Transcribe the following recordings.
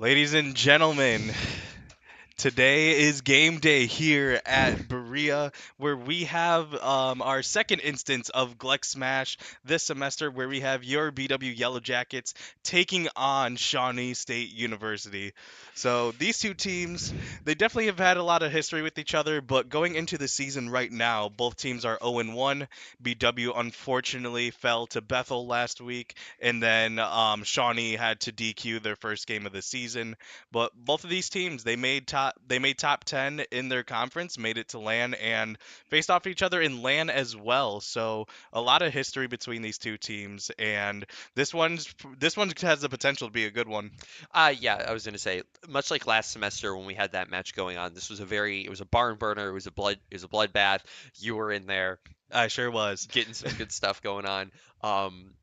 Ladies and gentlemen, today is game day here at Berea, where we have our second instance of GLEC Smash this semester, where we have your BW Yellow Jackets taking on Shawnee State University. So these two teams, they definitely have had a lot of history with each other, but going into the season right now, both teams are 0-1. BW unfortunately fell to Bethel last week, and then Shawnee had to DQ their first game of the season. But both of these teams, they made top 10 in their conference, made it to LAN, and faced off each other in LAN as well. So a lot of history between these two teams, and this one has the potential to be a good one. Yeah, I was gonna say, much like last semester when we had that match going on, this was it was a barn burner, it was a bloodbath. You were in there I sure was. getting some good stuff going on. Um,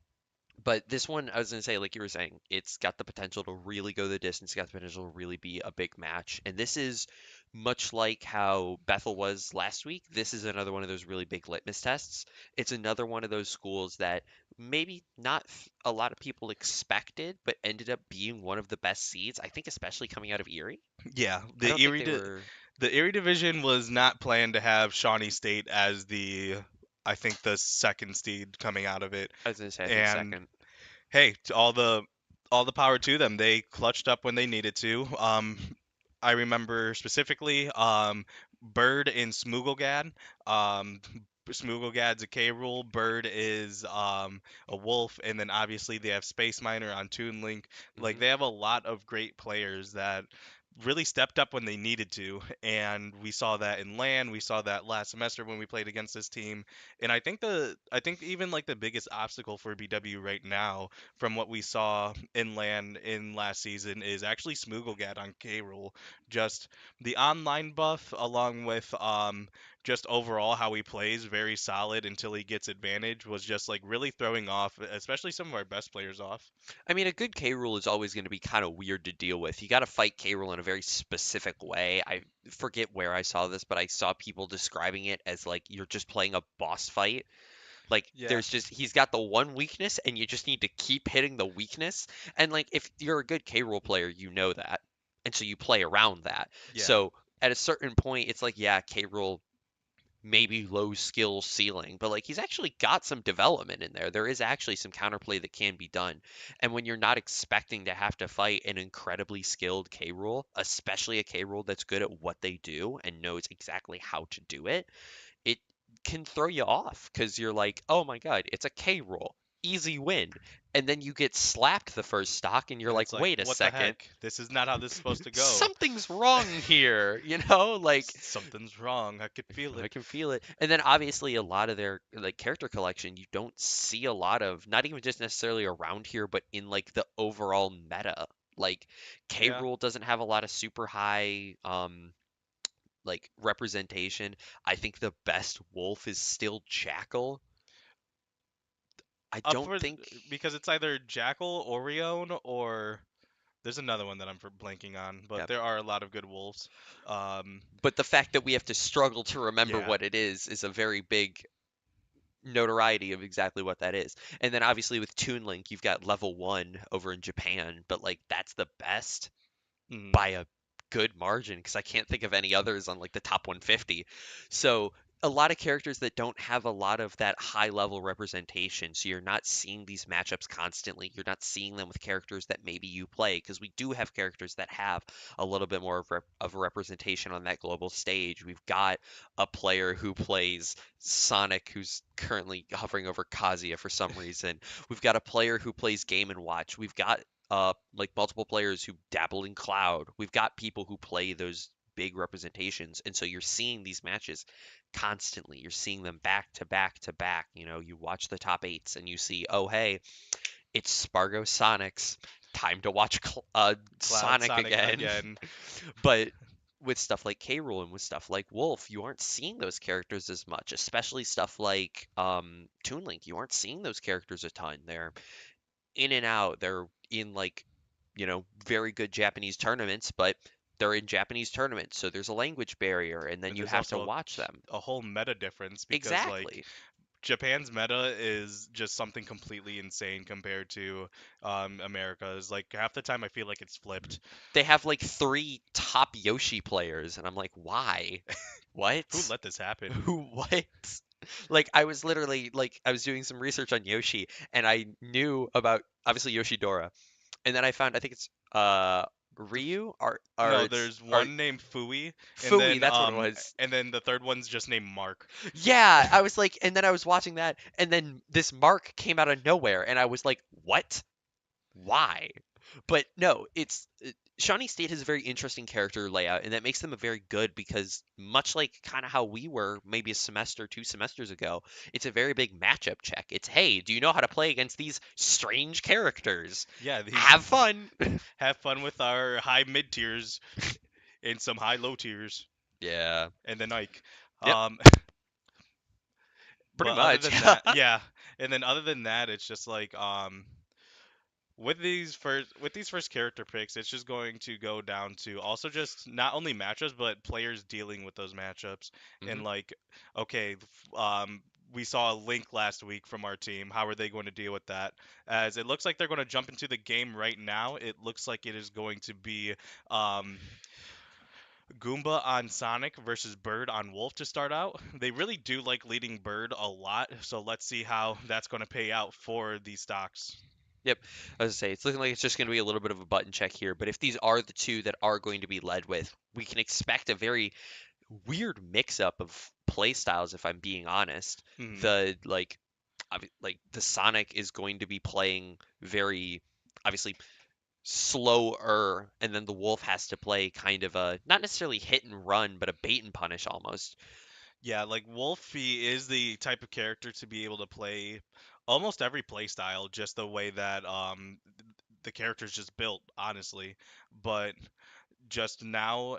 but this one, I was gonna say, like you were saying, it's got the potential to really go the distance, got the potential to really be a big match. And this is much like how Bethel was last week. This is another one of those really big litmus tests. It's another one of those schools that maybe not a lot of people expected, but ended up being one of the best seeds. I think, especially coming out of Erie. Yeah, I the don't think Erie they were. the Erie division was not planned to have Shawnee State as I think the second seed coming out of it. I was gonna say, I think And second. hey, to all the power to them. They clutched up when they needed to. I remember specifically Bird in Smooglegad. Um, Smooglegad's a K rule. Bird is a wolf, and then obviously they have Space Miner on Toon Link. Like Hmm. they have a lot of great players that really stepped up when they needed to, and we saw that in LAN. We saw that last semester when we played against this team, and I think even like the biggest obstacle for BW right now from what we saw in LAN in last season is actually Smooglegad on K Rule. Just the online buff along with just overall how he plays very solid until he gets advantage was just like really throwing off especially some of our best players off. I mean, a good K rule is always going to be kind of weird to deal with. You got to fight K rule in a very specific way. I forget where I saw this, but I saw people describing it as like you're just playing a boss fight. Like Yeah. there's just he's got the one weakness and you just need to keep hitting the weakness. And like if you're a good K rule player, you know that. And so you play around that. Yeah. So at a certain point, it's like, yeah, K rule maybe low skill ceiling, but like he's actually got some development in there. There is actually some counterplay that can be done. And when you're not expecting to have to fight an incredibly skilled K rule, especially a K rule that's good at what they do and knows exactly how to do it, it can throw you off because you're like, oh my God, it's a K rule. Easy win. And then you get slapped the first stock and you're And like, it's like, wait a what the second, heck? This is not how this is supposed to go. something's wrong here, you know? Like Something's wrong. I could feel I it. can feel it. And then obviously a lot of their like character collection you don't see a lot of, not even just necessarily around here, but in like the overall meta. Like K. Yeah. Rool doesn't have a lot of super high like representation. I think the best wolf is still Jackal. I Up don't for think because it's either Jackal, Orion, or there's another one that I'm blanking on, but yeah. there are a lot of good wolves. Um, But the fact that we have to struggle to remember yeah, what it is a very big notoriety of exactly what that is. And then obviously with Toon Link, you've got level 1 over in Japan, but like that's the best mhm. by a good margin because I can't think of any others on like the top 150. So a lot of characters that don't have a lot of that high level representation. So you're not seeing these matchups constantly. You're not seeing them with characters that maybe you play because we do have characters that have a little bit more of a representation on that global stage. We've got a player who plays Sonic who's currently hovering over Kazuya for some reason. We've got a player who plays Game and Watch. We've got like multiple players who dabbled in cloud. We've got people who play those big representations, and so you're seeing these matches constantly. You're seeing them back to back to back. You know, you watch the top eights and you see, oh hey, it's Spargo Sonics. Time to watch Cloud Sonic Sonic again. again. But with stuff like K. Rool and with stuff like Wolf, you aren't seeing those characters as much, especially stuff like Toon Link. You aren't seeing those characters a ton. They're in and out. They're in like, very good Japanese tournaments, but they're in Japanese tournaments, so there's a language barrier, and then And you there's have to also watch them. a whole meta difference because like Exactly. Japan's meta is just something completely insane compared to America's. Like half the time, I feel like it's flipped. They have like three top Yoshi players, and I'm like, why? Who What? let this happen? Who? What? Like I was literally like I was doing some research on Yoshi, and I knew about obviously Yoshidora, and then I found I think it's Ryu or No, it's there's or one named Fui, Fui, that's what it was. and then the third one's just named Mark. Yeah, I was like, and then I was watching that, and then this mark came out of nowhere, and I was like, what? Why? But no, Shawnee State has a very interesting character layout, and that makes them a very good because much like kind of how we were maybe a semester, 2 semesters ago, it's a very big matchup check. It's, hey, do you know how to play against these strange characters? Yeah, these Have fun. have fun with our high mid tiers and some high low tiers, Yeah. and then Ike. Yep. Um, Pretty but other much. than that, yeah, and then other than that, it's just like with these first character picks, it's just going to go down to also just not only matchups but players dealing with those matchups. hmm And like, okay, we saw a Link last week from our team. How are they going to deal with that? As it looks like they're going to jump into the game right now. It looks like it is going to be um, Goomba on Sonic versus Bird on Wolf to start out. They really do like leading Bird a lot, so let's see how that's going to pay out for these stocks. Yep. I was gonna say it's looking like it's just gonna be a little bit of a button check here, but if these are the two that are going to be led with, we can expect a very weird mix up of play styles, if I'm being honest. Hmm. The like the Sonic is going to be playing very obviously slower, and then the Wolf has to play kind of a not necessarily hit and run, but a bait and punish almost. Yeah, like Wolfie is the type of character to be able to play almost every play style, just the way that the character's just built, honestly. But just now,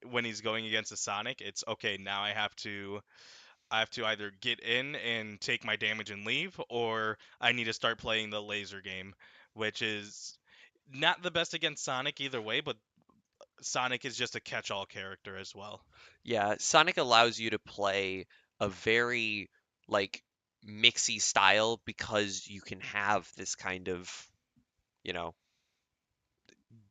when he's going against a Sonic, it's okay. Now I have to either get in and take my damage and leave, or I need to start playing the laser game, which is not the best against Sonic either way. But Sonic is just a catch-all character as well. Yeah, Sonic allows you to play a very like mixy style because you can have this kind of, you know,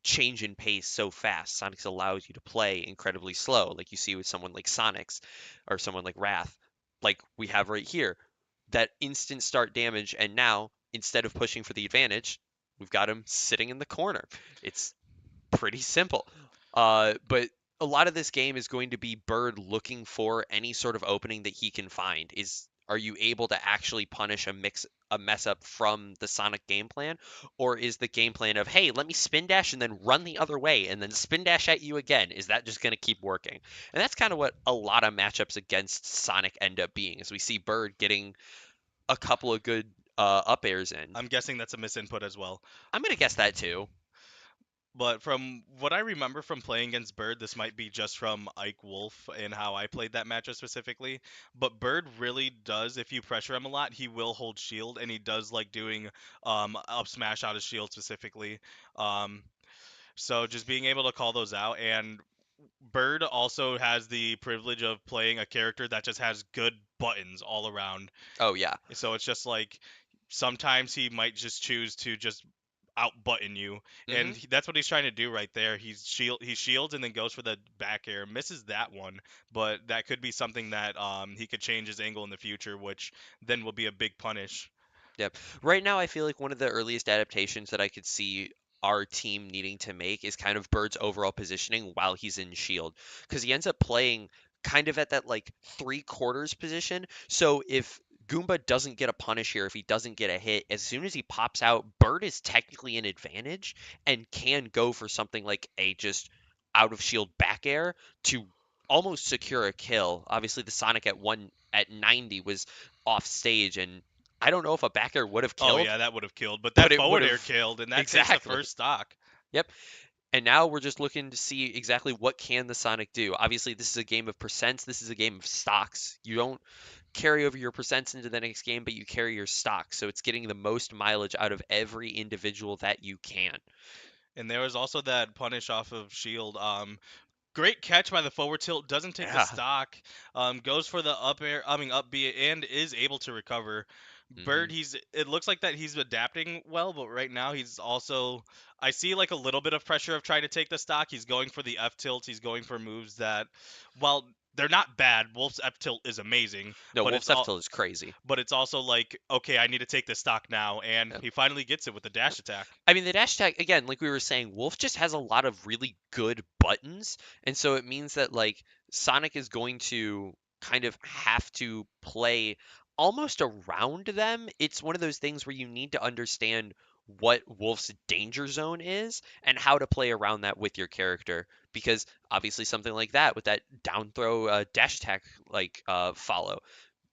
change in pace so fast. Sonic's allows you to play incredibly slow, like you see with someone like Sonic's or someone like Wrath, like we have right here. That instant start damage, and now instead of pushing for the advantage, we've got him sitting in the corner. It's pretty simple. But a lot of this game is going to be Bird looking for any sort of opening that he can find. Are you able to actually punish a mess up from the Sonic game plan, or is the game plan of, hey, let me spin dash and then run the other way and then spin dash at you again? Is that just going to keep working? And that's kind of what a lot of matchups against Sonic end up being, as we see Bird getting a couple of good up airs in. I'm guessing that's a misinput as well. I'm gonna guess that too. But from what I remember from playing against Bird, this might be just from Ike Wolf and how I played that matchup specifically. But Bird really does, if you pressure him a lot, he will hold shield, and he does like doing up smash out of shield specifically. Um, so just being able to call those out, and Bird also has the privilege of playing a character that just has good buttons all around. Oh yeah. So it's just like sometimes he might just choose to just out button you, hmm and that's what he's trying to do right there. He shields and then goes for the back air, misses that one, but that could be something that he could change his angle in the future, which then will be a big punish. Yep. Right now, I feel like one of the earliest adaptations that I could see our team needing to make is kind of Bird's overall positioning while he's in shield, because he ends up playing kind of at that like 3/4 position. So if Goomba doesn't get a punish here, if he doesn't get a hit, as soon as he pops out, Bird is technically an advantage and can go for something like a just out of shield back air to almost secure a kill. Obviously, the Sonic at 90 was off stage, and I don't know if a back air would have Oh killed, yeah, that would have killed, but but that it would forward air have killed, and that takes the exactly. first stock. Yep. And now we're just looking to see exactly what can the Sonic do. Obviously, this is a game of percents. This is a game of stocks. You don't carry over your percents into the next game, but you carry your stocks. So it's getting the most mileage out of every individual that you can. And there was also that punish off of shield. Great catch by the forward tilt. Doesn't take the Yeah. stock. Goes for the up air. I mean up B and is able to recover. Hmm. Bird, he's. It looks like that he's adapting well, but right now he's also. I see like a little bit of pressure of trying to take the stock. He's going for the F tilt. He's going for moves that, while they're not bad, Wolf's F tilt is amazing, No, but Wolf's F tilt is crazy. also like okay, I need to take the stock now, and he finally gets it with the dash attack. I mean, the dash attack, again, like we were saying, Wolf just has a lot of really good buttons. And so it means that, like, Sonic is going to kind of have to play almost around them. It's one of those things where you need to understand what Wolf's danger zone is and how to play around that with your character. Because obviously, something like that, with that down throw dash attack, like, follow,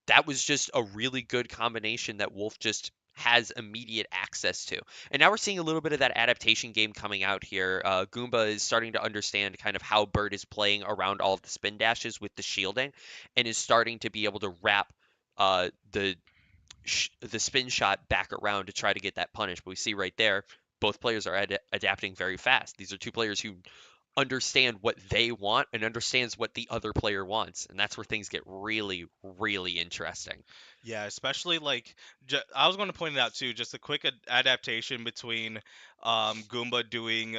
that was just a really good combination that Wolf just has immediate access to. And now we're seeing a little bit of that adaptation game coming out here. Goomba is starting to understand kind of how Bird is playing around all of the spin dashes with the shielding, and is starting to be able to wrap the spin shot back around to try to get that punish. But we see right there, both players are adapting very fast. These are two players who understand what they want and understands what the other player wants, and that's where things get really, really interesting. Yeah, especially like I was going to point it out too. Just a quick adaptation between Goomba doing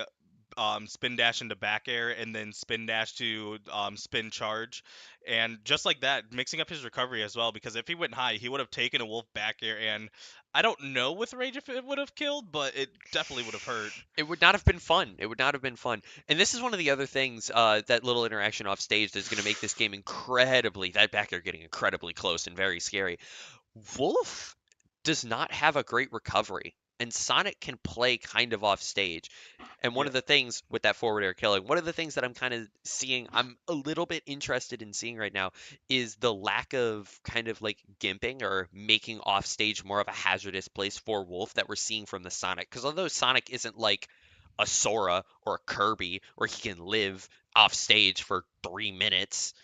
spin dash into back air and then spin dash to spin charge, and just like that, mixing up his recovery as well. Because if he went high, he would have taken a wolf back air, and I don't know with rage if it would have killed, but it definitely would have hurt. It would not have been fun. It would not have been fun. And this is one of the other things, that little interaction off stage that's going to make this game incredibly, that back air getting incredibly close and very scary. Wolf does not have a great recovery, and Sonic can play kind of off stage. And one Yeah, of the things with that forward air killing, one of the things that I'm kind of seeing, I'm a little bit interested in seeing right now, is the lack of kind of like gimping or making off stage more of a hazardous place for Wolf that we're seeing from the Sonic. Because although Sonic isn't like a Sora or a Kirby where he can live off stage for 3 minutes,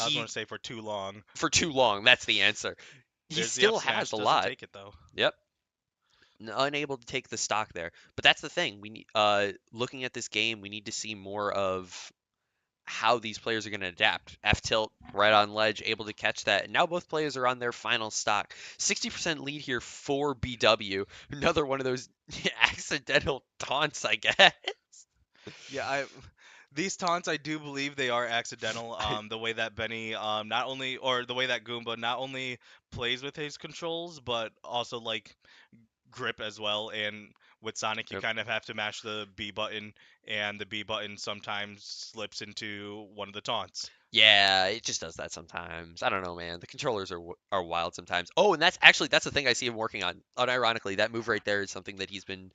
I was going to he, say for too long. for too long, that's the answer. He There's the F still has smash, a doesn't lot. take it though. Yep. Unable to take the stock there. But that's the thing. We need, looking at this game, we need to see more of how these players are going to adapt. F tilt right on ledge, able to catch that. And now both players are on their final stock. 60% lead here for BW. Another one of those accidental taunts, I guess. Yeah, I these taunts I do believe they are accidental. The way that Benny not only or the way that Goomba not only plays with his controls but also like grip as well. And with Sonic, you Yep. kind of have to mash the B button, and the B button sometimes slips into one of the taunts. Yeah, it just does that sometimes. I don't know, man. The controllers are wild sometimes. Oh, and that's the thing I see him working on. Unironically, that move right there is something that he's been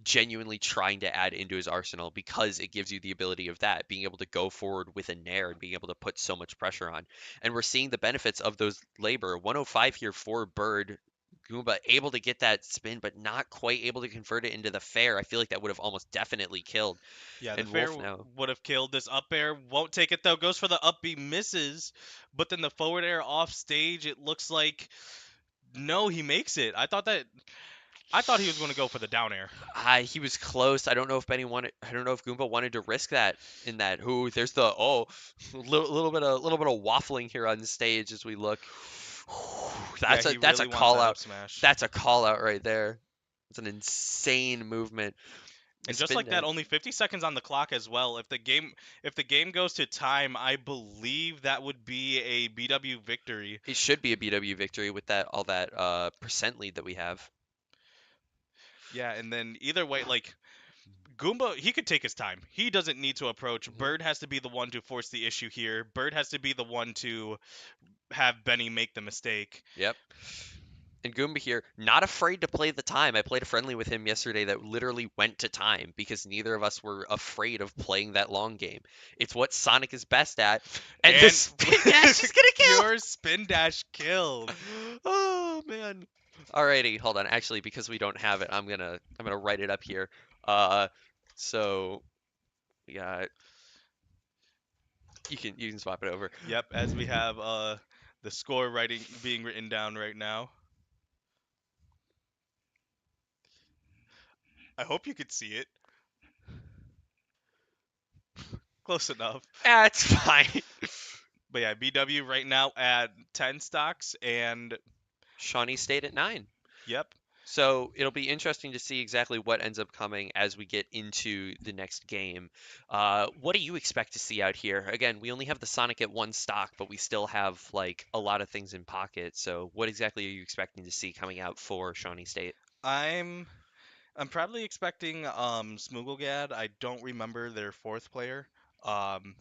genuinely trying to add into his arsenal because it gives you the ability of that, being able to go forward with a nair and being able to put so much pressure on. And we're seeing the benefits of those labor. 105 here for Bird. Goomba able to get that spin, but not quite able to convert it into the fair. I feel like that would have almost definitely killed. Yeah, the And fair Wolf now. would have killed this up air. Won't take it though. Goes for the up B, misses, but then the forward air off stage. It looks like no, he makes it. I thought he was going to go for the down air. He was close. I don't know if Benny wanted. I don't know if Goomba wanted to risk that in that. Ooh, there's the little bit of waffling here on stage as we look. Yeah, That's a he that's a really wants call that out. up smash. That's a call out right there. It's an insane movement. The And just spin like that, dash. only 50 seconds on the clock as well. If the game goes to time, I believe that would be a BW victory. It should be a BW victory with that all that percent lead that we have. Yeah, and then either way, like Goomba, he could take his time. He doesn't need to approach. Mhm. Bird has to be the one to force the issue here. Bird has to be the one to have Benny make the mistake. Yep. And Goomba here, not afraid to play the time. I played a friendly with him yesterday that literally went to time because neither of us were afraid of playing that long game. It's what Sonic is best at, and the And spin dash is gonna kill. pure spin dash killed. Oh man. Alrighty, hold on. Actually, because we don't have it, I'm gonna write it up here. Uh, so we got you can swap it over. Yep, as we have the score writing being written down right now. I hope you could see it. Close enough. That's fine. But yeah, BW right now at 10 stocks, and Shawnee stayed at 9. yep. So it'll be interesting to see exactly what ends up coming as we get into the next game. What do you expect to see out here? Again, we only have the Sonic at 1 stock, but we still have like a lot of things in pocket. So what exactly are you expecting to see coming out for Shawnee State? I'm I'm probably expecting Smooglegad. I don't remember their fourth player. Um,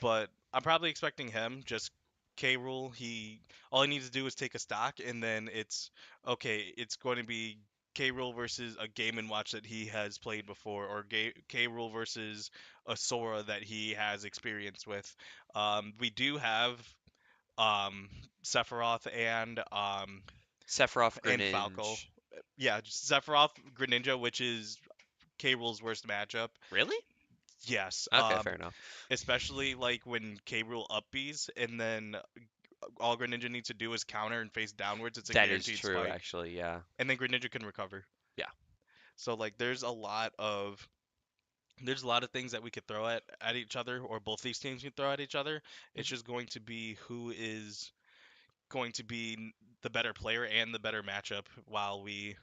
but I'm probably expecting him. Just K rule. He all he needs to do is take a stock, and then it's okay. It's going to be K rule versus a Game and Watch that he has played before, or K rule versus a Sora that he has experience with. We do have um, Sephiroth Sephiroth and Falco. Greninja. Yeah, just Sephiroth Greninja, which is K rule's worst matchup. Really? Yes. Okay, fair enough. Especially like when K Rule up Bs and then all Greninja needs to do is counter and face downwards. It's a That is guaranteed true, spike, actually. Yeah. and then Greninja can recover. Yeah. So like, there's a lot of things that we could throw at each other, or both these teams can throw at each other. It's Mhm. just going to be who is going to be the better player and the better matchup while we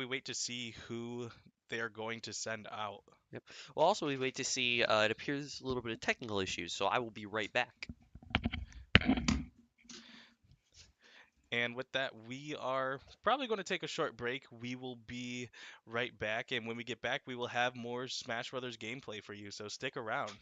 wait to see who they are going to send out. Yep. Well, also we wait to see. It appears a little bit of technical issues, so I will be right back. And with that, we are probably going to take a short break. We will be right back. And when we get back, we will have more Smash Brothers gameplay for you. So stick around.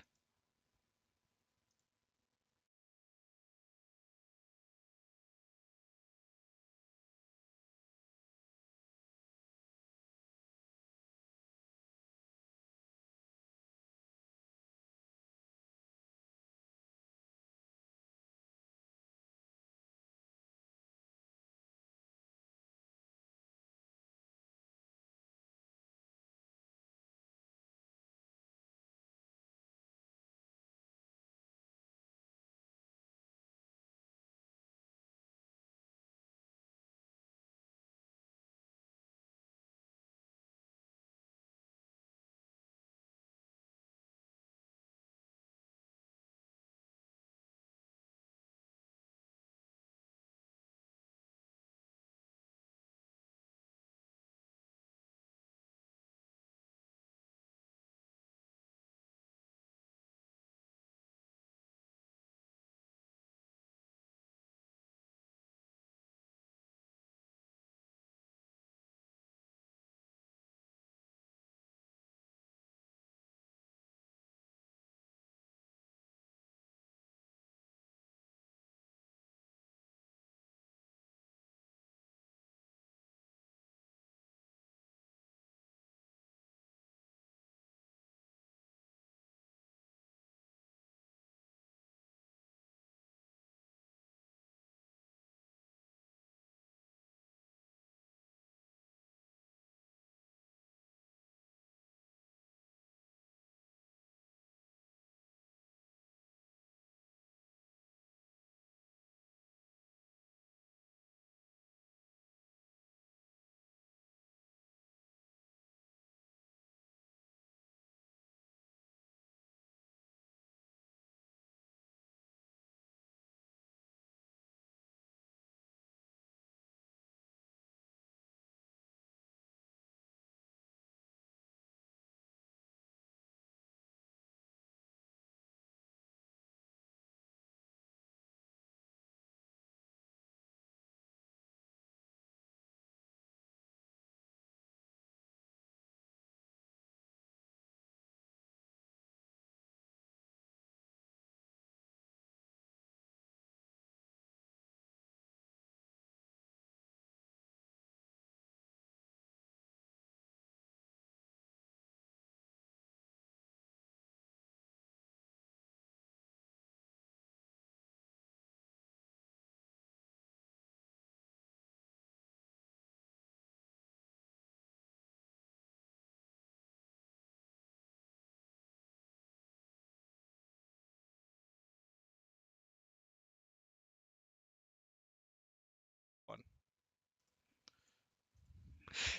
One.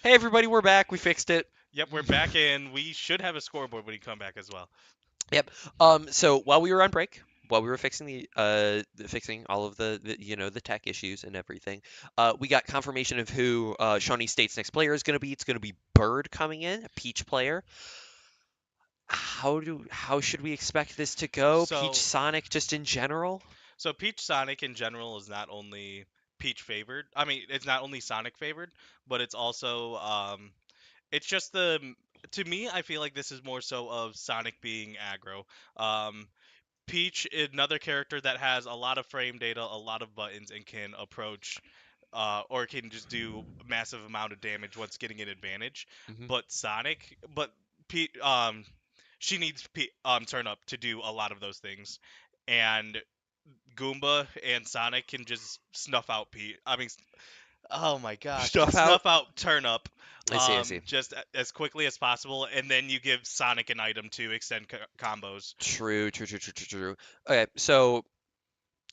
Hey everybody, we're back. We fixed it. Yep, we're back, and we should have a scoreboard when you come back as well. Yep. So while we were on break, while we were fixing fixing all of the tech issues and everything, we got confirmation of who Shawnee State's next player is going to be. It's going to be Bird coming in, a Peach player. How should we expect this to go? Peach So Sonic just in general? so Peach Sonic in general is not only Peach favored. I mean, it's not only Sonic favored, but it's also it's just to me, I feel like this is more so of Sonic being aggro. Um, Peach, another character that has a lot of frame data, a lot of buttons, and can approach, or can just do a massive amount of damage once getting an advantage. Hmm. But Sonic, but Pe- she needs turn up to do a lot of those things, and Goomba and Sonic can just snuff out Pete. I mean, oh my gosh, Stuff out. snuff out turn up, I see. I see. just as quickly as possible, and then you give Sonic an item to extend combos. True. True. True. True. True. True. Okay. So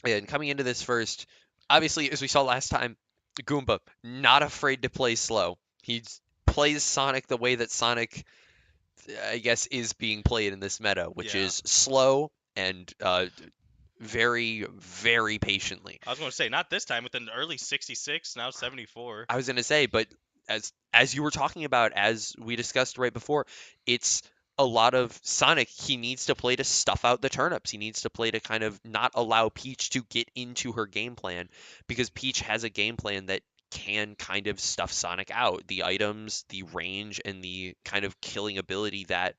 and coming into this first, obviously, as we saw last time, Goomba not afraid to play slow. He plays Sonic the way that Sonic, I guess, is being played in this meta, which Yeah, is slow and very, very patiently. I was going to say not this time with an early 66, now 74. I was gonna say, but as you were talking about, as we discussed right before, it's a lot of Sonic. He needs to play to stuff out the turnips. He needs to play to kind of not allow Peach to get into her game plan because Peach has a game plan that can kind of stuff Sonic out. The items, the range, and the kind of killing ability that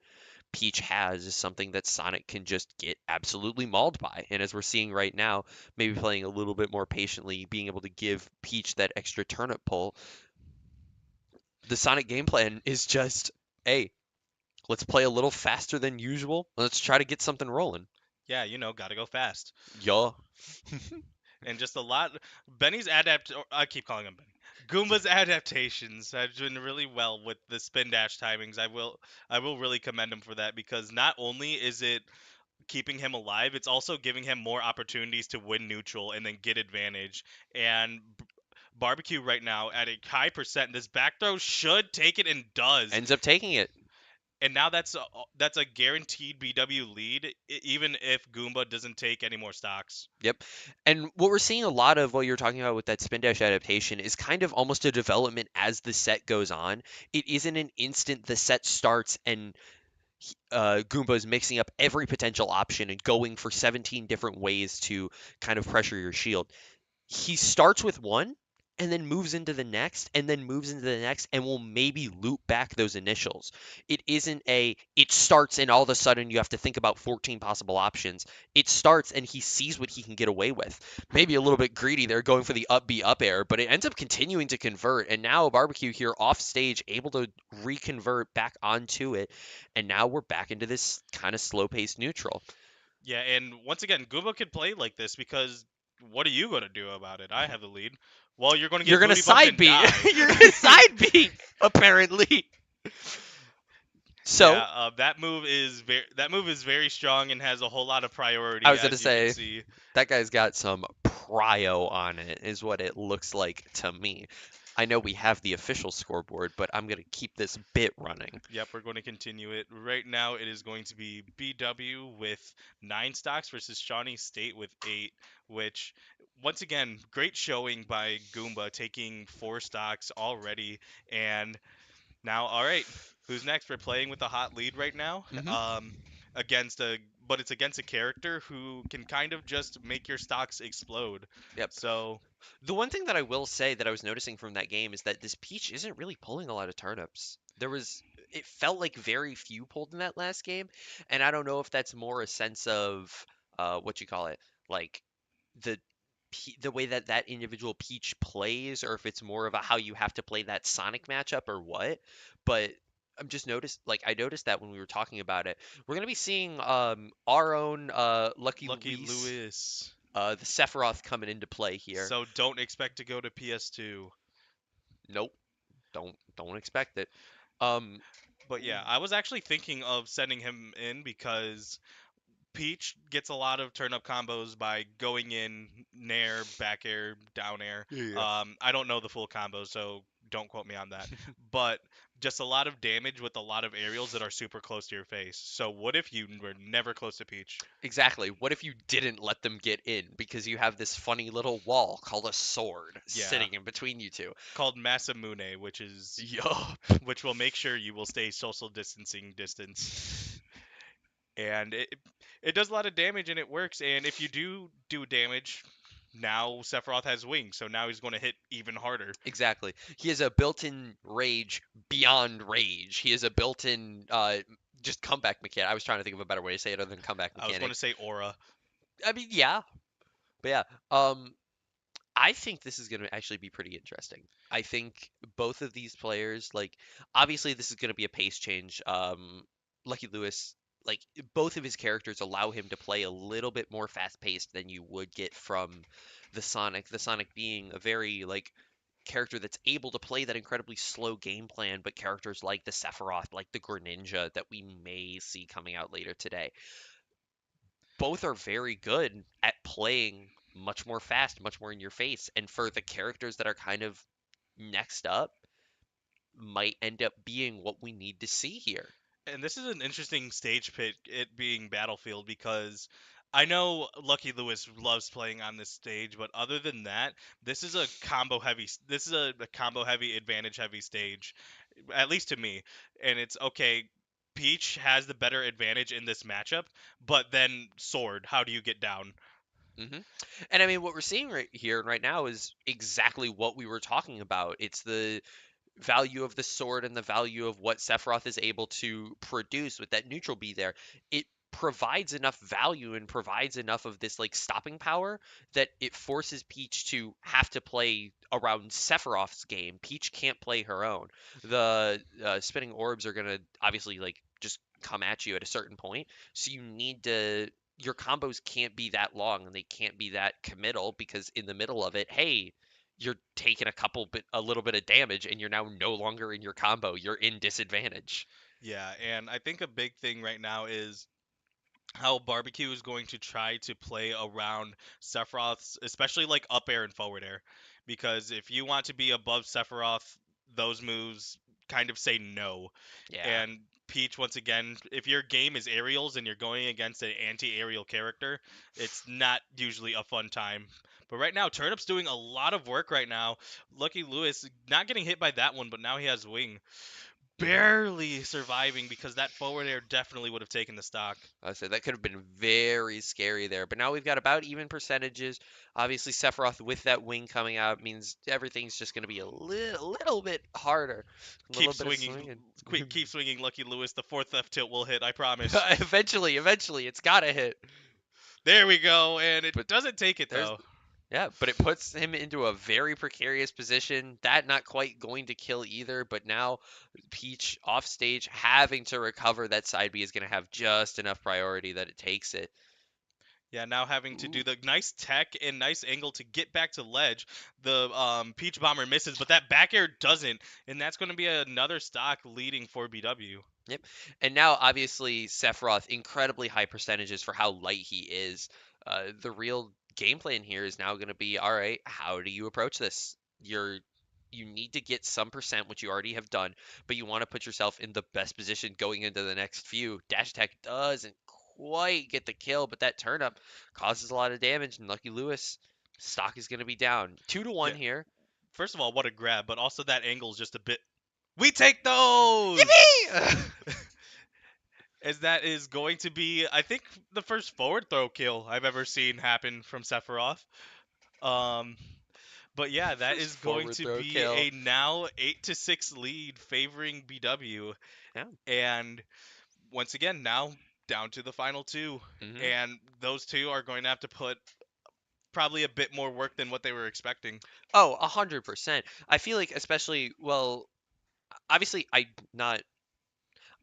Peach has is something that Sonic can just get absolutely mauled by. And as we're seeing right now, maybe playing a little bit more patiently, being able to give Peach that extra turnip pull, the Sonic game plan is just, hey, let's play a little faster than usual. Let's try to get something rolling. Yeah, gotta go fast. Yeah. And just a lot. Benny's I keep calling him Benny. Goomba's adaptations have been really well with the spin dash timings. I will really commend him for that because not only is it keeping him alive, it's also giving him more opportunities to win neutral and then get advantage. And barbecue right now at a high percent. This back throw should take it and does. Ends up taking it. And now that's a guaranteed BW lead, even if Goomba doesn't take any more stocks. Yep. And what we're seeing a lot of what you're talking about with that spin dash adaptation is kind of almost a development as the set goes on. It isn't an instant the set starts and Goomba is mixing up every potential option and going for 17 different ways to kind of pressure your shield. He starts with one and then moves into the next and then moves into the next and will maybe loop back those initials. It isn't it starts and all of a sudden you have to think about 14 possible options. It starts and he sees what he can get away with. Maybe a little bit greedy there going for the up B up air, but it ends up continuing to convert and now Barbecue here off stage able to reconvert back onto it and now we're back into this kind of slow paced neutral. Yeah, and once again, Goomba could play like this because what are you going to do about it? I have the lead. Well, you're going to You're get gonna booty bumped side and B. die. You're gonna side B, apparently. Yeah, So that move is very strong and has a whole lot of I priority, was gonna as you can say see. that guy's got some prio on it, is what it looks like to me. I know we have the official scoreboard, but I'm gonna keep this bit running. Yep, we're going to continue it. Right now, it is going to be BW with 9 stocks versus Shawnee State with 8, which, once again, great showing by Goomba taking 4 stocks already. And now, all right, who's next? We're playing with a hot lead right now, Hmm. against but it's against a character who can kind of just make your stocks explode. Yep. So, The one thing that I will say that I was noticing from that game is that this Peach isn't really pulling a lot of turnips. It felt like very few pulled in that last game, and I don't know if that's more a sense of what you call it, like the the way that that individual Peach plays, or if it's more of a how you have to play that Sonic matchup or what. But I noticed that when we were talking about it, we're gonna be seeing our own Lucky Lucky Luis, Lewis. the Sephiroth coming into play here. So, don't expect to go to PS2. Nope, don't expect it. Um, But yeah, I was actually thinking of sending him in because Peach gets a lot of turn up combos by going in nair, back air, down air. yeah. I don't know the full combo, so don't quote me on that. But just a lot of damage with a lot of aerials that are super close to your face. So what if you were never close to Peach? Exactly. What if you didn't let them get in because you have this funny little wall called a sword Yeah, sitting in between you two? called Masamune, which is Yup. which will make sure you will stay social distancing distance. And it does a lot of damage and it works. And if you do damage, now Sephiroth has wings, so now he's going to hit even harder. Exactly. He has a built-in rage beyond rage. He has a built-in just comeback mechanic. I was trying to think of a better way to say it other than comeback I was going mechanic. to say aura. I mean, yeah, but yeah. I think this is going to actually be pretty interesting. I think both of these players, like, obviously this is going to be a pace change. Lucky Lewis, like, both of his characters allow him to play a little bit more fast-paced than you would get from the Sonic. The Sonic being a very, like, character that's able to play that incredibly slow game plan, but characters like the Sephiroth, like the Greninja that we may see coming out later today, both are very good at playing much more fast, much more in your face. And for the characters that are kind of next up, might end up being what we need to see here. And this is an interesting stage pick, it being Battlefield, because I know Lucky Lewis loves playing on this stage, but other than that, this is a combo heavy. This is a combo heavy, advantage heavy stage, at least to me. And it's okay. Peach has the better advantage in this matchup, but then Sword, how do you get down? hmm And I mean, what we're seeing right here and right now is exactly what we were talking about. It's the value of the sword and the value of what Sephiroth is able to produce with that neutral B there. It provides enough value and provides enough of this like stopping power that it forces Peach to have to play around Sephiroth's game. Peach can't play her own. The spinning orbs are gonna obviously like just come at you at a certain point, so you need to. Your combos can't be that long and they can't be that committal because in the middle of it, hey, you're taking a little bit of damage and you're now no longer in your combo. You're in disadvantage. Yeah, and I think a big thing right now is how Barbecue is going to try to play around Sephiroth's, especially like up air and forward air. Because if you want to be above Sephiroth, those moves kind of say no. Yeah. And Peach, once again, if your game is aerials and you're going against an anti-aerial character, it's not usually a fun time. But right now, Turnip's doing a lot of work right now. Lucky Lewis not getting hit by that one, but now he has wing. hmm Barely surviving because that forward air definitely would have taken the stock. I said that could have been very scary there. But now we've got about even percentages. Obviously, Sephiroth with that wing coming out means everything's just going to be a little bit harder. A little Keep bit of swinging, swinging. keep swinging, Lucky Lewis. The fourth left tilt will hit. I promise. Eventually, it's got to hit. There we go, and it But doesn't take it there's though. Yeah, but it puts him into a very precarious position. That not quite going to kill either, but now Peach off stage having to recover that side B is going to have just enough priority that it takes it. Yeah, now having to do Ooh. the nice tech and nice angle to get back to ledge. The Peach Bomber misses, but that back air doesn't, and that's going to be another stock leading for BW. Yep. And now obviously Sephiroth incredibly high percentages for how light he is. The real game plan here is now going to be, all right, how do you approach this? You need to get some percent, which you already have done, but you want to put yourself in the best position going into the next few. Dash attack doesn't quite get the kill, but that turnip causes a lot of damage, and Lucky Lewis stock is going to be down 2-1 Yeah, here. first of all, what a grab, but also that angle is just a bit. We take those! Yippee! As that is going to be, I think, the first forward throw kill I've ever seen happen from Sephiroth. Um, but yeah, that First is going forward to throw be kill. a now 8-6 lead favoring BW, Yeah. and once again now down to the final two, hmm and those two are going to have to put probably a bit more work than what they were expecting. Oh, 100%. I feel like especially, well, obviously not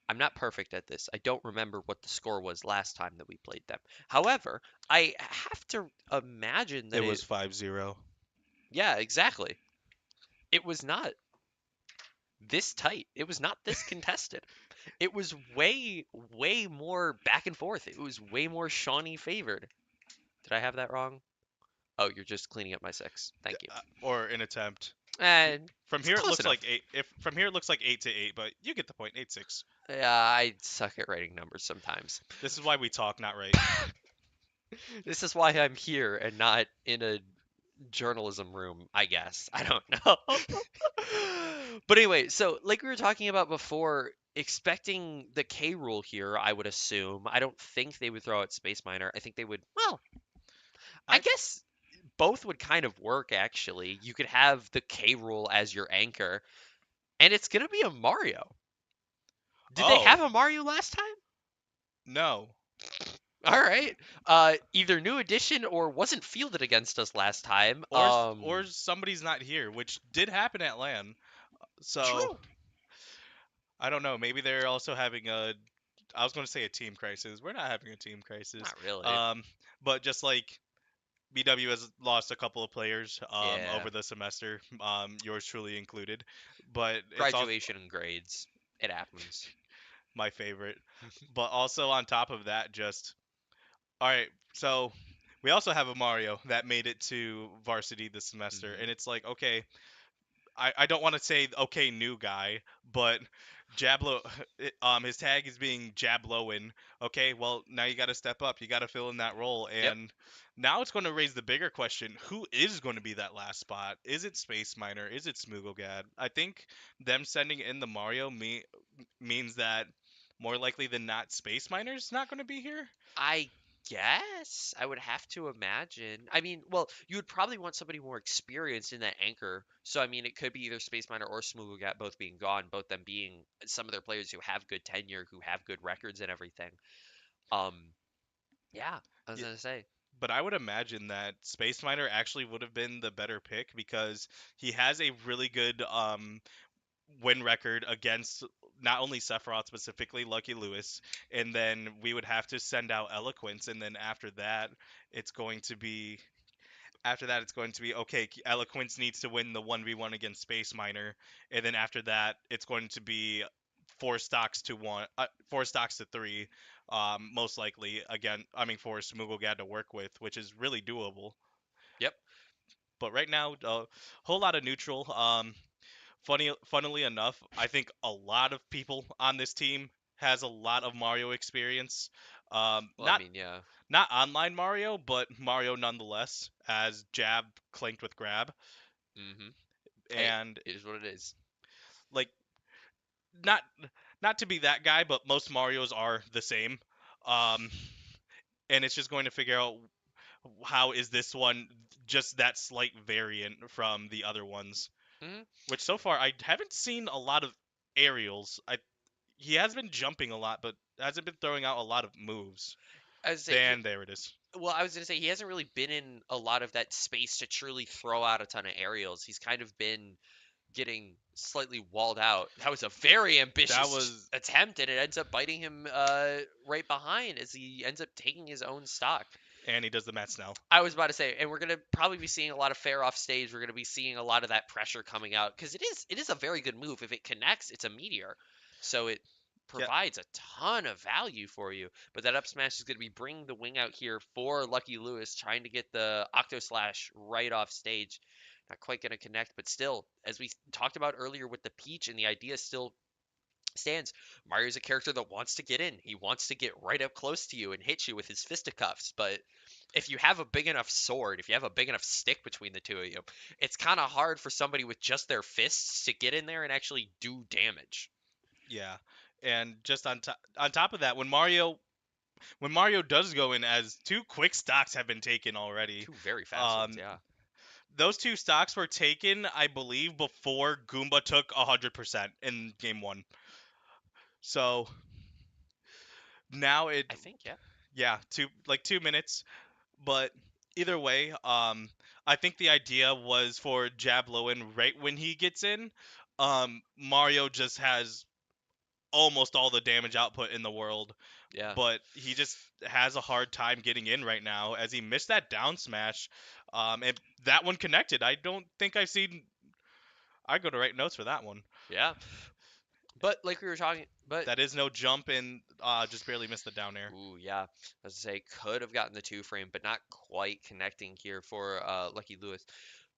I'm not perfect at this. I don't remember what the score was last time that we played them. However, I have to imagine It that was it 5-0. yeah, exactly. It was not this tight. It was not this contested. It was way more back and forth. It was way more Shawnee favored. Did I have that wrong? Oh, you're just cleaning up my six. Thank you. Or an attempt. And From it's here it close looks like enough. eight. If from here it looks like 8 to 8, but you get the point. 8-6. Yeah, I suck at writing numbers sometimes. This is why we talk, not write. This is why I'm here and not in a journalism room, I guess. I don't know. But anyway, so like we were talking about before, expecting the K rule here, I would assume. I don't think they would throw out Space Miner. I think they would, well, I I guess both would kind of work actually. You could have the K rule as your anchor, and it's going to be a Mario. Did they oh have a Mario last time? no, All right. Either new edition or wasn't fielded against us last time. or somebody's not here, which did happen at LAN. So True. I don't know. Maybe they're also having a. I was going to say a team crisis. We're not having a team crisis. Not really. Um, but just like BW has lost a couple of players Yeah. over the semester, yours truly included. But it's all Graduation and grades. It happens. my favorite. But also on top of that, just all right. So we also have a Mario that made it to varsity this semester, Hmm. and it's like okay, I don't want to say okay new guy, but Jablo his tag is being Jabloin. Okay, well now you got to step up. You got to fill in that role, Yep. and now it's going to raise the bigger question: who is going to be that last spot? Is it Space Miner? Is it Smooglegad? I think them sending in the Mario means that more likely than not, Space Miner's not going to be here. I guess I would have to imagine. I mean, well, you would probably want somebody more experienced in that anchor. So I mean, it could be either Space Miner or Smooglegat both being gone, both them being some of their players who have good tenure, who have good records and everything. Um, yeah, I was Yeah, gonna say. but I would imagine that Space Miner actually would have been the better pick because he has a really good win record against not only Sephiroth specifically, Lucky Lewis, and then we would have to send out Eloquence, and then it's going to be after that it's going to be okay. Eloquence needs to win the 1v1 against Space Miner, and then after that it's going to be 4 stocks to 1, 4 stocks to 3, most likely again. I mean for Smooglegad to work with, which is really doable. Yep. But right now, a whole lot of neutral. Funnily enough, I think a lot of people on this team has a lot of Mario experience. Um, Well, I not mean, yeah. not online Mario, but Mario nonetheless, as Jab clanked with Grab, Hmm. Hey, and it is what it is. like not not to be that guy, but most Mario's are the same. Um, and it's just going to figure out how is this one just that slight variant from the other ones. Hmm. Which so far I haven't seen a lot of aerials. He has been jumping a lot, but hasn't been throwing out a lot of moves. I was gonna say Then there it is. well, I was gonna say he hasn't really been in a lot of that space to truly throw out a ton of aerials. He's kind of been getting slightly walled out. That was a very That ambitious was, attempt, and it ends up biting him right behind as he ends up taking his own stock. and he does the Matt Snell. I was about to say, and we're gonna probably be seeing a lot of fair off stage. We're gonna be seeing a lot of that pressure coming out because it is a very good move. If it connects, it's a meteor, so it Yeah, provides a ton of value for you. But that up smash is gonna be bringing the wing out here for Lucky Lewis, trying to get the Octo Slash right off stage. Not quite gonna connect, but still, as we talked about earlier with the Peach, and the idea still stands. Mario's a character that wants to get in. He wants to get right up close to you and hit you with his fisticuffs. But if you have a big enough sword, if you have a big enough stick between the two of you, it's kind of hard for somebody with just their fists to get in there and actually do damage. yeah. And just on top of that, when Mario does go in, as 2 quick stocks have been taken already. Two very fast ones, Um, yeah. those 2 stocks were taken, I believe, before Goomba took 100% in game one. So now I think, yeah. yeah, 2 minutes. But either way, I think the idea was for Jabloin right when he gets in. Mario just has almost all the damage output in the world, Yeah. but he just has a hard time getting in right now as he missed that down smash. And that one connected. I don't think I've seen. I go to write notes for that one. Yeah. But like we were talking, but That is no jump and just barely missed the down air. ooh, yeah. As I say, could have gotten the two frame, but not quite connecting here for Lucky Lewis.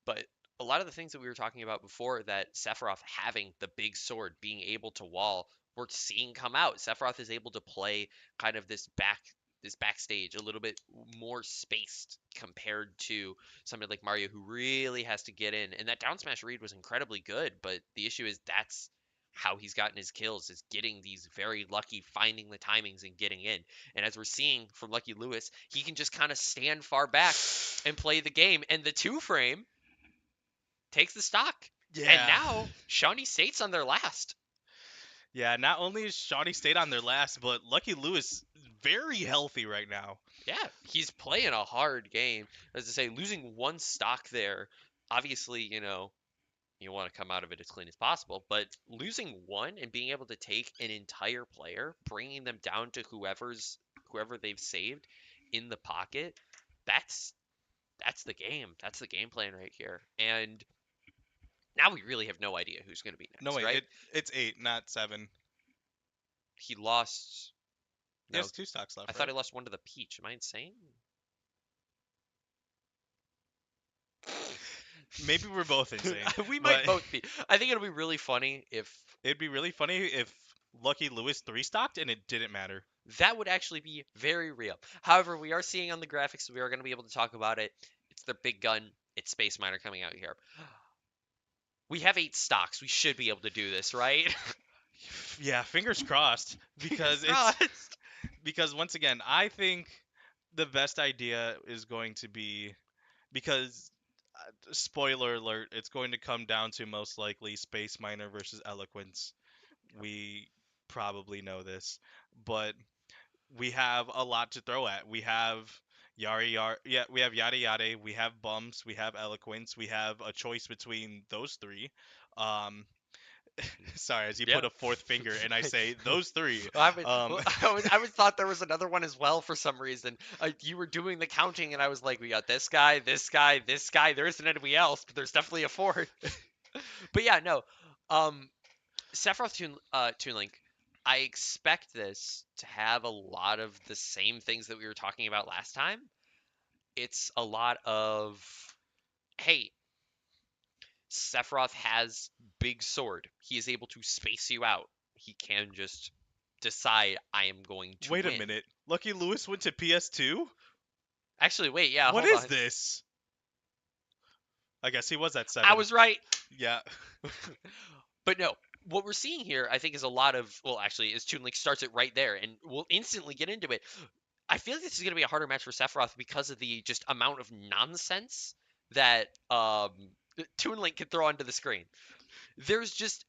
But a lot of the things that we were talking about before, that Sephiroth having the big sword, being able to wall, we're seeing come out. Sephiroth is able to play kind of this backstage a little bit more spaced compared to somebody like Mario who really has to get in. And that down smash read was incredibly good, but the issue is that's how he's gotten his kills, is getting these very lucky, finding the timings and getting in. And as we're seeing from Lucky Lewis, he can just kind of stand far back and play the game. And the two frame takes the stock. And Yeah. now Shawnee State's on their last. Yeah, not only is Shawnee State on their last, but Lucky Lewis very healthy right now. Yeah, he's playing a hard game. As I say, losing one stock there, obviously, you want to come out of it as clean as possible, but losing one and being able to take an entire player, bringing them down to whoever they've saved in the pocket, that's that's the game. That's the game plan right here. And now we really have no idea who's going to be No, next, wait, right? it's 8, not 7. He lost. He No, has 2 stocks I left, thought right? he lost one to the Peach. Am I insane? Maybe we're both insane, We might but both be. I think it'll be really funny if it'd be really funny if Lucky Lewis 3 stocked and it didn't matter. that would actually be very real. However, we are seeing on the graphics, we are going to be able to talk about it. It's their big gun. It's Space Miner coming out here. We have 8 stocks. We should be able to do this, right? Yeah, fingers crossed Fingers because it's crossed. because once again, I think the best idea is going to be because spoiler alert, it's going to come down to most likely Space Miner versus Eloquence. We probably know this, but we have a lot to throw at. We have yeah, we have Yada Yada, we have Bumps, we have Eloquence, we have a choice between those three. Um, sorry, as you Yeah. put a fourth finger and I say those three. I would, Um, well, I would thought there was another one as well for some reason. You were doing the counting, and I was like, we got this guy, this guy, this guy. There isn't anybody else, but there's definitely a fourth. But yeah, no. Um, Sephiroth Toon Link, I expect this to have a lot of the same things that we were talking about last time. It's a lot of, hey, Sephiroth has big sword. He is able to space you out. He can just decide I am going to wait a win. minute. Lucky Lewis went to PS2? Actually, wait, yeah, What hold is on. this? I guess he was at I 7. was right. Yeah. But no, what we're seeing here, I think, is a lot of, well, actually, is Toon Link starts it right there, and we'll instantly get into it. I feel like this is going to be a harder match for Sephiroth because of the just amount of nonsense that Toon Link can throw onto the screen.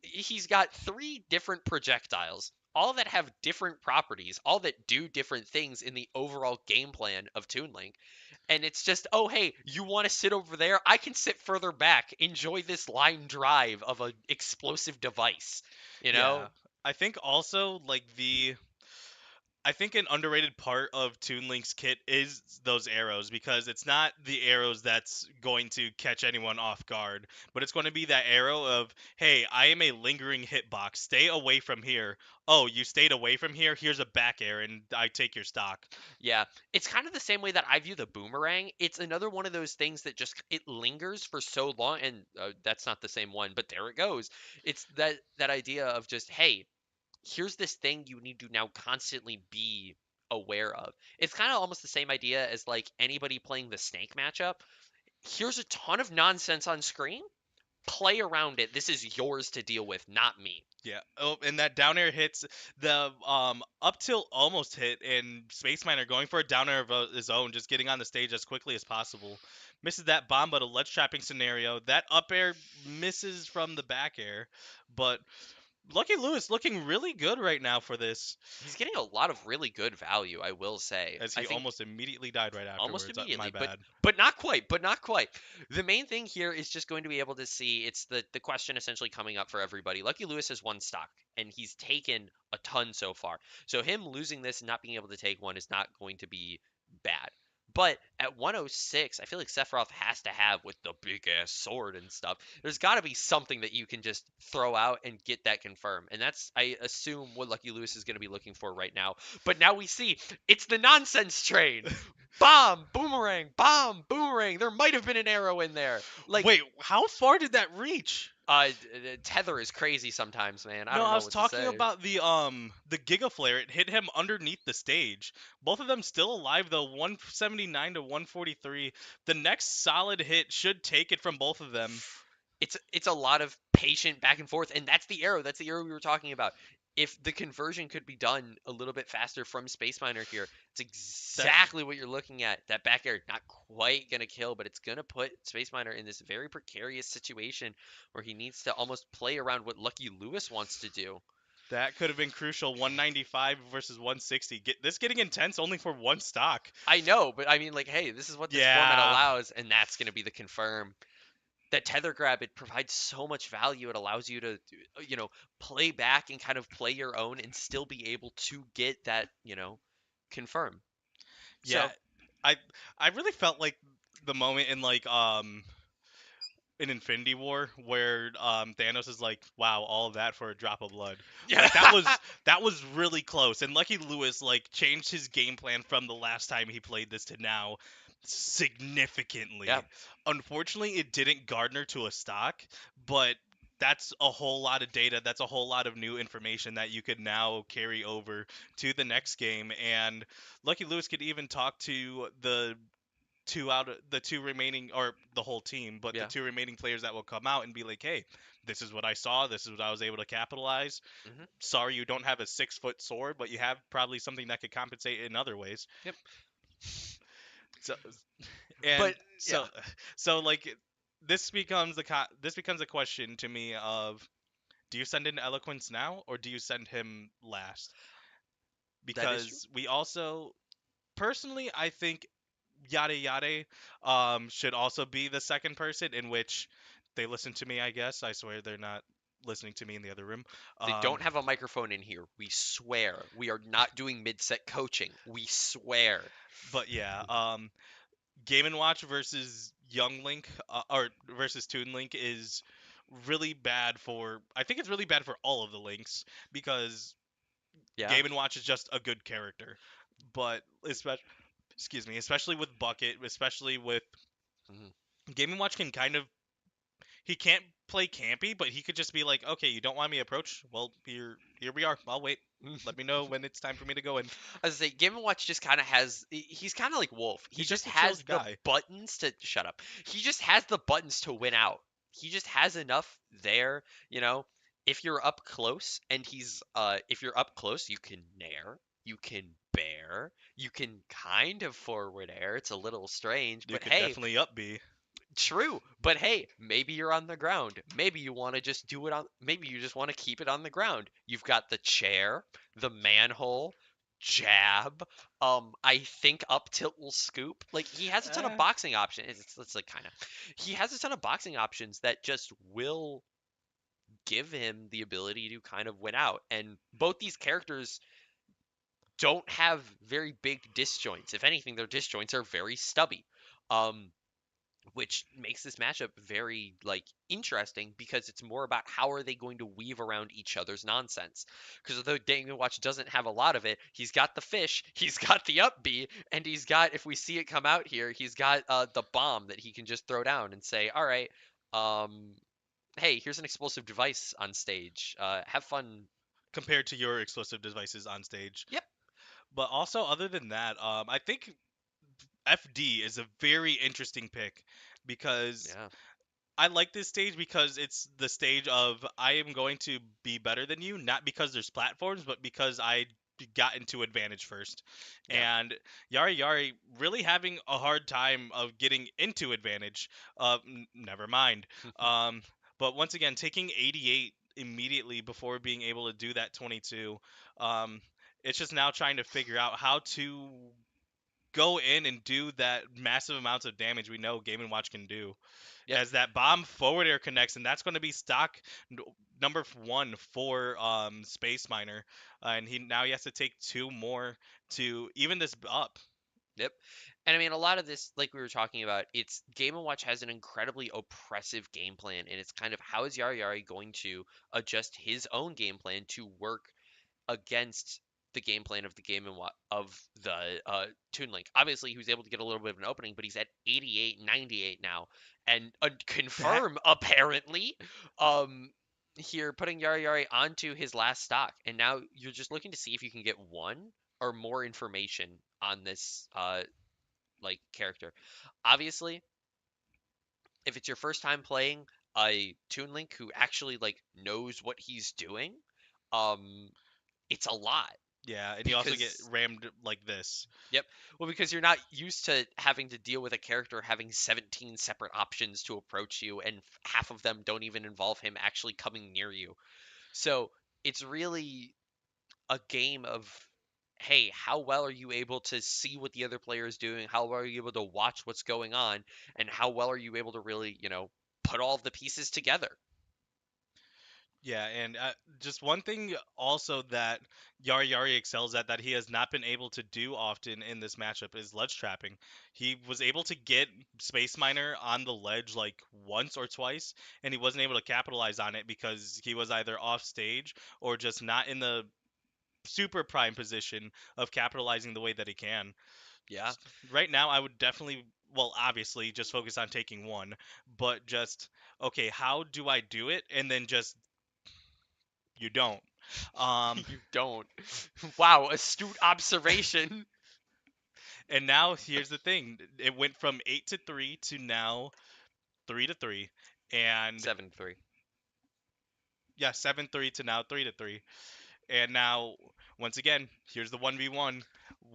He's got 3 different projectiles, all that have different properties, all that do different things in the overall game plan of Toon Link. And it's just, oh, hey, you want to sit over there? I can sit further back. Enjoy this line drive of an explosive device, you Yeah. know? I think also like the I think an underrated part of Toon Link's kit is those arrows because it's not the arrows that's going to catch anyone off guard, but it's going to be that arrow of, hey, I am a lingering hitbox. Stay away from here. Oh, you stayed away from here? Here's a back air and I take your stock. Yeah, it's kind of the same way that I view the boomerang. It's another one of those things that just it lingers for so long, and that's not the same one, but there it goes. It's that idea of just, hey, here's this thing you need to now constantly be aware of. It's kind of almost the same idea as like anybody playing the snake matchup. Here's a ton of nonsense on screen. Play around it. This is yours to deal with, not me. Yeah. Oh, and that down air hits the up till almost hit, and Space Miner going for a down air of his own, just getting on the stage as quickly as possible. Misses that bomb, but a ledge trapping scenario. That up air misses from the back air, but Lucky Lewis looking really good right now for this, He's getting a lot of really good value, I will say. as I he think almost immediately died right almost afterwards. My immediately, but bad. but not quite, but not quite. The main thing here is just going to be able to see, it's the question essentially coming up for everybody. Lucky Lewis has 1 stock and he's taken a ton so far. So him losing this and not being able to take one is not going to be bad. But at 106, I feel like Sephiroth has to have with the big ass sword and stuff. There's got to be something that you can just throw out and get that confirmed. And that's, I assume, what Lucky Lewis is going to be looking for right now. But now we see it's the nonsense train. Bomb, boomerang. There might have been an arrow in there. Like, Wait, how far did that reach? Tether is crazy sometimes, man. I No, don't I know was what to talking say. about the Giga Flare. It hit him underneath the stage. Both of them still alive though, 179 to 143. The next solid hit should take it from both of them. It's a lot of patient back and forth, and that's the arrow. That's the arrow we were talking about. If the conversion could be done a little bit faster from Space Miner here, it's That exactly what you're looking at. That back air, not quite gonna kill, but it's gonna put Space Miner in this very precarious situation where he needs to almost play around what Lucky Lewis wants to do. that could have been crucial. 195 versus 160. This getting intense only for one stock. I know, but I mean, like, hey, this is what this format Yeah. allows, and that's gonna be the confirm. That tether grab, it provides so much value. It allows you to play back and kind of play your own and still be able to get that confirm. Yeah. So I I really felt like the moment in in Infinity War where Thanos is like, "Wow, all of that for a drop of blood." yeah. Like that was really close. And Lucky Lewis like changed his game plan from the last time he played this to now Yeah. significantly. Unfortunately, it didn't garner to a stock, but that's a whole lot of data. That's a whole lot of new information that you could now carry over to the next game. And Lucky Lewis could even talk to the two remaining, or the whole team, but the Yeah. two remaining players that will come out and be like, "Hey, this is what I saw. This is what I was able to capitalize. Hmm. Sorry, you don't have a 6 foot sword, but you have probably something that could compensate in other ways." Yep. So and But so yeah, so like this becomes a question to me of, do you send in Eloquence now or do you send him last? that is true. Because we also, personally, I think Yada Yada should also be the second person, in which they listen to me, I guess. I swear they're not listening to me in the other room. They Um, don't have a microphone in here. We swear. We are not doing mid-set coaching. We swear. but yeah, Game and Watch versus Young Link, or versus Toon Link, is really bad for. I think it's really bad for all of the links, because Yeah. Game and Watch is just a good character, but especially, excuse me, especially with Bucket, especially with Hmm. Game and Watch can kind of, he can't play campy, but he could just be like, "Okay, you don't want me to approach? Well, here we are. I'll wait. Let me know when it's time for me to go in." As I say, Game and Watch just kind of has. He's kind of like Wolf. He He's just just a chill has the guy. buttons to shut up. He just has the buttons to win out. He just has enough there. You know, if you're up close and if you're up close, you can nair, you can bear, you can kind of forward air. It's a little strange, You but could hey, definitely up B. true, but hey, maybe you're on the ground. Maybe you want to just do it on, maybe you just want to keep it on the ground. You've got the chair, the manhole, jab. I think up tilt will scoop. Like he has a ton of Eh, boxing options. It's like kind of, he has a ton of boxing options that just will give him the ability to kind of win out. And both these characters don't have very big disjoints. If anything, their disjoints are very stubby. Um, which makes this matchup very like interesting because it's more about how are they going to weave around each other's nonsense. Because although Daniel Watch doesn't have a lot of it, he's got the fish, he's got the up B, and he's got, if we see it come out here, he's got the bomb that he can just throw down and say, all right, um, hey, here's an explosive device on stage. Have fun. compared to your explosive devices on stage. Yep. But also, other than that, I think FD is a very interesting pick, because Yeah. I like this stage because it's the stage of, I am going to be better than you, not because there's platforms, but because I got into advantage first. Yeah. And Yari Yari really having a hard time of getting into advantage. Never mind. Um, but once again, taking 88 immediately before being able to do that 22. Um, it's just now trying to figure out how to go in and do that massive amounts of damage we know Game and Watch can do, Yep. as that bomb forward air connects, and that's going to be stock number one for Space Miner, and he has to take two more to even this up. Yep. And I mean, a lot of this, like we were talking about, it's Game & Watch has an incredibly oppressive game plan, and it's kind of how is Yari Yari going to adjust his own game plan to work against the game plan of the of the Toon Link. Obviously, he was able to get a little bit of an opening, but he's at 88, 98 now, and That confirm apparently, um, here putting Yari Yari onto his last stock, and now you're just looking to see if you can get one or more information on this like character. Obviously, if it's your first time playing a Toon Link who actually like knows what he's doing, um, it's a lot yeah, and you also get because rammed like this. yep, well because you're not used to having to deal with a character having 17 separate options to approach you and half of them don't even involve him actually coming near you. So, it's really a game of hey, how well are you able to see what the other player is doing? How well are you able to watch what's going on? And how well are you able to really, put all of the pieces together? Yeah, and just one thing also that Yari Yari excels at that he has not been able to do often in this matchup is ledge trapping. He was able to get Space Miner on the ledge like once or twice, and he wasn't able to capitalize on it because he was either off stage or just not in the super prime position of capitalizing the way that he can. Yeah. Right now, I would definitely, well, obviously, just focus on taking one, but just, okay, how do I do it? And then just, you don't. Um, You don't. Wow, astute observation. and now here's the thing. It went from 8-3 to now 3-3. And 7-3. yeah, 7-3 to now 3-3. And now, once again, here's the 1v1.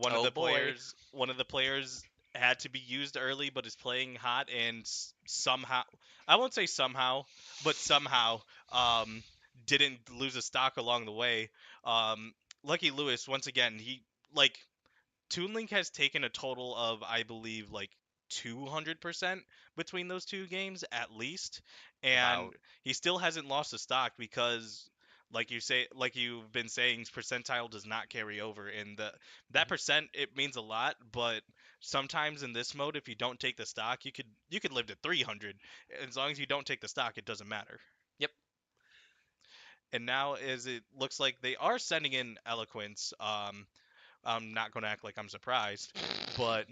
Oh boy. One of the players had to be used early, but is playing hot, and somehow, I won't say somehow, but somehow, um, didn't lose a stock along the way. Lucky Lewis, once again, he like Toon Link has taken a total of, I believe, like 200% between those two games at least, and About. he still hasn't lost a stock because, like you've been saying, percentile does not carry over, and that Mhm. percent it means a lot, but sometimes in this mode, if you don't take the stock, you could live to 300. As long as you don't take the stock, it doesn't matter. Yep. And now, as it looks like they are sending in Eloquence, I'm not going to act like I'm surprised, but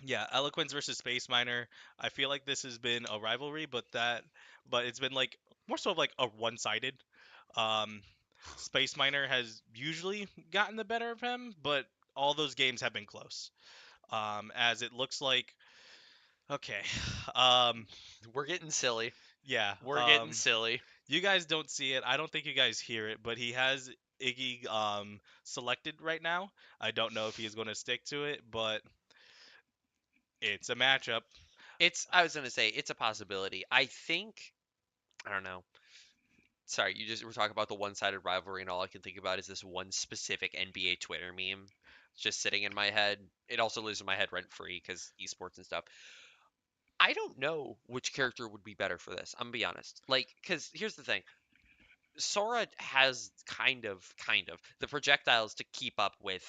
yeah, Eloquence versus Space Miner. I feel like this has been a rivalry, but it's been like more so of like a one-sided. Um, Space Miner has usually gotten the better of him, but all those games have been close. As it looks like, okay, um, We're getting silly. yeah, We're getting silly. you guys don't see it. I don't think you guys hear it, but he has Iggy selected right now. I don't know if he's going to stick to it, but it's a matchup. I was gonna say it's a possibility. I think I don't know. Sorry, you just were talking about the one-sided rivalry, and all I can think about is this one specific NBA Twitter meme. It's just sitting in my head. It also lives in my head rent-free because esports and stuff. I don't know which character would be better for this. I'm gonna be honest. Like, because here's the thing. Sora has kind of the projectiles to keep up with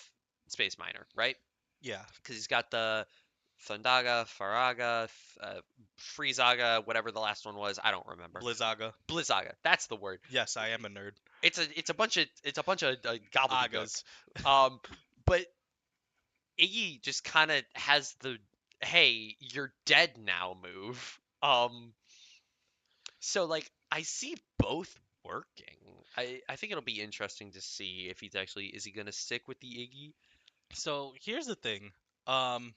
Space Miner, right? Yeah, Because he's got the Thundaga, Faraga, Friezaga, whatever the last one was. I don't remember. Blizzaga. Blizzaga. That's the word. Yes, I am a nerd. It's a bunch of gobbledygook. Agas. Um, but Iggy just kind of has the hey, you're dead now move. So like I see both working. I think it'll be interesting to see if he's actually is he gonna stick with the Iggy? So here's the thing. Um,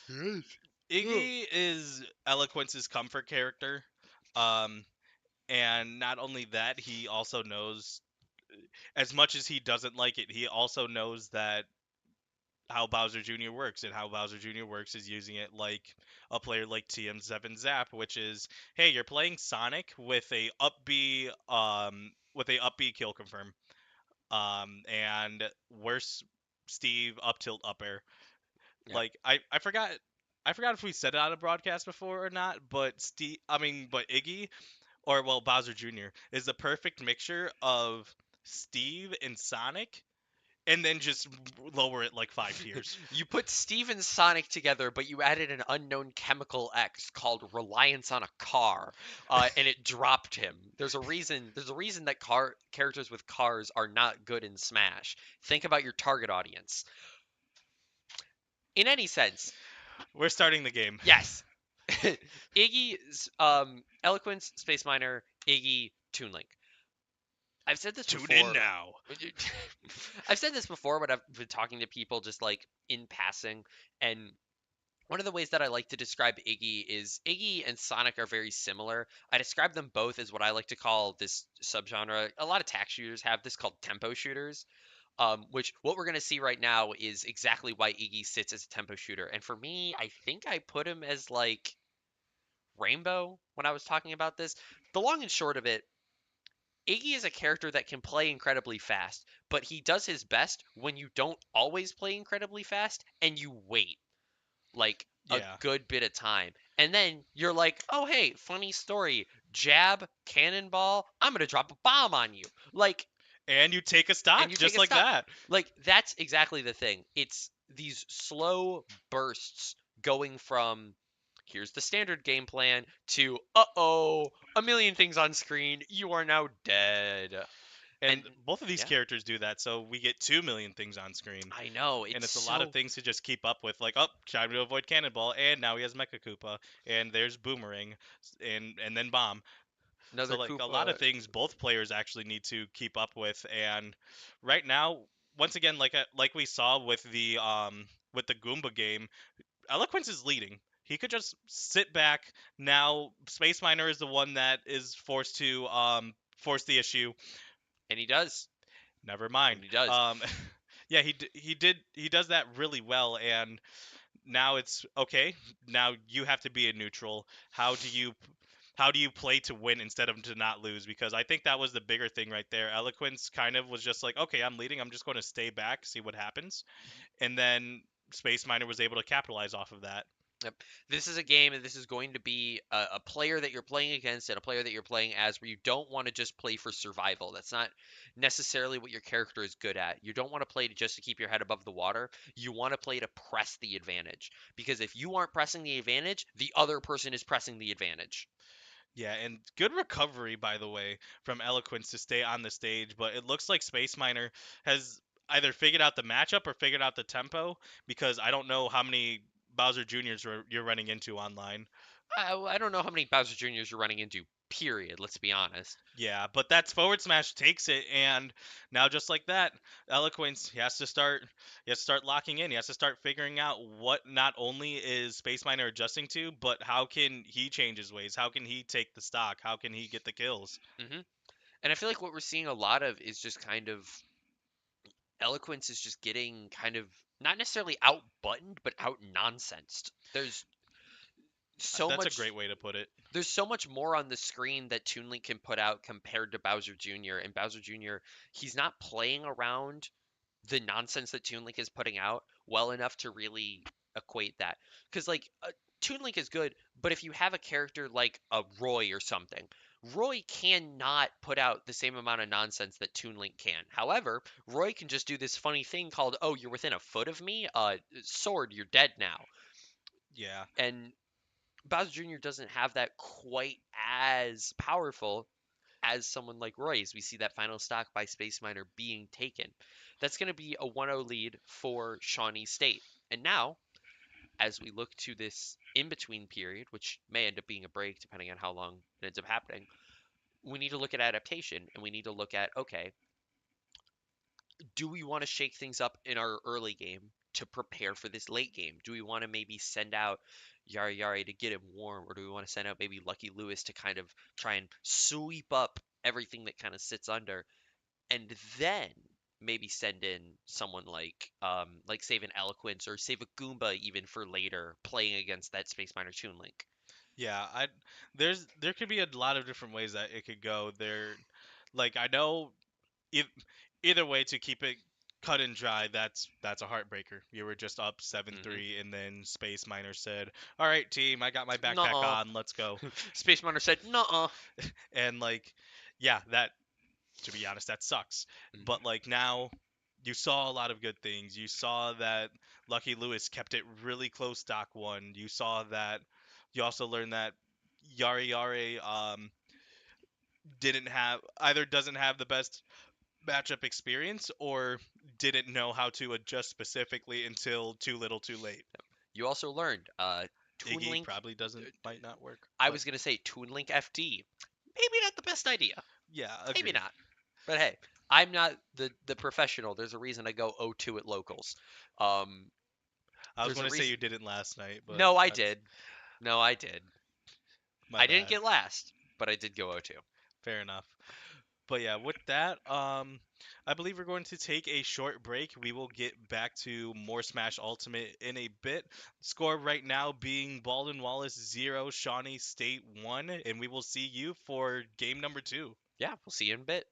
Yes. Ugh. Iggy is Eloquence's comfort character. Um, and not only that, he also knows, as much as he doesn't like it, he also knows that how Bowser Jr. works, and how Bowser Jr. works is using it like a player like TM7 Zap, which is, hey, you're playing Sonic with a up B kill confirm. And worse Steve up tilt up air. Yeah. Like I forgot if we said it on a broadcast before or not, but Iggy, or well, Bowser Jr. is the perfect mixture of Steve and Sonic, and then just lower it like 5 tiers. You put Steve and Sonic together, but you added an unknown chemical X called reliance on a car, and it dropped him. There's a reason. There's a reason that car characters with cars are not good in Smash. Think about your target audience. In any sense, We're starting the game. yes. Iggy, Eloquence, Space Miner, Iggy, Toon Link. I've said this Tune in before. now. I've said this before, but I've been talking to people just like in passing, and one of the ways that I like to describe Iggy is Iggy and Sonic are very similar. I describe them both as what I like to call this subgenre. A lot of tac shooters have this called tempo shooters, which what we're going to see right now is exactly why Iggy sits as a tempo shooter. And for me, I think I put him as like Rainbow when I was talking about this. The long and short of it, Iggy is a character that can play incredibly fast, but he does his best when you don't always play incredibly fast and you wait like a Yeah. good bit of time. And then you're like, oh, hey, funny story. Jab, cannonball, I'm going to drop a bomb on you. Like, And you take a and stock you take just a like stock. that. Like, that's exactly the thing. It's these slow bursts going from here's the standard game plan to a million things on screen. You are now dead. And And both of these yeah, characters do that, so we get 2 million things on screen. I know. And It's it's a lot of so things to just keep up with, like, oh, trying to avoid Cannonball, and now he has Mecha Koopa, and there's Boomerang, and then Bomb. So another like a lot Koopa. of things both players actually need to keep up with, and right now, once again, like we saw with the Goomba game, Eloquence is leading. He could just sit back. Now Space Miner is the one that is forced to force the issue. And he does. Never And mind. he does. Yeah, he does that really well, and now it's okay. Now you have to be a neutral. How do you play to win instead of to not lose? Because I think that was the bigger thing right there. Eloquence kind of was just like, okay, I'm leading. I'm just going to stay back, see what happens, and then Space Miner was able to capitalize off of that. Yep. This is a game, and this is going to be a player that you're playing against and a player that you're playing as where you don't want to just play for survival. That's not necessarily what your character is good at. You don't want to play just to keep your head above the water. You want to play to press the advantage. Because if you aren't pressing the advantage, the other person is pressing the advantage. Yeah, and good recovery, by the way, from Eloquence to stay on the stage. But it looks like Space Miner has either figured out the matchup or figured out the tempo, because I don't know how many Bowser Juniors you're running into online. I don't know how many Bowser Juniors you're running into, period. Let's be honest. Yeah, but that's forward smash takes it, and now just like that, Eloquence he has to start locking in. He has to start figuring out what not only is Space Miner adjusting to, but how can he change his ways? How can he take the stock? How can he get the kills? hmm And I feel like what we're seeing a lot of is just kind of Eloquence is just getting kind of not necessarily out buttoned, but out nonsensed. So That's a much great way to put it. there's so much more on the screen that Toon Link can put out compared to Bowser Jr. And Bowser Jr. he's not playing around the nonsense that Toon Link is putting out well enough to really equate that. Because like Toon Link is good, but if you have a character like a Roy or something, Roy cannot put out the same amount of nonsense that Toon Link can. However, Roy can just do this funny thing called, "Oh, you're within a foot of me. Sword, you're dead now." Yeah. And Bowser Jr. doesn't have that quite as powerful as someone like Roy's. We see that final stock by Space Miner being taken. That's going to be a 1-0 lead for Shawnee State. And now, as we look to this in between period, which may end up being a break depending on how long it ends up happening, we need to look at adaptation and we need to look at okay, do we want to shake things up in our early game to prepare for this late game? Do we want to maybe send out Yari Yari to get him warm, or do we want to send out maybe Lucky Lewis to kind of try and sweep up everything that kind of sits under, and then maybe send in someone like save an Eloquence or save a Goomba even for later playing against that Space Miner Toon Link. Yeah, there could be a lot of different ways that it could go. Like I know if, either way to keep it cut and dry, that's a heartbreaker. You were just up seven hmm three, and then Space Miner said, "All right, team, I got my backpack Nuh-uh. on. Let's go." Space Miner said, "Nuh-uh." And like, yeah, that to be honest, that sucks. Mhm. But like now, you saw a lot of good things. You saw that Lucky Lewis kept it really close Doc 1. You saw that you also learned that Yari Yari didn't have either doesn't have the best matchup experience or didn't know how to adjust specifically until too little too late. You also learned Toon Iggy Link. probably doesn't might not work, I but was gonna say Toon Link FD. Maybe not the best idea. yeah, Maybe agreed. not. But hey, I'm not the professional. There's a reason I go 0-2 at locals. Um, I was there's going a to say reason. you didn't last night, but No, I that's did. No, I did. my I didn't bad. get last, but I did go 0-2. Fair enough. But yeah, with that, I believe we're going to take a short break. We will get back to more Smash Ultimate in a bit. Score right now being Baldwin Wallace 0, Shawnee State 1, and we will see you for game number 2. Yeah, we'll see you in a bit.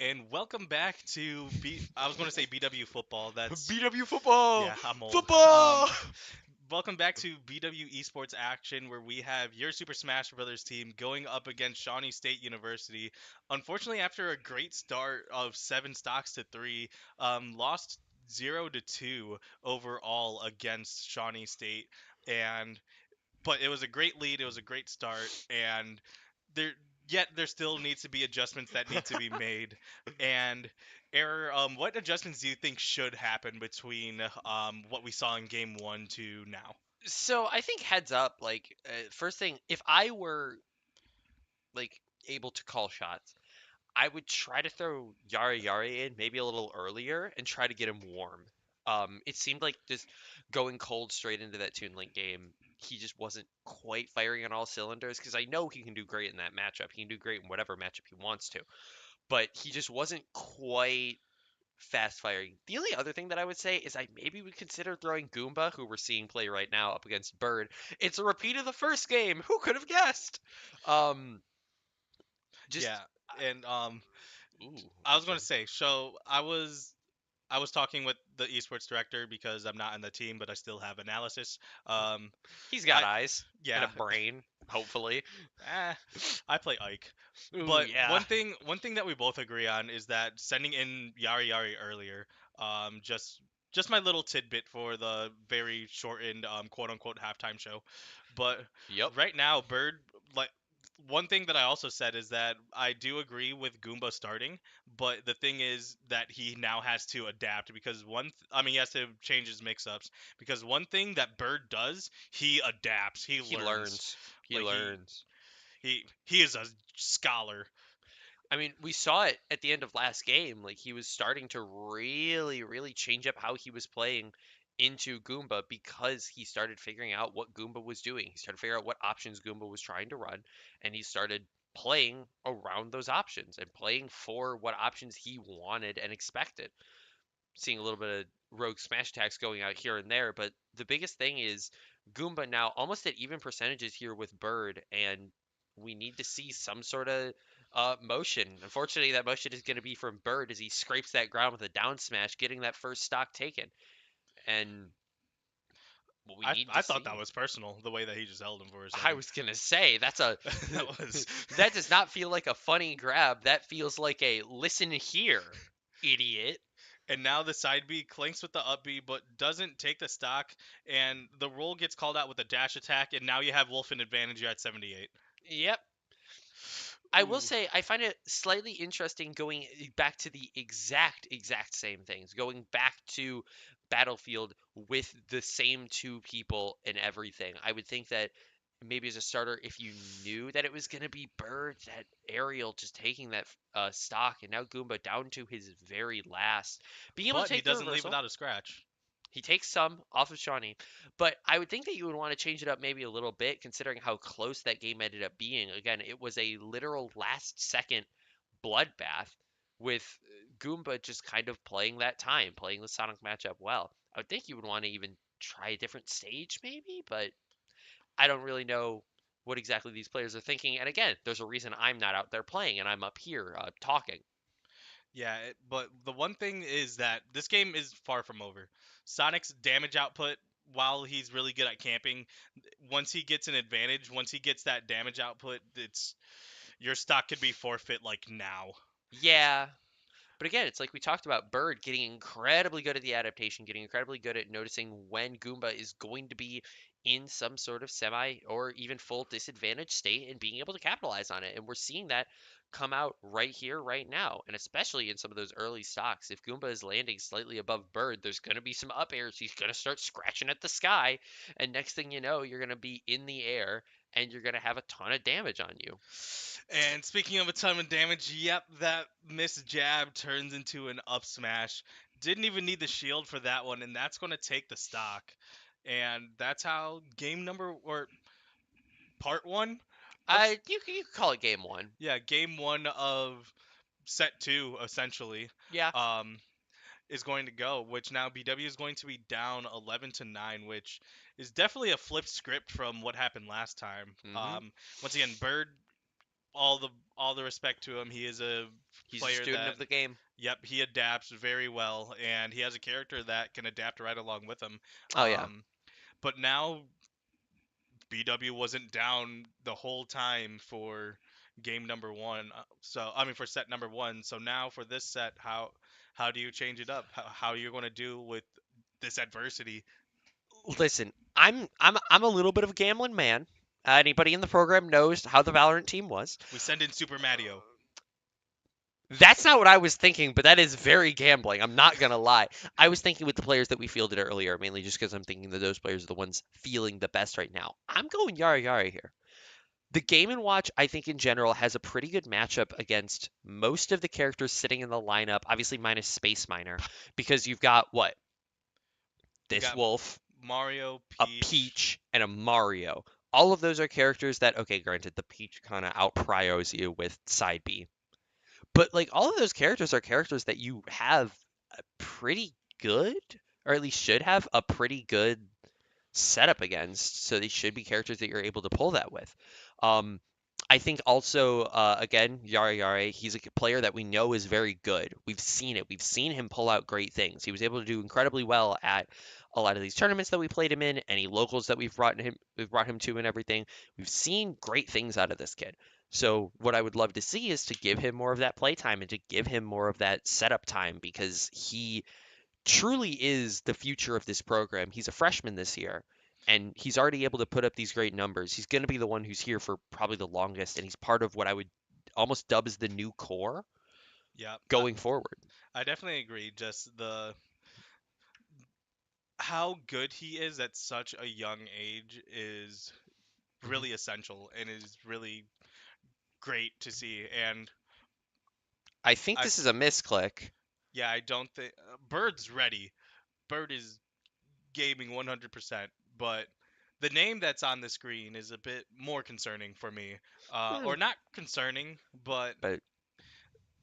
And welcome back to I was going to say BW football. That's BW football! yeah, I'm old. Football! Welcome back to BW Esports action, where we have your Super Smash Brothers team going up against Shawnee State University. Unfortunately, after a great start of 7 stocks to 3, lost 0-2 overall against Shawnee State, and but it was a great lead. It was a great start, and there there still needs to be adjustments that need to be made. And Error, what adjustments do you think should happen between what we saw in game 1 to now? So I think heads up, first thing, if I were like able to call shots, I would try to throw Yari Yari in maybe a little earlier and try to get him warm. It seemed like just going cold straight into that Toon Link game, he just wasn't quite firing on all cylinders because I know he can do great in that matchup. He can do great in whatever matchup he wants to, but he just wasn't quite fast firing. The only other thing that I would say is I maybe would consider throwing Goomba, who we're seeing play right now up against Bird. It's a repeat of the first game. Who could have guessed? Um, Yeah, just and ooh, I was going okay. to say, so I was talking with the esports director because I'm not in the team, but I still have analysis. Um, He's got I eyes and a yeah, brain, hopefully. eh, I play Ike. Ooh, But yeah. one thing that we both agree on is that sending in Yari Yari earlier, just my little tidbit for the very shortened quote unquote halftime show. But Yep. right now, Bird, like, one thing that I also said is that I do agree with Goomba starting, but the thing is that he now has to adapt because I mean, he has to change his mix-ups because one thing that Bird does, he adapts, he He learns. learns. He Like learns. he is a scholar. I mean, we saw it at the end of last game. Like he was starting to really, really change up how he was playing into Goomba because he started figuring out what Goomba was doing. He started figuring out what options Goomba was trying to run, and he started playing around those options and playing for what options he wanted and expected. Seeing a little bit of rogue smash attacks going out here and there, but the biggest thing is Goomba now almost at even percentages here with Bird, and we need to see some sort of motion. Unfortunately, that motion is going to be from Bird as he scrapes that ground with a down smash, getting that first stock taken. And what we I need to I thought that see. was personal the way that he just held him for a I second. was gonna say that's a That was that does not feel like a funny grab. That feels like a listen here, idiot. and now the side B clinks with the up B but doesn't take the stock and the roll gets called out with a dash attack and now you have Wolf in advantage, you're at 78. Yep. I will Ooh. say I find it slightly interesting going back to the exact same things, going back to Battlefield with the same two people and everything. I would think that maybe as a starter, if you knew that it was going to be Bird, that Ariel just taking that stock, and now Goomba down to his very last, being able to But he take the doesn't leave reversal. without a scratch. He takes some off of Shawnee, but I would think that you would want to change it up maybe a little bit, considering how close that game ended up being. Again, it was a literal last second bloodbath with Goomba just kind of playing that time, playing the Sonic matchup well. I would think you would want to even try a different stage, maybe, but I don't really know what exactly these players are thinking. And again, there's a reason I'm not out there playing and I'm up here talking. Yeah, but the one thing is that this game is far from over. Sonic's damage output, while he's really good at camping, once he gets an advantage, once he gets that damage output, it's your stock could be forfeit like now. Yeah, but again, it's like we talked about Bird getting incredibly good at the adaptation, getting incredibly good at noticing when Goomba is going to be in some sort of semi or even full disadvantage state and being able to capitalize on it. And we're seeing that come out right here, right now. And especially in some of those early stocks. If Goomba is landing slightly above Bird, there's going to be some up airs. He's going to start scratching at the sky. And next thing you know, you're going to be in the air and you're going to have a ton of damage on you. And speaking of a ton of damage, yep, that missed jab turns into an up smash. Didn't even need the shield for that one, and that's going to take the stock. And that's how game number or part one of You could call it game one. yeah, game one of set two essentially. Yeah. Um, is going to go, which now BW is going to be down 11-9, which is definitely a flipped script from what happened last time. Hmm. Once again, Bird, all the all the respect to him. He is a He's a player student that, of the game. yep, he adapts very well, and he has a character that can adapt right along with him. Oh yeah. But now BW wasn't down the whole time for game number one. So I mean for set number one. So now for this set, how do you change it up? How are you going to do with this adversity? Listen, I'm a little bit of a gambling man. Anybody in the program knows how the Valorant team was. We send in Super Mario. That's not what I was thinking, but that is very gambling. I'm not gonna lie. I was thinking with the players that we fielded earlier, mainly just because I'm thinking that those players are the ones feeling the best right now. I'm going Yara Yara here. The Game and Watch, I think in general, has a pretty good matchup against most of the characters sitting in the lineup, obviously minus Space Miner, because you've got what? You This got Wolf, Mario, a Peach. Peach, and a Mario. All of those are characters that, okay, granted, the Peach kind of out prios you with side B. But like all of those characters are characters that you have a pretty good, or at least should have a pretty good setup against. So they should be characters that you're able to pull that with. Um, I think also, again, Yara Yara, he's a player that we know is very good. We've seen it. We've seen him pull out great things. He was able to do incredibly well at a lot of these tournaments that we played him in, any locals that we've brought him to and everything. We've seen great things out of this kid. So what I would love to see is to give him more of that play time and to give him more of that setup time because he truly is the future of this program. He's a freshman this year, and he's already able to put up these great numbers. He's going to be the one who's here for probably the longest, and he's part of what I would almost dub as the new core Yeah, going forward. I definitely agree. Just the how good he is at such a young age is Mhm. really essential and is really great to see. And I think I, this is a misclick, yeah, I don't think Bird's ready. Bird is gaming 100%, but the name that's on the screen is a bit more concerning for me. Hmm, Or not concerning, but but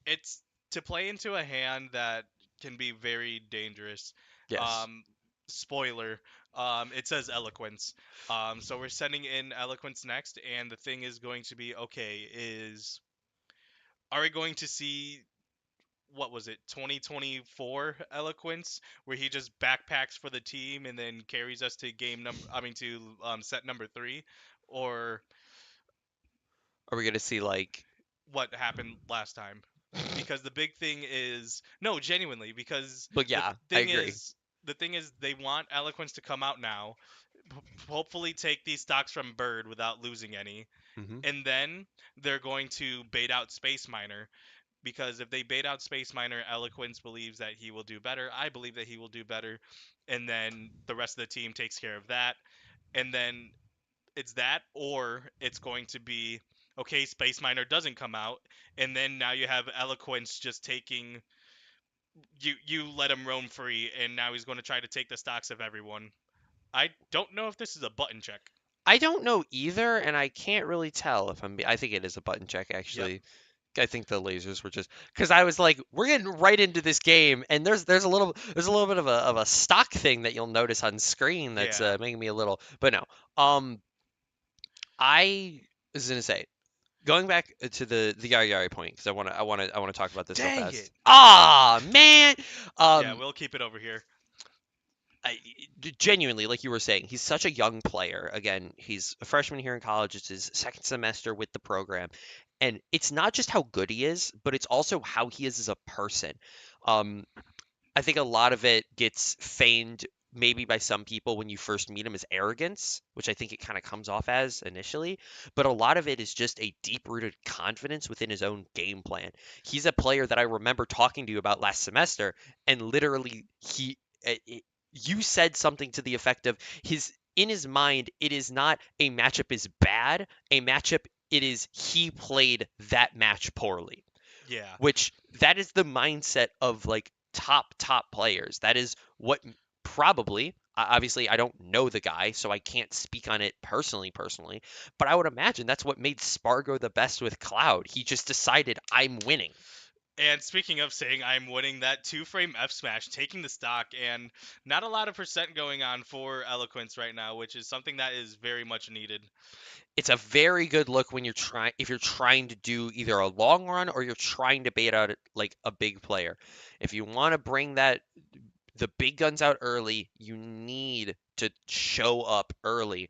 it's to play into a hand that can be very dangerous. yes. Um, spoiler, it says eloquence. So we're sending in eloquence next, and the thing is going to be okay. Are we going to see what was it 2024 eloquence where he just backpacks for the team and then carries us to game number I mean to set number 3, or Are we going to see like? what happened last time? Because the big thing is no, genuinely, because But the yeah, I thing agree. is the thing is they want eloquence to come out now, hopefully take these stocks from Bird without losing any, Hmm. and then they're going to bait out Space Miner, because if they bait out Space Miner, Eloquence believes that he will do better. I believe that he will do better, and then the rest of the team takes care of that. And then it's that, or it's going to be okay. Space Miner doesn't come out, and then now you have Eloquence just taking you. You let him roam free, and now he's going to try to take the stocks of everyone. I don't know if this is a button check. I don't know either, and I can't really tell if I think it is a button check Yep. actually. I think the lasers were just because I was like, we're getting right into this game, and there's a little bit of a stock thing that you'll notice on screen that's Yeah. making me a little. But no, um, I was gonna say going back to the Yari Yari point because I want to talk about this real Dang it. fast. Ah man, Yeah, um, we'll keep it over here. genuinely, like you were saying, he's such a young player. Again, he's a freshman here in college. It's his second semester with the program. And it's not just how good he is, but it's also how he is as a person. Um, I think a lot of it gets feigned maybe by some people when you first meet him as arrogance, which I think it kind of comes off as initially. But a lot of it is just a deep rooted confidence within his own game plan. He's a player that I remember talking to you about last semester, and literally, you said something to the effect of his in his mind, it is not a matchup is bad, a matchup it is he played that match poorly, Yeah. which that is the mindset of like top players. That is what probably obviously I don't know the guy, so I can't speak on it personally, but I would imagine that's what made Spargo the best with Cloud. He just decided I'm winning. And speaking of saying I'm winning, that two frame F smash, taking the stock, and not a lot of percent going on for Eloquence right now, which is something that is very much needed. It's a very good look when you're trying if you're trying to do either a long run or you're trying to bait out like a big player. If you want to bring that the big guns out early, you need to show up early.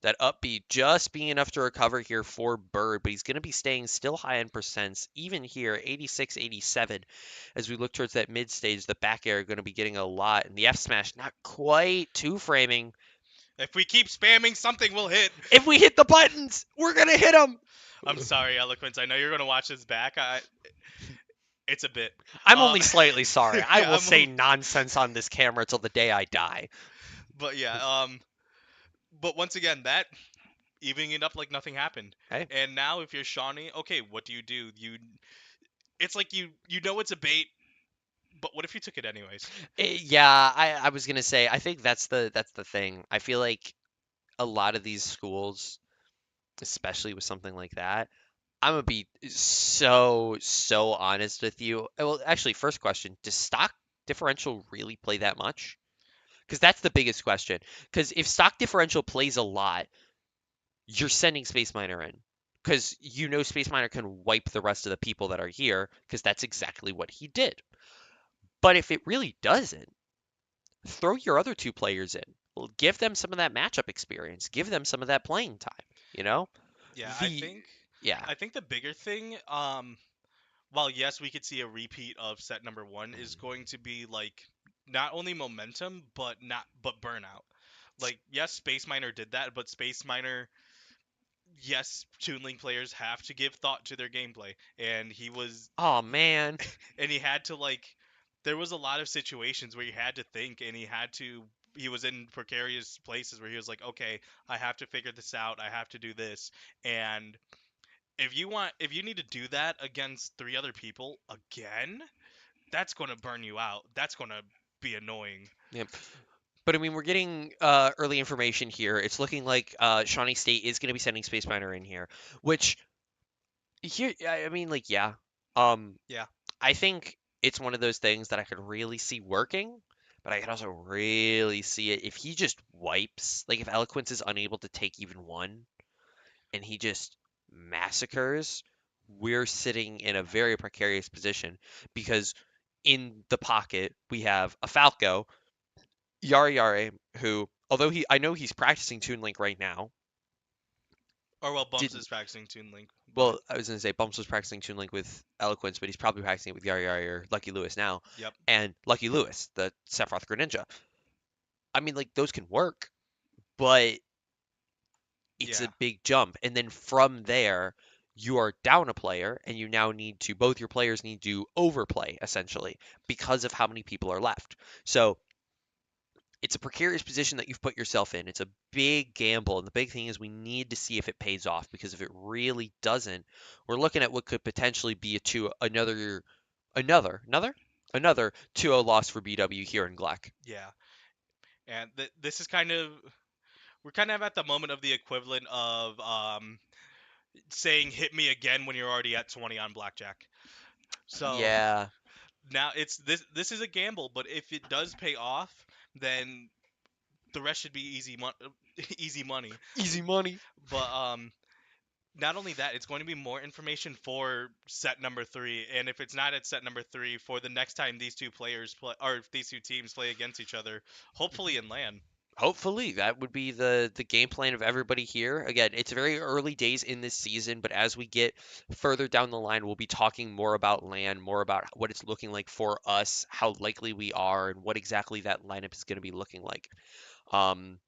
That up B just being enough to recover here for Bird, but he's going to be staying still high in percents, even here, 86, 87. As we look towards that mid stage, the back air going to be getting a lot, and the F smash not quite two framing. If we keep spamming, something will hit. If we hit the buttons, we're going to hit them. I'm sorry, Eloquence. I know you're gonna watch this back. It's a bit. I'm Um, only slightly sorry. I yeah, will say nonsense on this camera till the day I die. but yeah. But once again, that evening it up like nothing happened. Hey. And now, if you're Shawnee, okay, what do? It's like you know it's a bait, but what if you took it anyways? Yeah, I was gonna say I think that's the thing. I feel like a lot of these schools, especially with something like that, I'm gonna be so honest with you. Well, actually, first question: does stock differential really play that much? Because that's the biggest question. Because if stock differential plays a lot, you're sending Space Miner in. Because you know Space Miner can wipe the rest of the people that are here, because that's exactly what he did. But if it really doesn't, throw your other two players in. Give them some of that matchup experience. Give them some of that playing time. You know? Yeah, The Yeah. I think the bigger thing, while yes, we could see a repeat of set number one, is going to be like not only momentum, but burnout. Like yes, Space Miner did that, but Space Miner, yes, Toon Link players have to give thought to their gameplay, and Oh man. he had to like, there was a lot of situations where he had to think, and he was in precarious places where he was like, okay, I have to figure this out, I have to do this, and if you need to do that against three other people again, that's going to burn you out. That's going to be annoying. Yeah. But I mean, we're getting early information here. It's looking like Shawnee State is going to be sending Space Miner in here, which here, I mean, like, yeah. Um, Yeah. I think it's one of those things that I could really see working, but I could also really see it if he just wipes, like if Eloquence is unable to take even one and he just massacres, we're sitting in a very precarious position because in the pocket we have a Falco, Yari Yari, who, although I know he's practicing Toon Link right now, Or well, Bumps didn't is practicing Toon Link, but well, I was gonna say Bumps was practicing Toon Link with Eloquence, but he's probably practicing it with Yari Yari or Lucky Lewis now. yep. And Lucky Lewis, the Sephiroth Greninja. I mean, like those can work, but it's a Yeah. big jump. And then from there, you are down a player, and you now need to both your players need to overplay essentially because of how many people are left. So it's a precarious position that you've put yourself in. It's a big gamble, and the big thing is we need to see if it pays off because if it really doesn't, we're looking at what could potentially be a two another another 2-0 loss for BW here in GLEC. Yeah. And this is kind of, we're kind of at the moment of the equivalent of saying hit me again when you're already at 20 on blackjack. So Yeah, now it's this is a gamble, but if it does pay off, then the rest should be easy money. easy money. But not only that, it's going to be more information for set number three, and if it's not at set number three, for the next time these two players play, or if these two teams play against each other, hopefully in LAN. Hopefully, that would be the game plan of everybody here. Again, it's very early days in this season, but as we get further down the line, we'll be talking more about LAN, more about what it's looking like for us, how likely we are, and what exactly that lineup is going to be looking like. Um,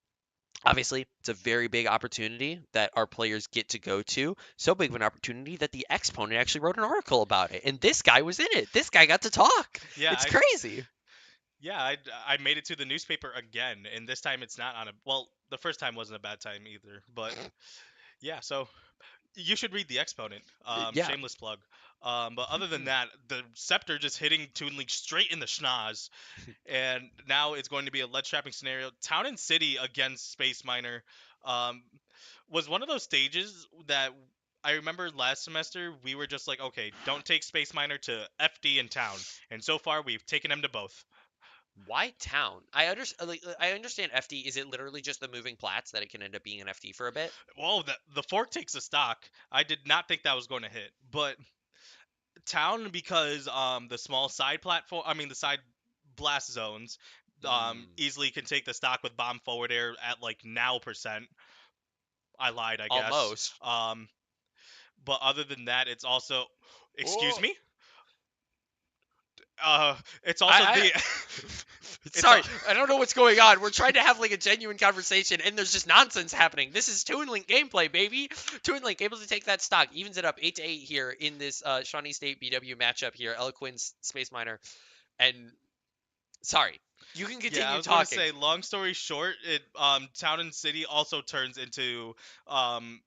Obviously, it's a very big opportunity that our players get to go to. So big of an opportunity that the Exponent actually wrote an article about it, and this guy was in it. This guy got to talk. Yeah, It's crazy. yeah, I made it to the newspaper again, and this time it's not on a, well, the first time wasn't a bad time either, but yeah, so you should read the Exponent. Yeah. Shameless plug. But other than that, the Scepter just hitting Toon Link straight in the schnoz, and now it's going to be a lead trapping scenario. Town and City against Space Miner um, was one of those stages that I remember last semester we were just like, okay, don't take Space Miner to FD in town, and so far we've taken him to both. Why town? I understand FD. Is it literally just the moving plats that it can end up being an FD for a bit? Whoa, the fork takes a stock. I did not think that was going to hit, but town because the small side platform, I mean the side blast zones, Mm, easily can take the stock with bomb forward air at like now percent. I lied, I guess. almost. But other than that, it's also, excuse Oh, me. It's also I the, it's sorry, I don't know what's going on. We're trying to have like a genuine conversation, and there's just nonsense happening. This is Toon Link gameplay, baby. Toon Link able to take that stock, evens it up 8-8 here in this Shawnee State BW matchup here. Eloquence Space Miner, and sorry, you can yeah. I continue was going to talking. say, long story short, it town and city also turns into um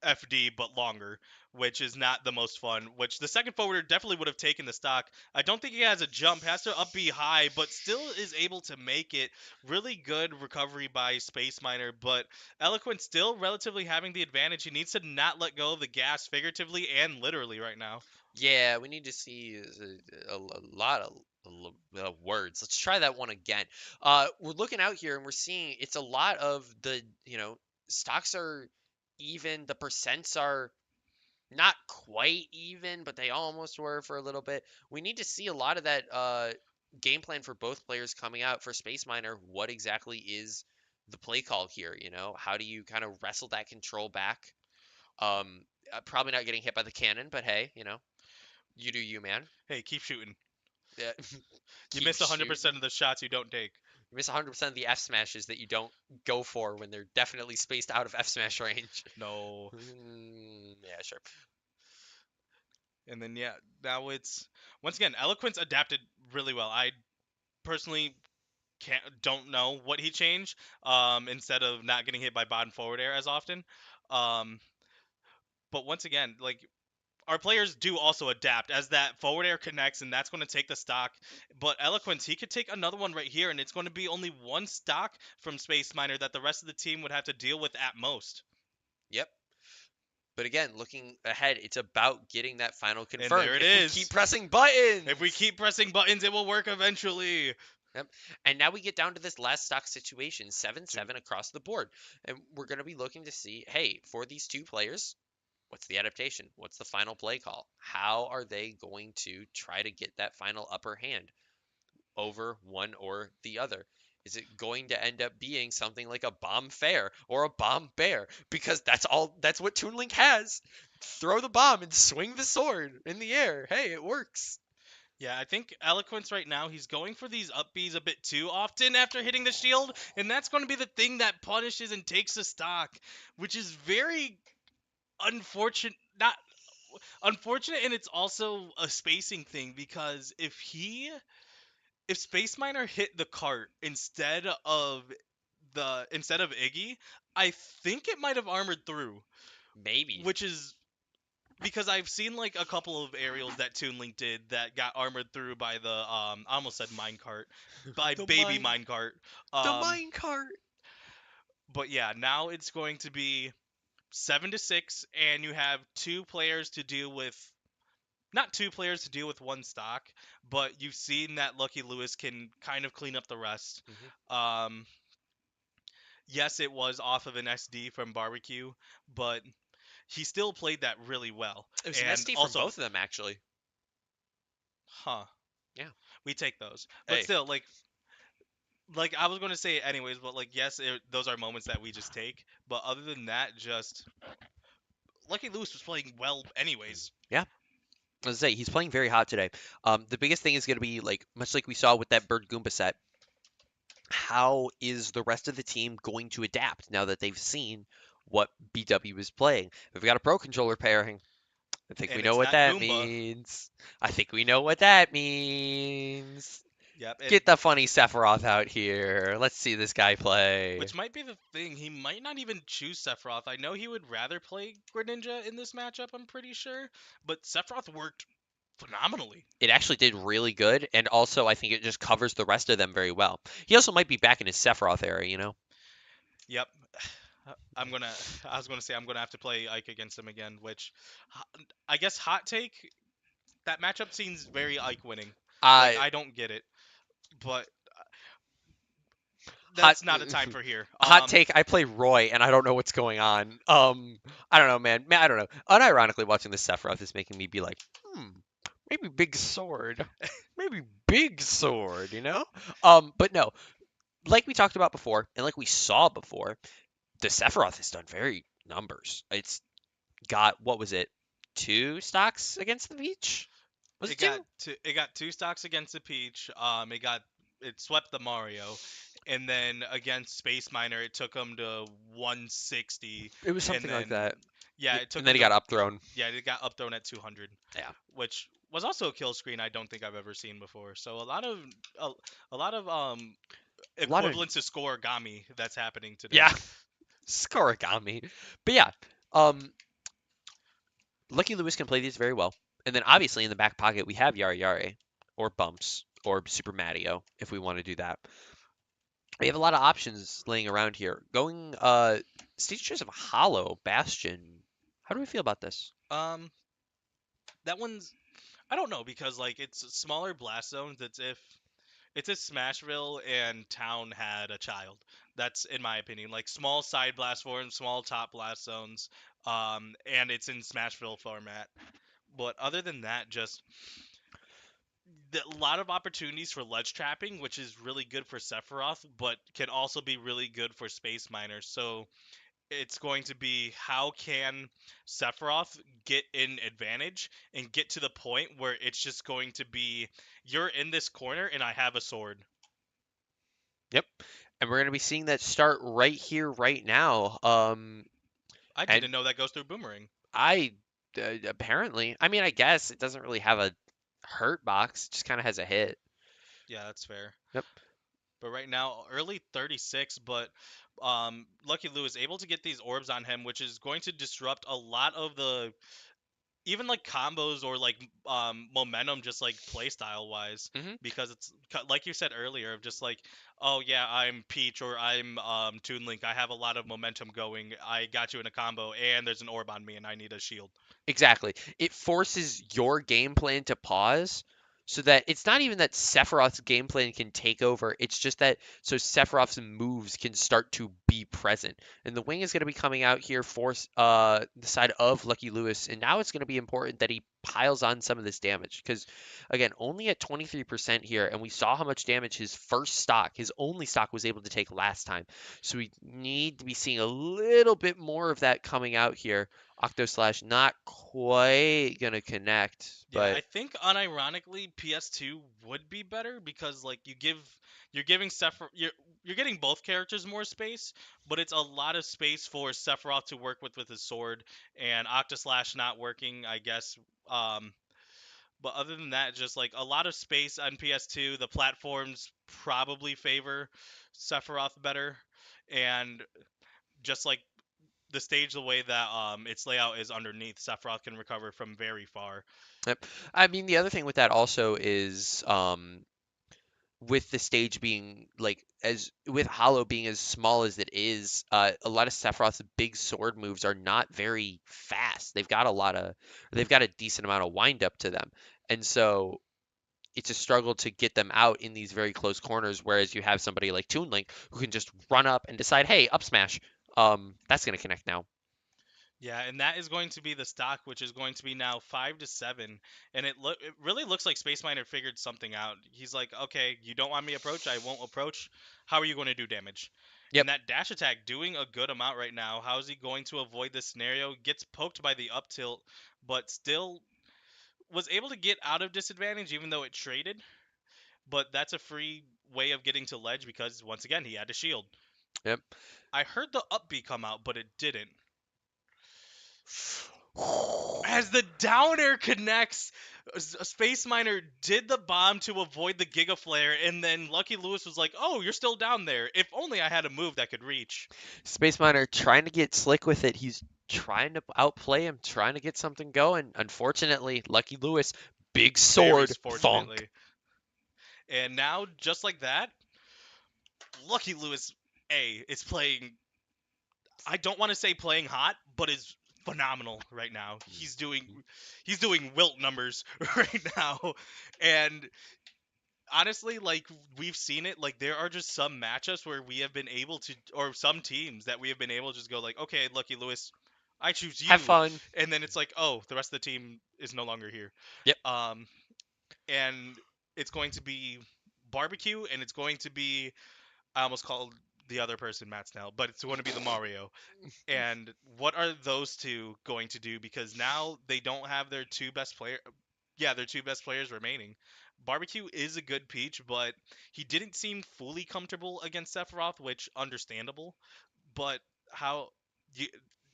FD but longer, which is not the most fun. Which the second forwarder definitely would have taken the stock. I don't think he has a jump, has to up B high, but still is able to make it. Really good recovery by Space Miner, but Eloquent still relatively having the advantage. He needs to not let go of the gas figuratively and literally right now. Yeah, we need to see a lot of words. Let's try that one again. We're looking out here and we're seeing it's a lot of the, stocks are even, the percents are not quite even, but they almost were for a little bit. We need to see a lot of that game plan for both players coming out. For Space Miner, what exactly is the play call here? How do you kind of wrestle that control back? Probably not getting hit by the cannon, but hey, you do you, man. Hey, keep shooting. Yeah, You keep miss 100% shooting. of the shots you don't take. You miss 100% of the F smashes that you don't go for when they're definitely spaced out of F smash range. No. Yeah, sure. And then yeah, now it's once again Eloquence adapted really well. I personally don't know what he changed. Instead of not getting hit by bottom forward air as often. Um, but once again, like our players do also adapt as that forward air connects, and that's going to take the stock. But Eloquence, he could take another one right here, and it's going to be only one stock from Space Miner that the rest of the team would have to deal with at most. Yep. But again, looking ahead, it's about getting that final And there confirmed. it If we keep is. pressing If we buttons. keep pressing buttons, it will work eventually. Yep. And now we get down to this last stock situation, Two. 7-7 across the board. And we're going to be looking to see, hey, for these two players, what's the adaptation? What's the final play call? How are they going to try to get that final upper hand over one or the other? Is it going to end up being something like a bomb fair or a bomb bear? Because that's what Toon Link has. Throw the bomb and swing the sword in the air. Hey, it works. Yeah, I think Eloquence right now, he's going for these up Bs a bit too often after hitting the shield, and that's going to be the thing that punishes and takes the stock, which is very unfortunate. Not unfortunate, and it's also a spacing thing because if Space Miner hit the cart instead of Iggy, I think it might have armored through, Maybe. which is because I've seen like a couple of aerials that Toon Link did that got armored through by the I almost said minecart, by The baby mine minecart. the Um, mine cart. but yeah, now it's going to be 7-6, and you have not two players to deal with one stock, but you've seen that Lucky Lewis can kind of clean up the rest. Hmm. Um, yes, it was off of an SD from Barbecue, but he still played that really well. It was an And SD from also, both of them actually. huh, Yeah. we take those. But Hey, still, like I was going to say it anyways, but like yes, those are moments that we just take. But other than that, just Lucky Lewis was playing well anyways. yeah. Let's say he's playing very hot today. The biggest thing is going to be like much like we saw with that Bird Goomba set. How is the rest of the team going to adapt now that they've seen what BW is playing? We've got a pro controller pairing. I think we And know it's what not that Goomba. means. I think we know what that means. Yep, and Get the funny Sephiroth out here. Let's see this guy play. which might be the thing. He might not even choose Sephiroth. I know he would rather play Greninja in this matchup, I'm pretty sure. But Sephiroth worked phenomenally. It actually did really good, and also I think it just covers the rest of them very well. He also might be back in his Sephiroth era. Yep. I'm gonna. I was gonna say I'm gonna have to play Ike against him again, which I guess hot take. That matchup seems very Ike winning. Like Uh, I don't get it, but hot that's not a time for here. hot take. I play Roy, and I don't know what's going on. I don't know, man. Man, I don't know. Unironically, watching the Sephiroth is making me be like, maybe big sword, maybe big sword. But no, like we talked about before, and like we saw before, the Sephiroth has done very numbers. It's got what was it? Two stocks against the Peach? Was it two? It got two stocks against the Peach. It swept the Mario, and then against Space Miner it took him to 160, It was and something like then that. yeah, it took And then him he to got upthrown. yeah, it got up thrown at 200, Yeah. which was also a kill screen I don't think I've ever seen before. So a, a lot of A lot of equivalent to scoregami that's happening today. yeah, Scorigami. But yeah, um, Lucky Lewis can play these very well. And then obviously in the back pocket we have Yari Yari or Bumps or Super Mario if we want to do that. We have a lot of options laying around here. Going stage choice of Hollow Bastion. How do we feel about this? Um, that one's I don't know because like it's smaller blast zones. It's if Smashville and Town had a child. That's in my opinion. Like small side blast forms, small top blast zones, and it's in Smashville format. But other than that, just a lot of opportunities for ledge trapping, which is really good for Sephiroth, but can also be really good for Space Miners. So it's going to be how can Sephiroth get in advantage and get to the point where it's just going to be you're in this corner and I have a sword. Yep. And we're going to be seeing that start right here, right now. I And didn't know that goes through Boomerang. I apparently, I mean, I guess it doesn't really have a hurt box, it just kind of has a hit. Yeah, that's fair. Yep. But right now, early 36, but Lucky Lou is able to get these orbs on him, which is going to disrupt a lot of the even like combos or like momentum just like play style wise hmm because it's like you said earlier of just like oh yeah I'm Peach or I'm Toon Link, I have a lot of momentum going, I got you in a combo and there's an orb on me and I need a shield. Exactly. It forces your game plan to pause so that it's not even that Sephiroth's game plan can take over. It's just that so Sephiroth's moves can start to be present. And the wing is going to be coming out here for the side of Lucky Lewis. And now it's going to be important that he piles on some of this damage because again, only at 23% here, and we saw how much damage his first stock, his only stock was able to take last time. So we need to be seeing a little bit more of that coming out here. Octoslash not quite gonna connect, Yeah, but I think unironically PS2 would be better because like you're giving Sephiroth you're getting both characters more space, but it's a lot of space for Sephiroth to work with his sword and Octoslash not working, I guess. Um, but other than that, just like a lot of space on PS2. The platforms probably favor Sephiroth better, and just like the stage, the way that its layout is underneath, Sephiroth can recover from very far. yep. I mean the other thing with that also is with the stage being like as with Hollow being as small as it is, a lot of Sephiroth's big sword moves are not very fast. They've got a decent amount of wind up to them, and so it's a struggle to get them out in these very close corners. Whereas you have somebody like Toon Link who can just run up and decide, hey, up smash. That's gonna connect now. Yeah, and that is going to be the stock, which is going to be now 5-7, and it really looks like Space Miner figured something out. He's like, okay, you don't want me to approach, I won't approach. How are you going to do damage? Yep. And that dash attack doing a good amount right now. How is he going to avoid this scenario? Gets poked by the up tilt, but still was able to get out of disadvantage even though it traded. But that's a free way of getting to ledge because once again he had a shield. Yep. I heard the up B come out, but it didn't. As the down air connects, Space Miner did the bomb to avoid the Giga Flare, and then Lucky Lewis was like, "Oh, you're still down there. If only I had a move that could reach." Space Miner trying to get slick with it. He's trying to outplay him, trying to get something going. Unfortunately, Lucky Lewis, big Very sword, thunk. fortunately. And now, just like that, Lucky Lewis A is playing. I don't want to say playing hot, but is phenomenal right now. He's doing wilt numbers right now, and honestly, like we've seen it. Like there are just some matchups where we have been able to, or some teams that we have been able to just go like, okay, Lucky Lewis, I choose Have you, fun. and then it's like, oh, the rest of the team is no longer here. Yep. Um, and it's going to be barbecue, and it's going to be I almost called the other person Matt Snell, but it's going to be the Mario. And what are those two going to do? Because now they don't have their two best player. Yeah, their two best players remaining. Barbecue is a good Peach, but he didn't seem fully comfortable against Sephiroth, which understandable. But how you,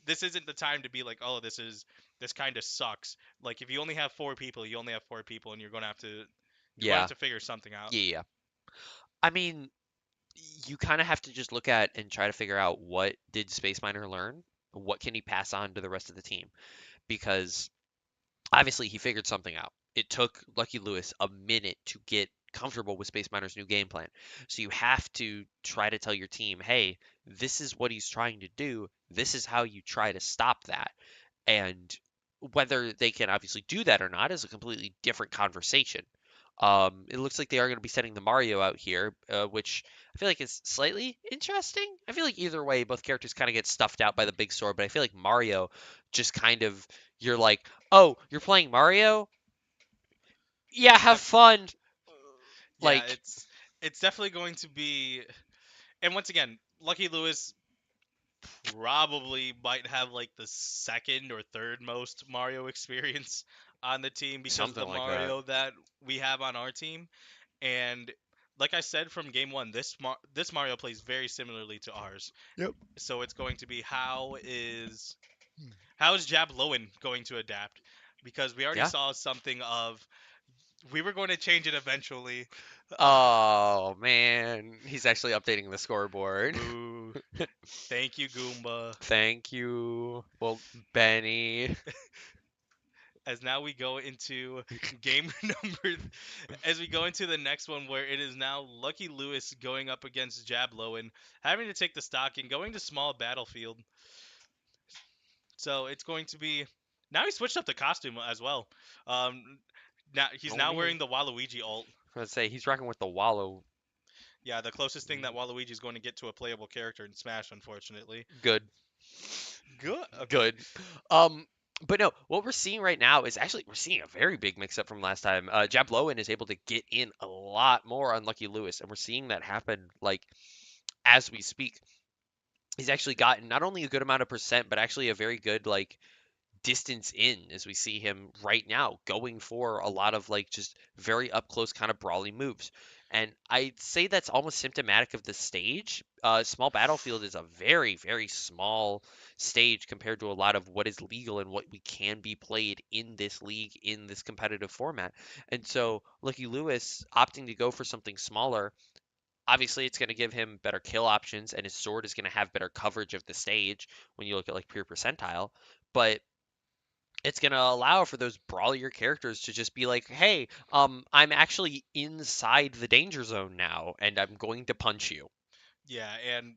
this isn't the time to be like, oh, this kind of sucks. Like if you only have four people, you only have four people, and you're going to have Yeah. to figure something out. Yeah. I mean, you kind of have to just look at and try to figure out what did Space Miner learn? What can he pass on to the rest of the team? Because obviously he figured something out. It took Lucky Lewis a minute to get comfortable with Space Miner's new game plan. So you have to try to tell your team, hey, this is what he's trying to do. This is how you try to stop that. And whether they can obviously do that or not is a completely different conversation. It looks like they are going to be sending the Mario out here, which I feel like is slightly interesting. I feel like either way, both characters kind of get stuffed out by the big sword, but I feel like Mario just kind of, you're like, oh, you're playing Mario? Yeah, have That fun. yeah, Like, it's definitely going to be. And once again, Lucky Lewis probably might have like the second or third most Mario experience on the team because of something the like that. Mario that we have on our team. And like I said from game one, this Mario plays very similarly to ours. Yep. So it's going to be how is Jab Lowen going to adapt? Because we already Yeah. saw something of we were going to change it eventually. Oh, man. He's actually updating the scoreboard. Boo. Thank you, Goomba. Thank you. Well, Benny. As now we go into game number as we go into the next one where it is now Lucky Lewis going up against Jab Lowen, having to take the stock and going to small battlefield. So it's going to be now he switched up the costume as well. Now he's Oh, now man. wearing the Waluigi alt. Let's say he's rocking with the Wallow. Yeah, the closest thing that Waluigi is going to get to a playable character in Smash, unfortunately. Good. Good. Okay. Good. Um, but no, what we're seeing right now is actually we're seeing a very big mix up from last time. Jabloin is able to get in a lot more on Lucky Lewis, and we're seeing that happen like as we speak. He's actually gotten not only a good amount of percent, but actually a very good like distance in as we see him right now going for a lot of like just very up close kind of brawly moves. And I'd say that's almost symptomatic of the stage. Small Battlefield is a very, very small stage compared to a lot of what is legal and what we can be played in this league, in this competitive format. And so Lucky Lewis opting to go for something smaller, obviously it's going to give him better kill options and his sword is going to have better coverage of the stage when you look at like pure percentile. But it's going to allow for those brawlier characters to just be like, hey, I'm actually inside the danger zone now and I'm going to punch you. Yeah, and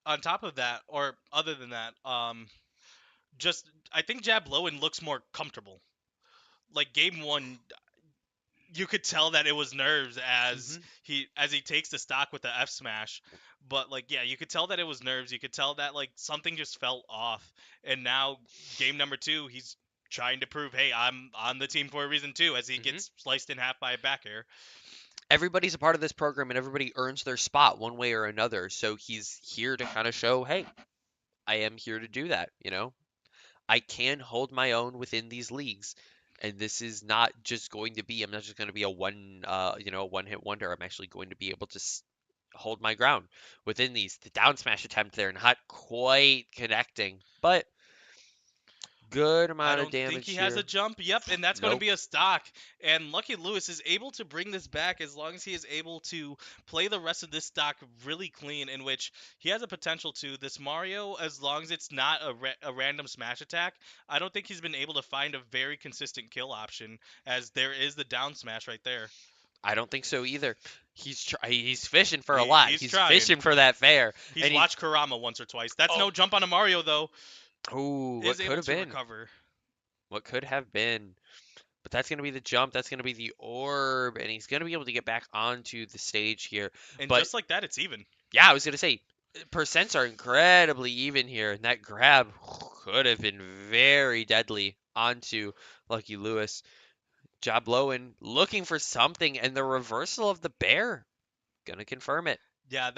on top of that, or other than that, just I think Jab Lowen looks more comfortable. Like game one, you could tell that it was nerves Hmm. as he takes the stock with the F smash. But like yeah, you could tell that it was nerves. You could tell that like something just felt off. And now game number two, he's trying to prove, hey, I'm on the team for a reason too, as he Hmm. gets sliced in half by a back air. Everybody's a part of this program and everybody earns their spot one way or another. So he's here to kind of show, hey, I am here to do that. I can hold my own within these leagues. And this is not just going to be, I'm not just going to be a one hit wonder. I'm actually going to be able to hold my ground within these. The down smash attempt there, not quite connecting, but good I amount of don't think he damage has a here. jump. Yep, and that's going to Nope. be a stock. And Lucky Lewis is able to bring this back as long as he is able to play the rest of this stock really clean, in which he has a potential to. This Mario, as long as it's not a random smash attack, I don't think he's been able to find a very consistent kill option, as there is the down smash right there. I don't think so either. He's fishing for a He lot. he's He's trying. fishing for that fair, He's and he's watched Kurama once or twice. That's oh no jump on a Mario though. what Is could able have to been, recover. what could have been. But that's gonna be the jump. That's gonna be the orb, and he's gonna be able to get back onto the stage here. And But just like that, it's even. yeah, I was gonna say percents are incredibly even here, and that grab could have been very deadly onto Lucky Lewis. Job Lowen looking for something, and the reversal of the bear gonna confirm it. Yeah,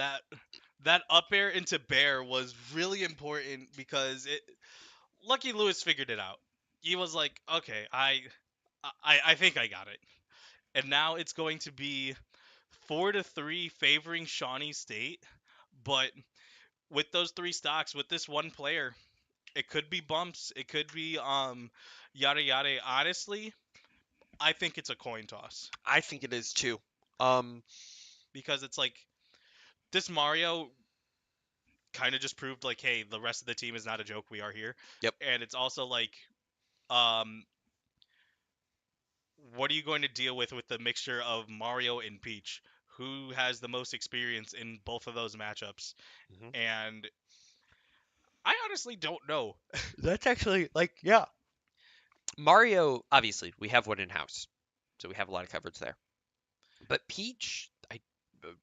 that up air into bear was really important because it Lucky Lewis figured it out. He was like, okay, I think I got it. And now it's going to be 4-3 favoring Shawnee State, but with those three stocks, with this one player, it could be bumps, it could be yada yada. Honestly, I think it's a coin toss I think it is too. Um, because it's like this Mario kind of just proved like, hey, the rest of the team is not a joke. We are here, yep. and it's also like, um, what are you going to deal with the mixture of Mario and Peach? Who has the most experience in both of those matchups? hmm And I honestly don't know. That's actually like yeah. Mario, obviously, we have one in house, so we have a lot of coverage there. But Peach, I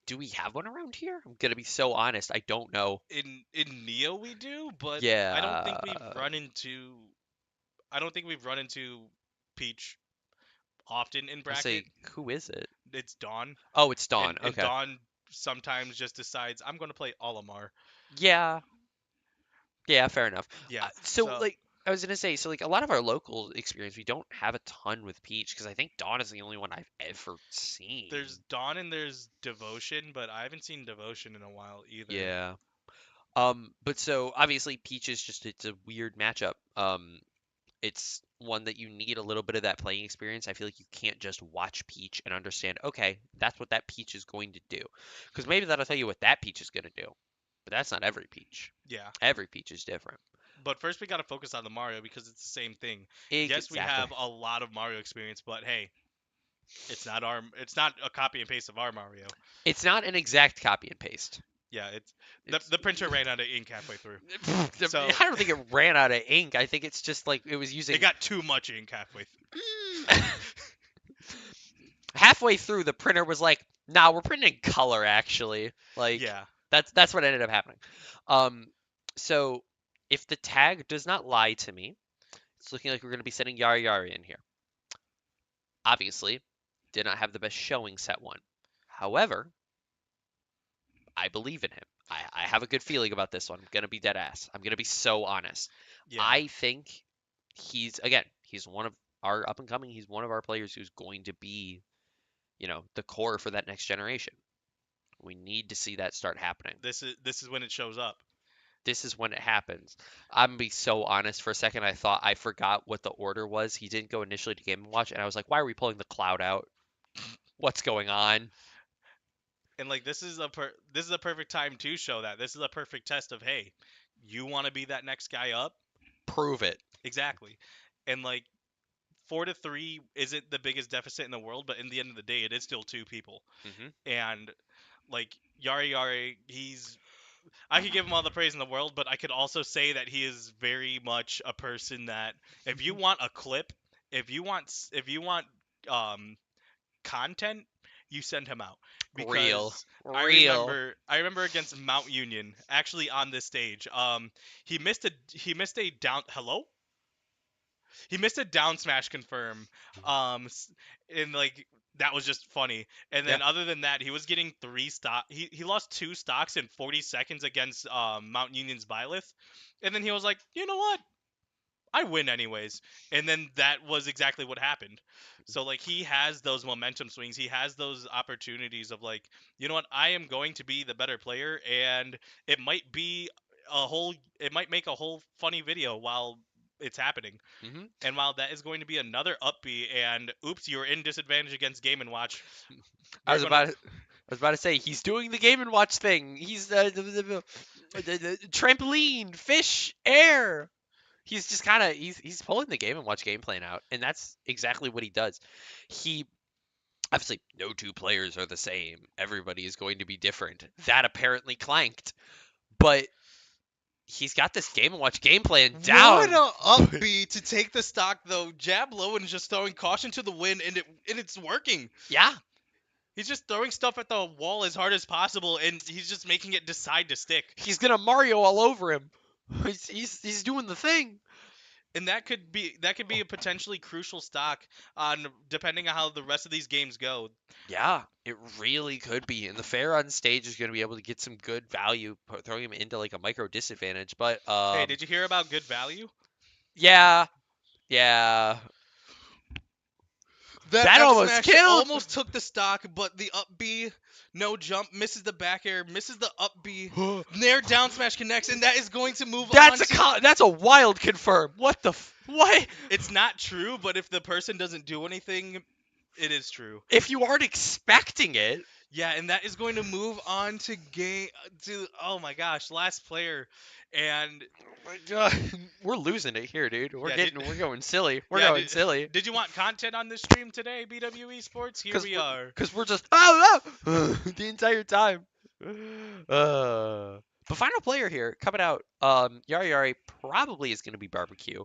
do we have one around here? I'm gonna be so honest, I don't know. In Neo we do, but I don't Yeah, think we've run into Peach often in I'll bracket. say who is it? It's Dawn, Oh, it's Dawn. and Okay. Dawn sometimes just decides I'm going to play Olimar. Yeah, yeah, fair enough. Yeah. So So like I was gonna say, so like a lot of our local experience, we don't have a ton with Peach because I think Dawn is the only one I've ever seen. there's Dawn and there's Devotion, but I haven't seen Devotion in a while either. Yeah. But so obviously Peach is just it's a weird matchup. It's one that you need a little bit of that playing experience. I feel like you can't just watch Peach and understand, okay, that's what that Peach is going to do. Because maybe that'll tell you what that Peach is going to do. But that's not every Peach. Yeah. Every Peach is different. But first we got to focus on the Mario because it's the same thing. Yes, we Exactly. have a lot of Mario experience, but hey, it's not a copy and paste of our Mario. It's not an exact copy and paste. Yeah, it's the It's the printer ran out of ink halfway through. I So don't think it ran out of ink. I think it's just like it was it using got too much ink halfway halfway through the printer was like, "Nah, we're printing color actually." Like Yeah. that's what ended up happening. Um so if the tag does not lie to me, it's looking like we're going to be sending Yari Yari in here. Obviously, did not have the best showing set one. However, I believe in him. I have a good feeling about this one. I'm going to be dead ass. I'm going to be so honest. Yeah. I think again, he's one of our up and coming, he's one of our players who's going to be, the core for that next generation. We need to see that start happening. This is when it shows up. This is when it happens. I'm gonna be so honest. For a second, I thought I forgot what the order was. He didn't go initially to Game and Watch, and I was like, "Why are we pulling the cloud out? What's going on?" And like this is a perfect time to show that. This is a perfect test of, hey, you want to be that next guy up? Prove it. Exactly. And like 4-3 isn't the biggest deficit in the world, but in the end of the day, it is still two people. hmm And like Yari Yari, I could give him all the praise in the world, but I could also say that he is very much a person that if you want a clip, if you want um content, you send him out Real, because I real. remember I remember against Mount Union actually on this stage. He missed a down hello he missed a down smash confirm. And like that was just funny. And Yeah. then other than that, he was getting three stock. He lost two stocks in 40 seconds against Mount Union's Byleth. And then he was like, you know what? I win anyways. And then that was exactly what happened. So like he has those momentum swings. He has those opportunities of like, you know what? I am going to be the better player, and it might be it might make a whole funny video while it's happening. hmm And while that is going to be another upbeat, and oops, you're in disadvantage against Game and Watch. I We're was gonna about to, I was about to say he's doing the Game and Watch thing. He's the trampoline, fish, air. He's just kind of he's pulling the Game and Watch game plan out, and that's exactly what he does. He Obviously, no two players are the same. Everybody is going to be different. That apparently clanked, but he's got this Game& and Watch game plan What down. a up B to take the stock though. Jab low and just throwing caution to the wind, and it's working. Yeah, He's just throwing stuff at the wall as hard as possible, and he's just making it decide to stick. he's gonna Mario all over him. He's doing the thing. And that could be a potentially crucial stock on depending on how the rest of these games go. Yeah, it really could be. And the fair on stage is going to be able to get some good value, throwing him into like a micro disadvantage. But Hey, did you hear about good value? yeah, yeah, That that X almost smash killed. almost took the stock, but the up B, no jump, misses the back air, misses the up B, nair down smash connects, and that is going to move on to. That's a wild confirm. What the what? It's not true, but if the person doesn't do anything, it is true. If you aren't expecting it, Yeah, and that is going to move on to game to oh my gosh, last player, and oh my God, we're losing it here, dude. yeah, We're going silly. We're yeah, going silly. did you want content on this stream today, BWE Sports? Here we are. Cause we're just the entire time. The final player here coming out, Yari Yari probably is going to be Barbecue.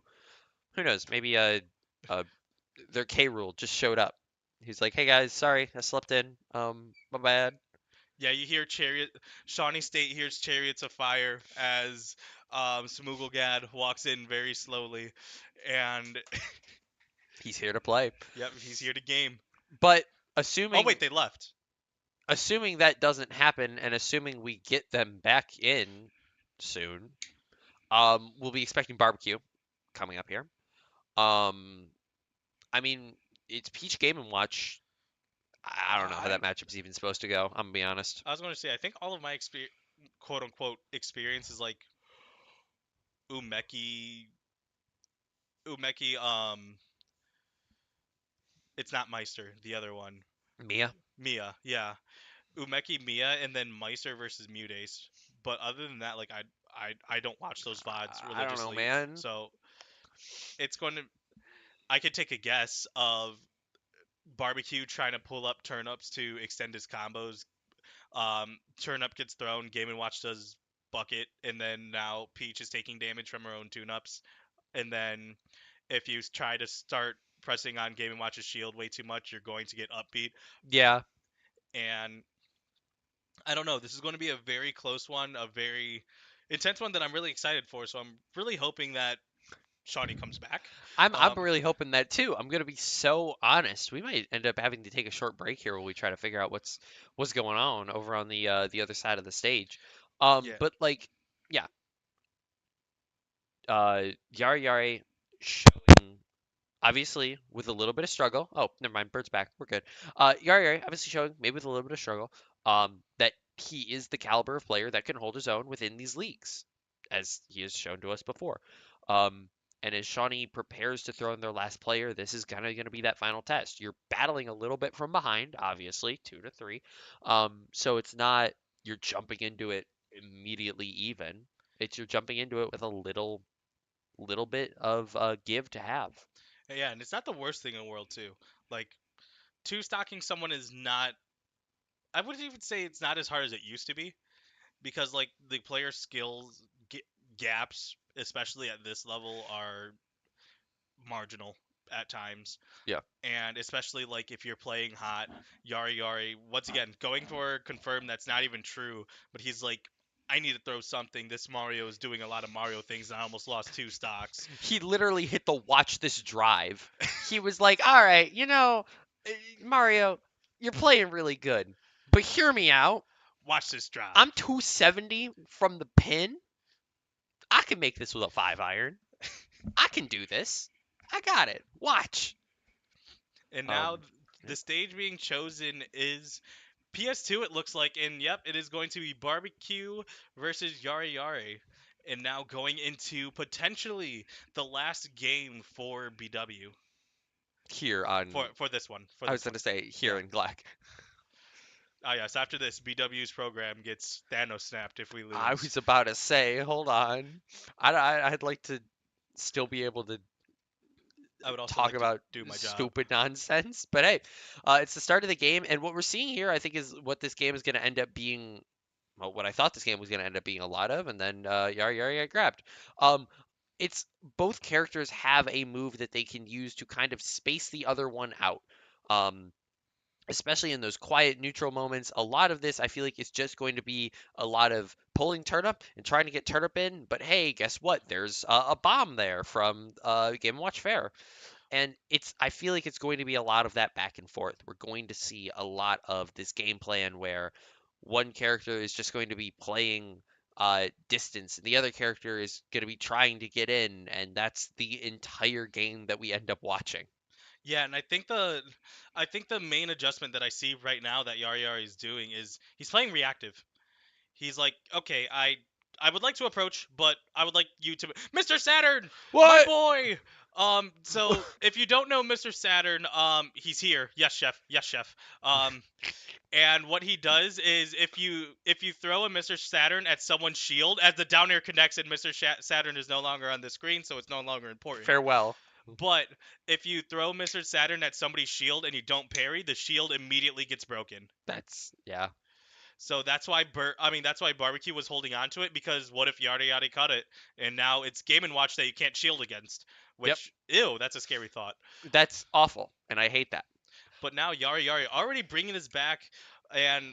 Who knows? Maybe uh their K rule just showed up. He's like, hey guys, sorry, I slept in. My bad. Yeah, you hear Shawnee State hears Chariots of Fire as Smooglegad walks in very slowly, and He's here to play. yep, he's here to game. But Oh assuming wait, they left. assuming that doesn't happen, and assuming we get them back in soon, we'll be expecting Barbecue coming up here. Um, I mean, it's Peach Game& and Watch. I don't know how I that matchup's even supposed to go. I'm gonna be honest. I was going to say I think all of my quote unquote experience is like Umeki Umeki it's not Meister, the other one. Mia, Mia, yeah. Umeki Mia and then Meister versus Mudace. But other than that, like I don't watch those VODs I don't know, religiously. man. So it's going to I could take a guess of Barbecue trying to pull up turnips to extend his combos. Turnip gets thrown, Game and Watch does bucket, and then now Peach is taking damage from her own tune-ups. And then if you try to start pressing on Game and Watch's shield way too much, you're going to get upbeat. Yeah, And I don't know. This is going to be a very close one, a very intense one that I'm really excited for. So I'm really hoping that Shawnee comes back. I'm Um, really hoping that too. I'm gonna be so honest. We might end up having to take a short break here while we try to figure out what's going on over on the other side of the stage. yeah, But like, yeah, Yari Yari showing obviously with a little bit of struggle. Oh, never mind. Bird's back. We're good. Yari Yari obviously showing maybe with a little bit of struggle. That he is the caliber of player that can hold his own within these leagues, as he has shown to us before. Um, and as Shawnee prepares to throw in their last player, this is gonna be that final test. You're battling a little bit from behind, obviously, 2 to 3. So it's not you're jumping into it immediately even. It's you're jumping into it with a little bit of give to have. yeah, and it's not the worst thing in the world too. Like two stocking someone is not. I wouldn't even say it's not as hard as it used to be because like the player skills gaps, especially at this level, are marginal at times. Yeah. And especially like if you're playing hot, Yari Yari, once again, going for confirm that's not even true, but he's like, I need to throw something. This Mario is doing a lot of Mario things, and I almost lost two stocks. He literally hit the watch this drive. He was like, all right, Mario, you're playing really good, but hear me out. Watch this drop. I'm 270 from the pin. I can make this with a 5 iron. I can do this. I got it. Watch. And now Um, the stage being chosen is PS2, it looks like, and yep, it is going to be Barbecue versus Yari Yari. And now going into potentially the last game for BW here on, for this one. For I this was one. gonna say here Yeah. in GLEC. Ah, yes. After this, BW's program gets Thanos snapped if we I lose. was about to say, hold on. I'd like to still be able to I would also talk like to about do my job. stupid nonsense. But hey, it's the start of the game, and what we're seeing here, I think, is what this game is going to end up being. Well, what I thought this game was going to end up being a lot of, and then Yari Yari got grabbed. Um, it's both characters have a move that they can use to kind of space the other one out. Um, Especially in those quiet neutral moments. A lot of this I feel like is just going to be a lot of pulling turnip and trying to get turnip in. But hey, guess what? There's a bomb there from Game& Watch Fair. And I feel like it's going to be a lot of that back and forth. We're going to see a lot of this game plan where one character is just going to be playing distance and the other character is going to be trying to get in, and that's the entire game that we end up watching. Yeah, and I think the main adjustment that I see right now that Yari Yari is doing is he's playing reactive. He's like, okay, I would like to approach, but I would like you to Mr. Saturn, my What? boy. So if you don't know Mr. Saturn, he's here. Yes, chef. Yes, chef. And what he does is if you throw a Mr. Saturn at someone's shield, as the down air connects and Mr. Saturn is no longer on the screen, so it's no longer important. Farewell. But if you throw Mr. Saturn at somebody's shield and you don't parry, the shield immediately gets broken. That's yeah. So that's why Barbecue was holding on to it, because what if Yada Yada cut it and now it's Game and Watch that you can't shield against, Yep. which ew, that's a scary thought. That's awful, and I hate that. But now Yari Yari already bringing this back, and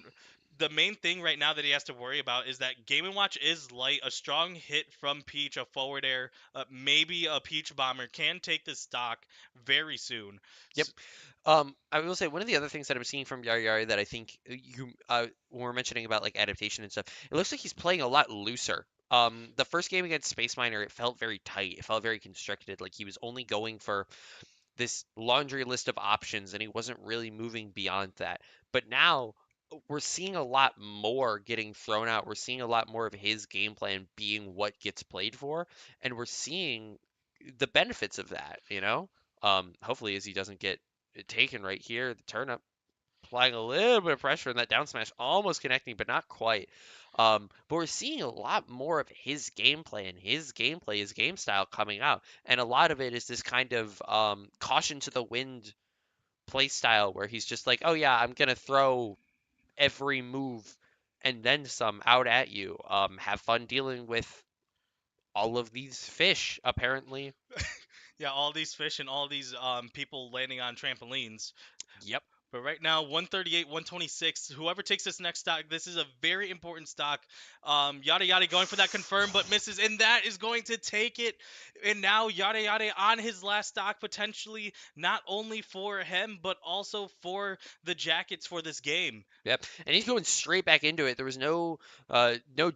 the main thing right now that he has to worry about is that Game and Watch is light. A strong hit from Peach, a forward air, maybe a Peach bomber can take this stock very soon. Yep. I will say one of the other things that I'm seeing from Yari Yari that I think you when we're mentioning about like adaptation and stuff, it looks like he's playing a lot looser. The first game against Space Miner, it felt very tight. It felt very constricted. Like he was only going for this laundry list of options and he wasn't really moving beyond that. But now we're seeing a lot more getting thrown out. We're seeing a lot more of his game plan being what gets played for, and we're seeing the benefits of that, you know? Hopefully as he doesn't get taken right here, the turnip applying a little bit of pressure and that down smash almost connecting, but not quite. But we're seeing a lot more of his gameplay and his gameplay, his game style coming out. And a lot of it is this kind of caution to the wind play style where he's just like, oh yeah, I'm going to throw every move and then some out at you. Have fun dealing with all of these fish, apparently. Yeah, all these fish and all these people landing on trampolines. Yep. But right now, 138, 126. Whoever takes this next stock, this is a very important stock. Yada Yada going for that confirm, but misses, and that is going to take it. And now Yada Yada on his last stock, potentially not only for him, but also for the jackets for this game. Yep, and he's going straight back into it. There was no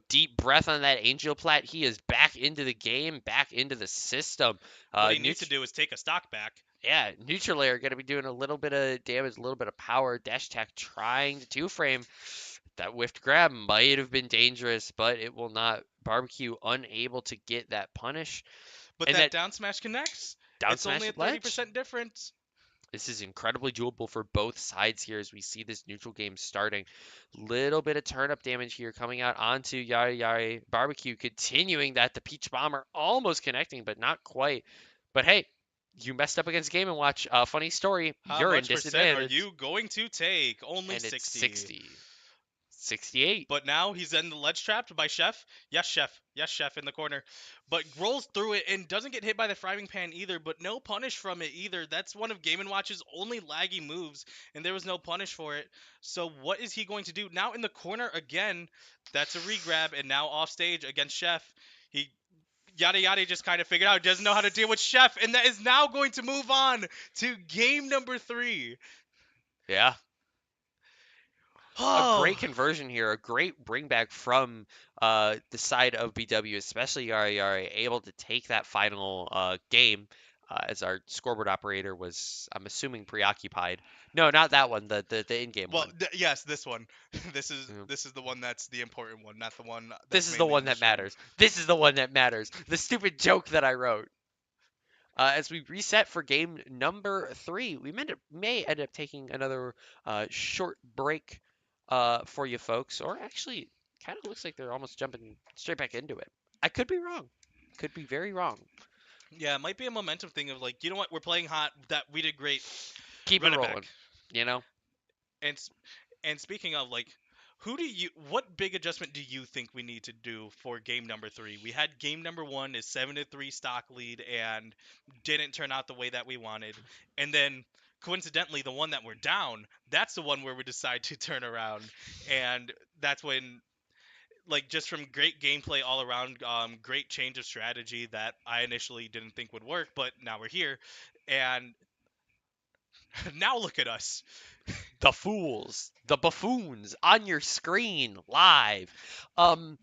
deep breath on that Angel Plat. He is back into the game, back into the system. What he needs to do is take a stock back. Yeah, neutral layer going to be doing a little bit of damage, a little bit of power. Dash attack trying to two frame. That whiffed grab might have been dangerous, but it will not. Barbecue unable to get that punish, But and that that down smash connects. down It's only smash a ledge. 30% difference. This is incredibly doable for both sides here as we see this neutral game starting. Little bit of turnip damage here coming out onto Yari Yari. Barbecue continuing that. The Peach Bomber almost connecting, but not quite. But hey, you messed up against Game& Watch. Funny story, How you're in much percent are disadvantage. you going to take? Only And it's 60. 60. 68. But now he's in the ledge trapped by Chef. Yes, Chef. Yes, Chef in the corner. But rolls through it and doesn't get hit by the frying pan either, but no punish from it either. That's one of Game & Watch's only laggy moves, and there was no punish for it. So what is he going to do? Now in the corner again, that's a regrab, and now off stage against Chef. He Yada Yada just kind of figured out, doesn't know how to deal with Chef, and that is now going to move on to game number 3. Yeah. A Oh, great conversion here, a great bring back from the side of BW, especially Yari Yari, able to take that final game as our scoreboard operator was, I'm assuming, preoccupied. No, not that one, the in-game well, one. yes, this one. This is Mm. this is the one that's the important one, not the one This that's is the mainly one on the that stream. matters. This is the one that matters. The stupid joke that I wrote. As we reset for game number 3, we may end up taking another short break for you folks, or actually, kind of looks like they're almost jumping straight back into it. I could be wrong. Could be very wrong. Yeah, it might be a momentum thing of like, you know what, we're playing hot. That we did great. Keep it Run it back. rolling, you know? And and speaking of like, what big adjustment do you think we need to do for game number three? We had game number one is 7-3 stock lead and didn't turn out the way that we wanted. And then coincidentally, the one that we're down, that's the one where we decide to turn around. And that's when like just from great gameplay all around, great change of strategy that I initially didn't think would work, but now we're here. And now look at us. The fools, the buffoons on your screen live. Um,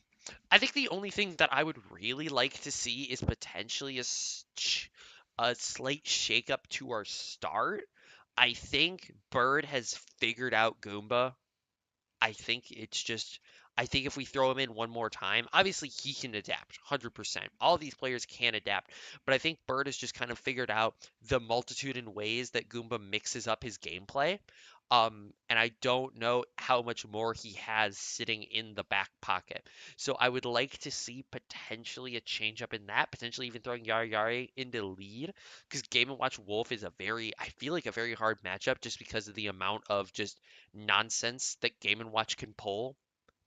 I think the only thing that I would really like to see is potentially a slight shakeup to our start. I think Bird has figured out Goomba. I think it's just I think if we throw him in one more time, obviously he can adapt 100%. All these players can adapt, but I think Bird has just kind of figured out the multitude in ways that Goomba mixes up his gameplay. And I don't know how much more he has sitting in the back pocket. So I would like to see potentially a change up in that, potentially even throwing Yari Yari into lead, because Game& and Watch Wolf is I feel like a very hard matchup just because of the amount of just nonsense that Game& and Watch can pull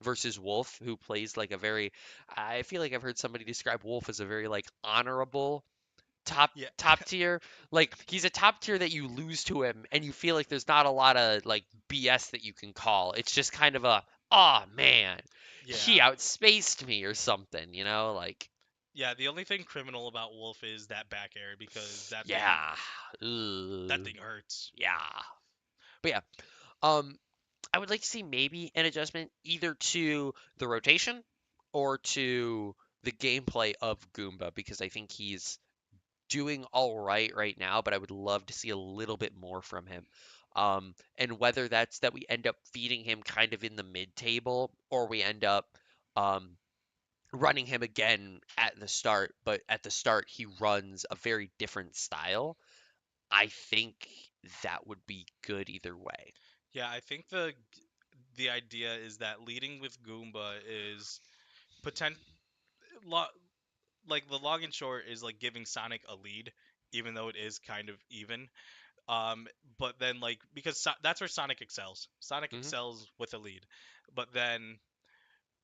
versus Wolf, who plays like a very I feel like I've heard somebody describe Wolf as a very like honorable top Yeah, top tier. Like he's a top tier that you lose to him and you feel like there's not a lot of like BS that you can call. It's just kind of a oh man, he yeah. outspaced me or something, like Yeah, the only thing criminal about Wolf is that back air because yeah. that Ugh, thing hurts. yeah. But yeah, um I would like to see maybe an adjustment either to the rotation or to the gameplay of Goomba because I think he's doing all right now, but I would love to see a little bit more from him. And whether that's that we end up feeding him kind of in the mid table or we end up um, running him again at the start, but at the start he runs a very different style. I think that would be good either way. Yeah, I think the idea is that leading with Goomba is potent lo- like the long and short is like giving Sonic a lead, even though it is kind of even. Um, but then like because that's where Sonic excels. Sonic Hmm. excels with a lead, but then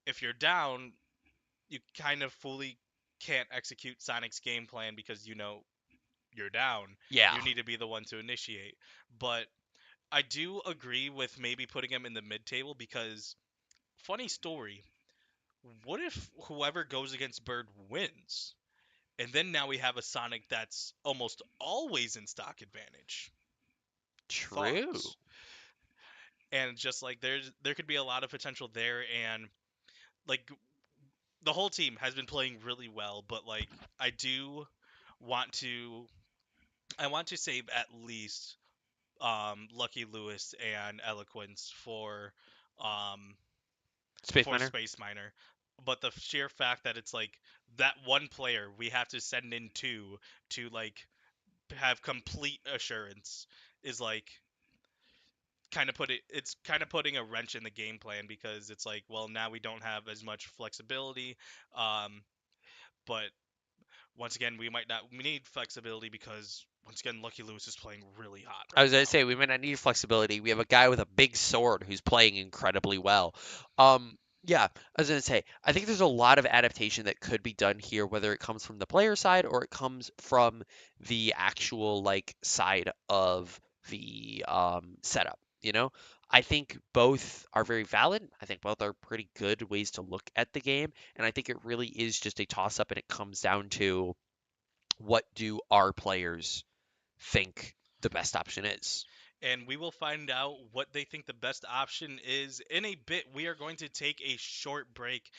if you're down, you kind of fully can't execute Sonic's game plan because you're down. Yeah, You need to be the one to initiate. But I do agree with maybe putting him in the mid table because funny story. What if whoever goes against Bird wins? And then now we have a Sonic that's almost always in stock advantage. true. Thoughts? And just like there could be a lot of potential there and like the whole team has been playing really well, but like I do want to I want to save at least Lucky Lewis and Eloquence um Space for Miner. Space Miner. But the sheer fact that it's like that one player we have to send in two to like have complete assurance is like it's kind of putting a wrench in the game plan because it's like, well, now we don't have as much flexibility. Um, but once again, we need flexibility because once again, Lucky Lewis is playing really hot I right was gonna now. say we might not need flexibility. We have a guy with a big sword who's playing incredibly well. Yeah, I was gonna say I think there's a lot of adaptation that could be done here, whether it comes from the player side or it comes from the actual like side of the setup. I think both are very valid. I think both are pretty good ways to look at the game, and I think it really is just a toss up, and it comes down to what do our players think the best option is. And we will find out what they think the best option is in a bit. We are going to take a short break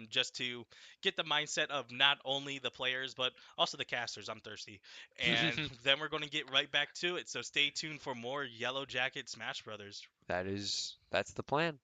just to get the mindset of not only the players but also the casters. I'm thirsty. And then we're going to get right back to it. So stay tuned for more Yellow Jacket Smash Brothers. That's the plan.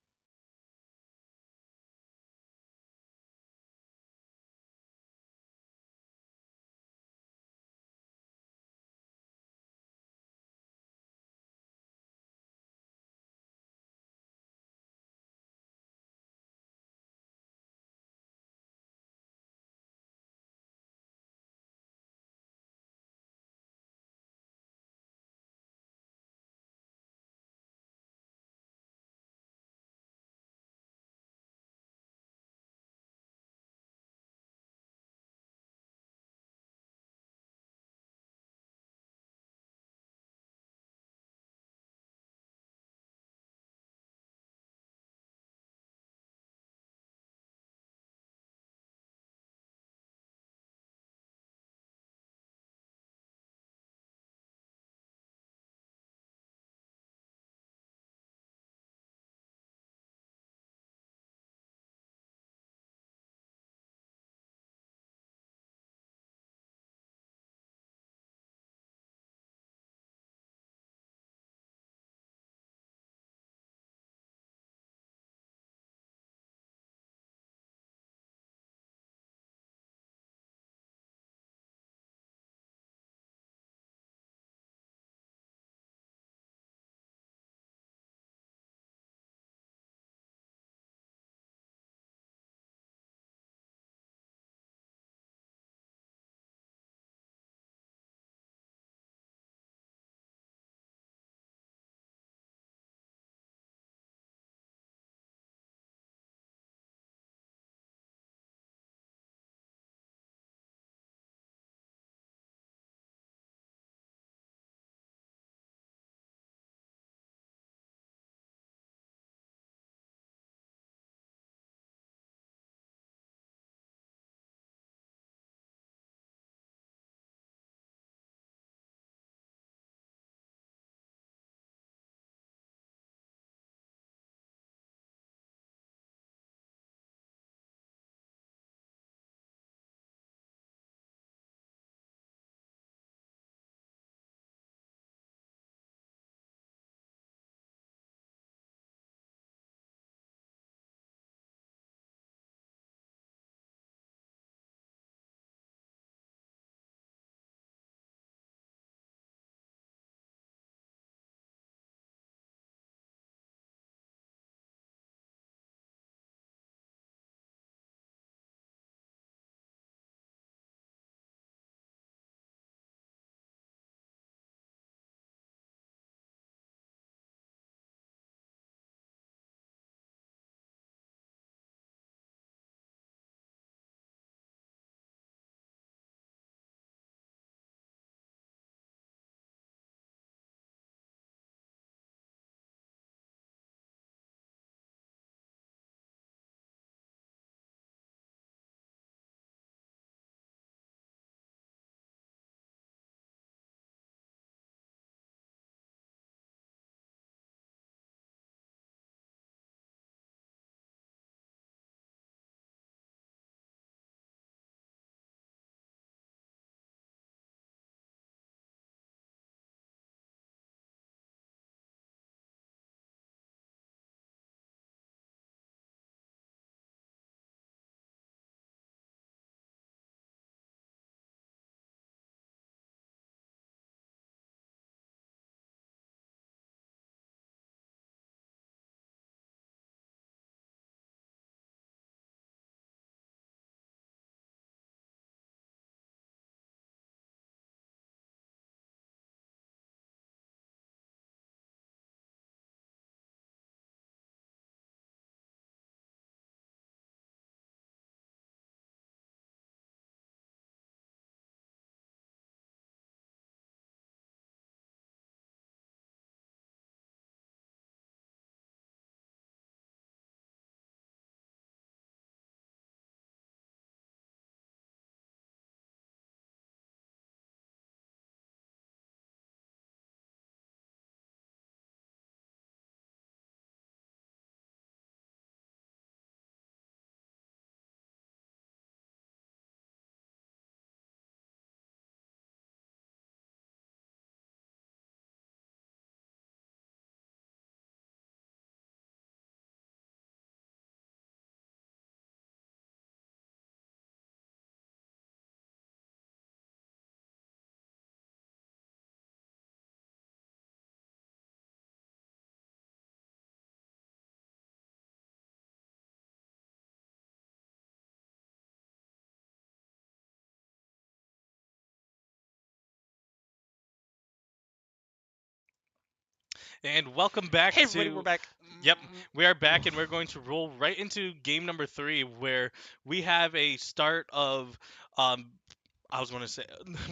And welcome back Hey everybody, we're to. back. Yep, we are back, and we're going to roll right into game number three, where we have a start of. I was going to say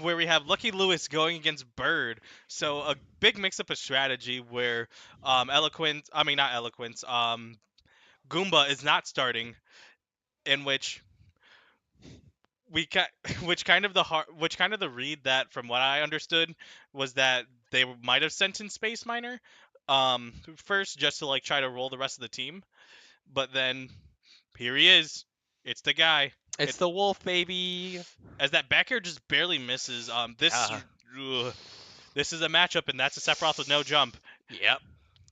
where we have Lucky Lewis going against Bird. So a big mix-up of strategy where Eloquent, I mean not Eloquence, Goomba is not starting, in which which kind of which kind of the read that from what I understood was that they might have sent in Space Miner first just to like try to roll the rest of the team, but then here he is. It's the guy. It's It's the wolf, baby. as that back air just barely misses. Yeah. This is a matchup, and that's a Sephiroth with no jump. Yep.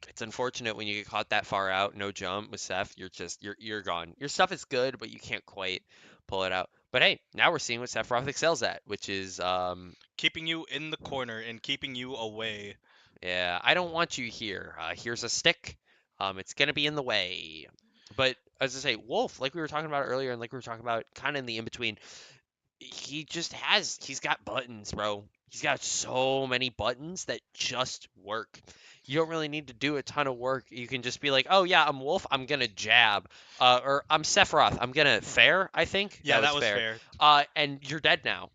It's unfortunate when you get caught that far out, no jump with Seth. You're gone. Your stuff is good, but you can't quite pull it out. But hey, now we're seeing what Sephiroth excels at, which is Keeping you in the corner and keeping you away. yeah, I don't want you here. Here's a stick. It's gonna be in the way. But as I say, Wolf, like we were talking about earlier, and like we were talking about kind of in the in between, he's got buttons, bro. He's got so many buttons that just work. You don't really need to do a ton of work. You can just be like, oh yeah, I'm Wolf, I'm gonna jab. Or I'm Sephiroth, I'm gonna fair, I think. Yeah, That was that was fair. fair. And you're dead now.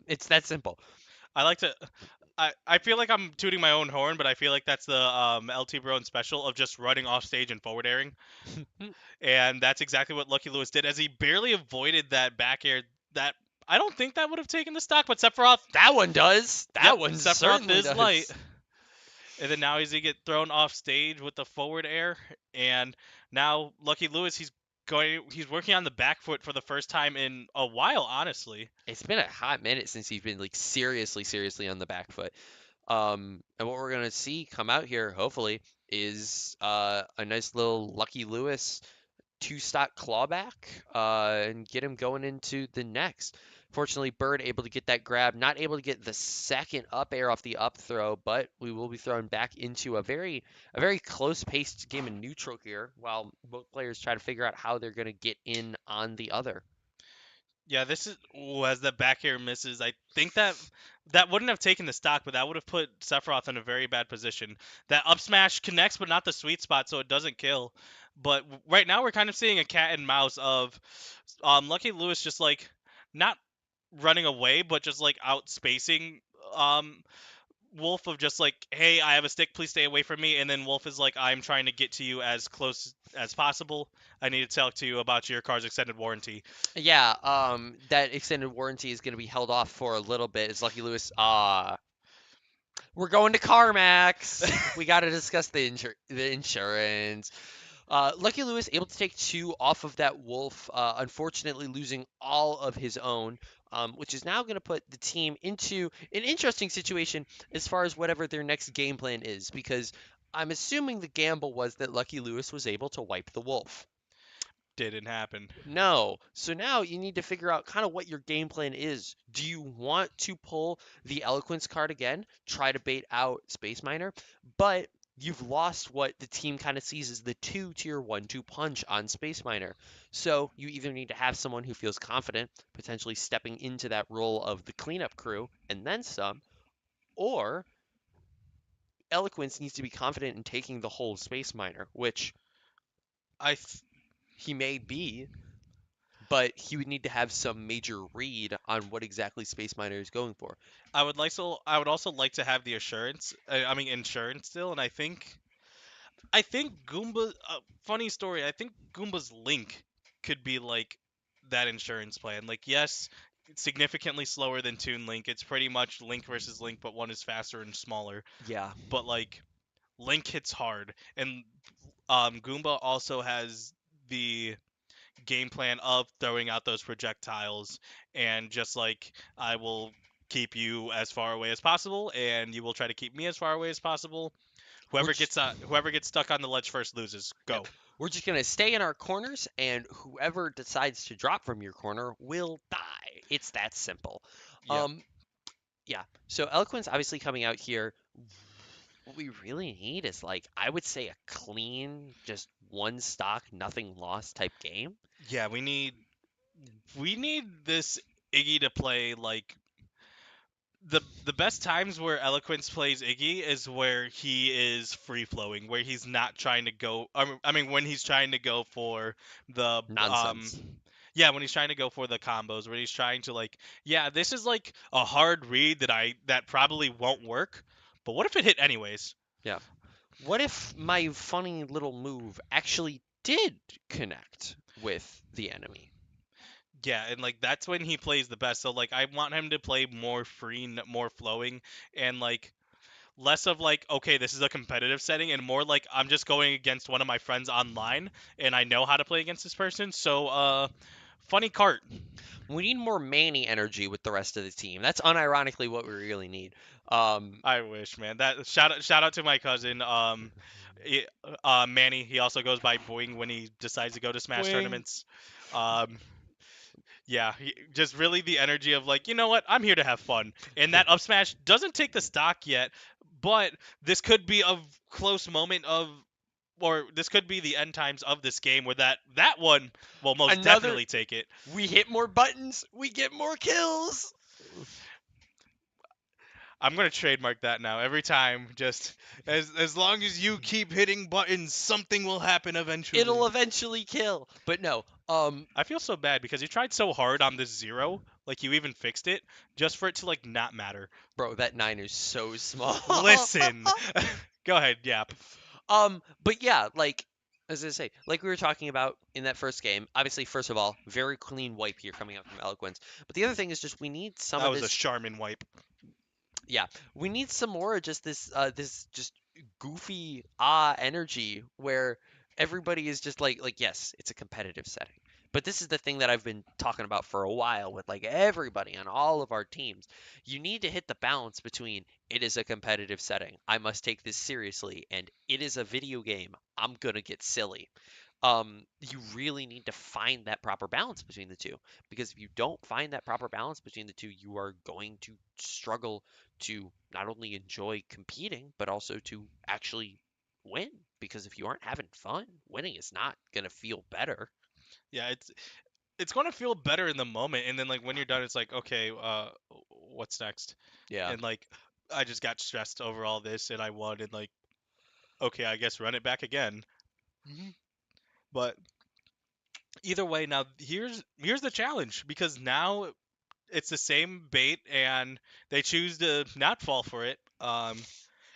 It's that simple. I like to. I feel like I'm tooting my own horn, but I feel like that's the LT Brown special of just running off stage and forward airing. And that's exactly what Lucky Lewis did, as he barely avoided that back air. That I don't think that would have taken the stock, but Sephiroth, That one does. yep, That one Sephiroth certainly is light. does. And then now he's gonna get thrown off stage with the forward air, and now Lucky Lewis, he's working on the back foot for the first time in a while, honestly. It's been a hot minute since he's been like seriously on the back foot. And what we're gonna see come out here, hopefully, is a nice little Lucky Lewis two-stock clawback and get him going into the next. Fortunately, Bird able to get that grab, not able to get the second up air off the up throw, but we will be thrown back into a very close-paced game of neutral here, while both players try to figure out how they're gonna get in on the other. Yeah, this is as the back air misses. I think that wouldn't have taken the stock, but that would have put Sephiroth in a very bad position. That up smash connects, but not the sweet spot, so it doesn't kill. But right now we're kind of seeing a cat and mouse of Lucky Lewis just like not running away, but just like out spacing Wolf of just like, hey, I have a stick, please stay away from me. And then Wolf is like, I'm trying to get to you as close as possible. I need to talk to you about your car's extended warranty. Yeah, that extended warranty is going to be held off for a little bit. It's Lucky Lewis. We're going to CarMax. We got to discuss the insurance. Lucky Lewis able to take two off of that Wolf, unfortunately losing all of his own, which is now going to put the team into an interesting situation as far as whatever their next game plan is, because I'm assuming the gamble was that Lucky Lewis was able to wipe the Wolf. Didn't happen. No. So now you need to figure out kind of what your game plan is. Do you want to pull the Eloquence card again, try to bait out Space Miner, but you've lost what the team kind of sees as the tier 1-2 punch on Space Miner. So you either need to have someone who feels confident, potentially stepping into that role of the cleanup crew and then some, or Eloquence needs to be confident in taking the whole Space Miner, which I th- he may be, but he would need to have some major read on what exactly Space Miner is going for. I would also like to have the assurance. I mean insurance still, and I think Goomba. Funny story. I think Goomba's Link could be like that insurance plan. Like yes, it's significantly slower than Toon Link. It's pretty much Link versus Link, but one is faster and smaller. Yeah, But like Link hits hard, and Goomba also has the game plan of throwing out those projectiles and just like I will keep you as far away as possible, and you will try to keep me as far away as possible. we're just, Whoever gets stuck on the ledge first loses. yep, Go. we're just gonna stay in our corners, and whoever decides to drop from your corner will die. It's that simple. Yep. Um, yeah. So Eloquence obviously coming out here. What we really need is like I would say a clean, just one stock, nothing lost type game. Yeah, we need this Iggy to play like the best times where Eloquence plays Iggy is where he is free flowing, where he's not trying to go. I mean, when he's trying to go for the Nonsense. yeah, when he's trying to go for the combos, when he's trying to like, yeah, this is like a hard read that probably won't work, but what if it hit anyways? Yeah. What if my funny little move actually did connect with the enemy? Yeah, and like that's when he plays the best. So like I want him to play more free, more flowing, and like less of like, okay, this is a competitive setting, and more like I'm just going against one of my friends online and I know how to play against this person. So funny cart. We need more Manny energy with the rest of the team. That's unironically what we really need. Um, I wish, man. That shout out to my cousin Manny. He also goes by Boing when he decides to go to Smash Wing. tournaments. Um yeah, just really the energy of like, you know what? I'm here to have fun. And that up smash doesn't take the stock yet, but this could be a close moment of, or this could be the end times of this game where that one will most Another. definitely take it. We hit more buttons. We get more kills. I'm gonna trademark that now. Every time, just as long as you keep hitting buttons, something will happen eventually. It'll eventually kill. But no. I feel so bad because you tried so hard on this zero, like you even fixed it, just for it to like not matter. Bro, that nine is so small. Listen, go ahead, yap. But yeah, like as I say, like we were talking about in that first game, obviously, first of all, very clean wipe here coming out from Eloquence. But the other thing is just we need some That of was a this. Charmin wipe. Yeah, we need some more of just this just goofy energy where everybody is just like yes, it's a competitive setting. But this is the thing that I've been talking about for a while with like everybody on all of our teams. You need to hit the balance between it is a competitive setting. I must take this seriously and it is a video game. I'm gonna get silly. You really need to find that proper balance between the two because if you don't find that proper balance between the two, you are going to struggle to not only enjoy competing, but also to actually win. Because if you aren't having fun, winning is not going to feel better. Yeah, it's gonna feel better in the moment, and then like when you're done, it's like, okay, what's next? Yeah. And like I just got stressed over all this, and I won, and like, okay, I guess run it back again. Hmm. But either way, now here's the challenge because now it's the same bait, and they choose to not fall for it.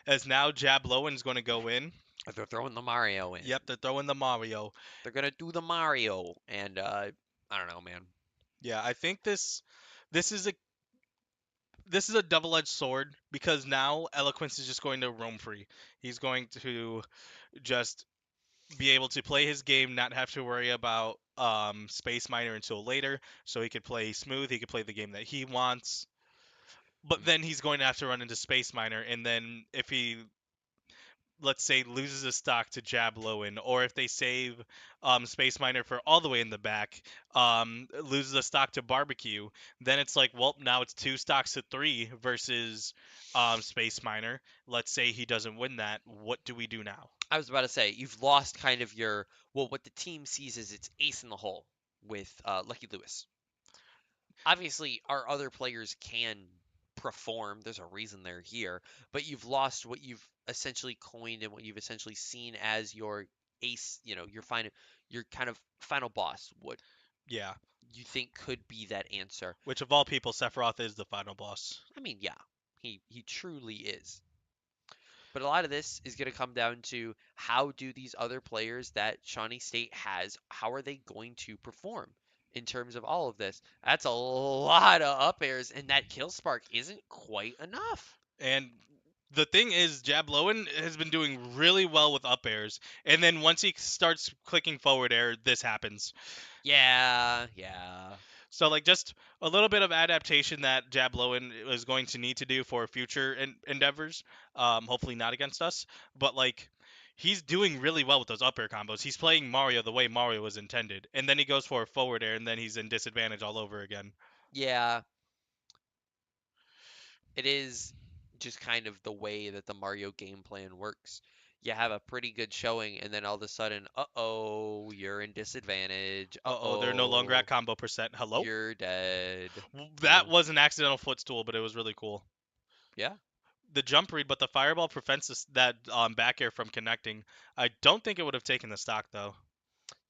As now Jab Lowen's going to go in. They're throwing the Mario in. Yep, they're throwing the Mario. They're going to do the Mario. And I don't know, man. Yeah, I think this is a this is a double-edged sword because now Eloquence is just going to roam free. He's going to just be able to play his game, not have to worry about Space Miner until later, so he could play smooth. He could play the game that he wants. But then he's going to have to run into Space Miner, and then if he, let's say, loses a stock to Jab Lowen, or if they save Space Miner for all the way in the back, loses a stock to Barbecue, then it's like, well, now it's two stocks to three versus Space Miner. Let's say he doesn't win that. What do we do now? I was about to say, you've lost kind of your, well, what the team sees as its ace in the hole with Lucky Lewis. Obviously our other players can perform. There's a reason they're here, but you've lost what you've essentially coined and what you've essentially seen as your ace, your final, your kind of final boss. What Yeah, you think could be that answer. which of all people, Sephiroth is the final boss. I mean, yeah, he truly is. But a lot of this is going to come down to how do these other players that Shawnee State has, how are they going to perform in terms of all of this? That's a lot of up airs, and that kill spark isn't quite enough. And the thing is, Jabloin has been doing really well with up airs, and then once he starts clicking forward air, this happens. Yeah, yeah. So like just a little bit of adaptation that Jabloin is going to need to do for future endeavors. Hopefully not against us, but like he's doing really well with those up air combos. He's playing Mario the way Mario was intended, and then he goes for a forward air, and then he's in disadvantage all over again. Yeah, it is just kind of the way that the Mario game plan works. You have a pretty good showing, and then all of a sudden, uh-oh, you're in disadvantage. Uh-oh, they're no longer at Uh-oh, combo percent. Hello? you're dead. That was an accidental footstool, but it was really cool. Yeah. The jump read, but the fireball prevents that back air from connecting. I don't think it would have taken the stock though.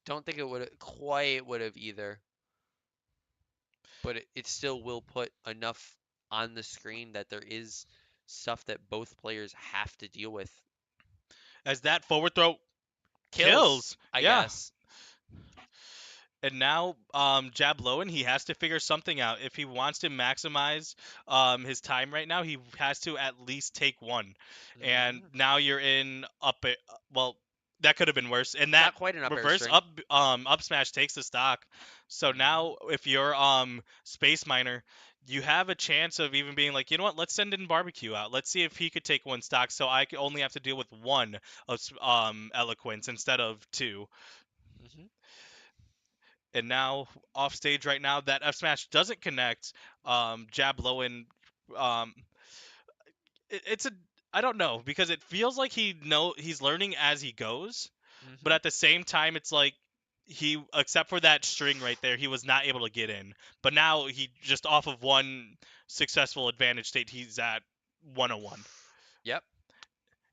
Don't think it would have either, but it still will put enough on the screen that there is stuff that both players have to deal with. As that forward throw Kills, kills, I yeah. guess. And now, Jab Lowen, he has to figure something out. If he wants to maximize his time right now, he has to at least take one. And Hmm. now you're in up it. Well, that could have been worse. And that Not quite an up air reverse string. up smash takes the stock. So Hmm. now, if you're Space Miner, you have a chance of even being like, you know what? Let's send in Barbecue out. Let's see if he could take one stock. So I only have to deal with one of Eloquence instead of two. Hmm. And now off stage right now, that F smash doesn't connect. Jab Lowen, um, it's a I don't know because it feels like he's learning as he goes, but Hmm. at the same time, it's like he except for that string right there, he was not able to get in. But now he just off of one successful advantage state, he's at 101, Yep.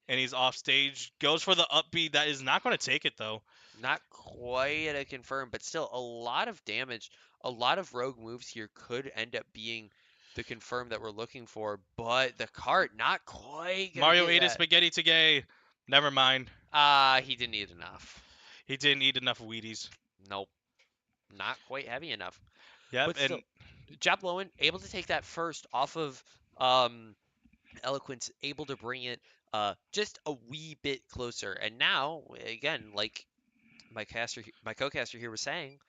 and he's off stage, goes for the upbeat that is not going to take it though. Not quite a confirm, but still a lot of damage. A lot of rogue moves here could end up being the confirm that we're looking for, but the cart not quite gonna Mario get ate his that. spaghetti to gay. Never mind. He didn't eat enough. He didn't eat enough Wheaties. Nope, not quite heavy enough. Yep, But and still, Japlowen able to take that first off of um, Eloquence, able to bring it just a wee bit closer. And now, again, like my co-caster here was saying,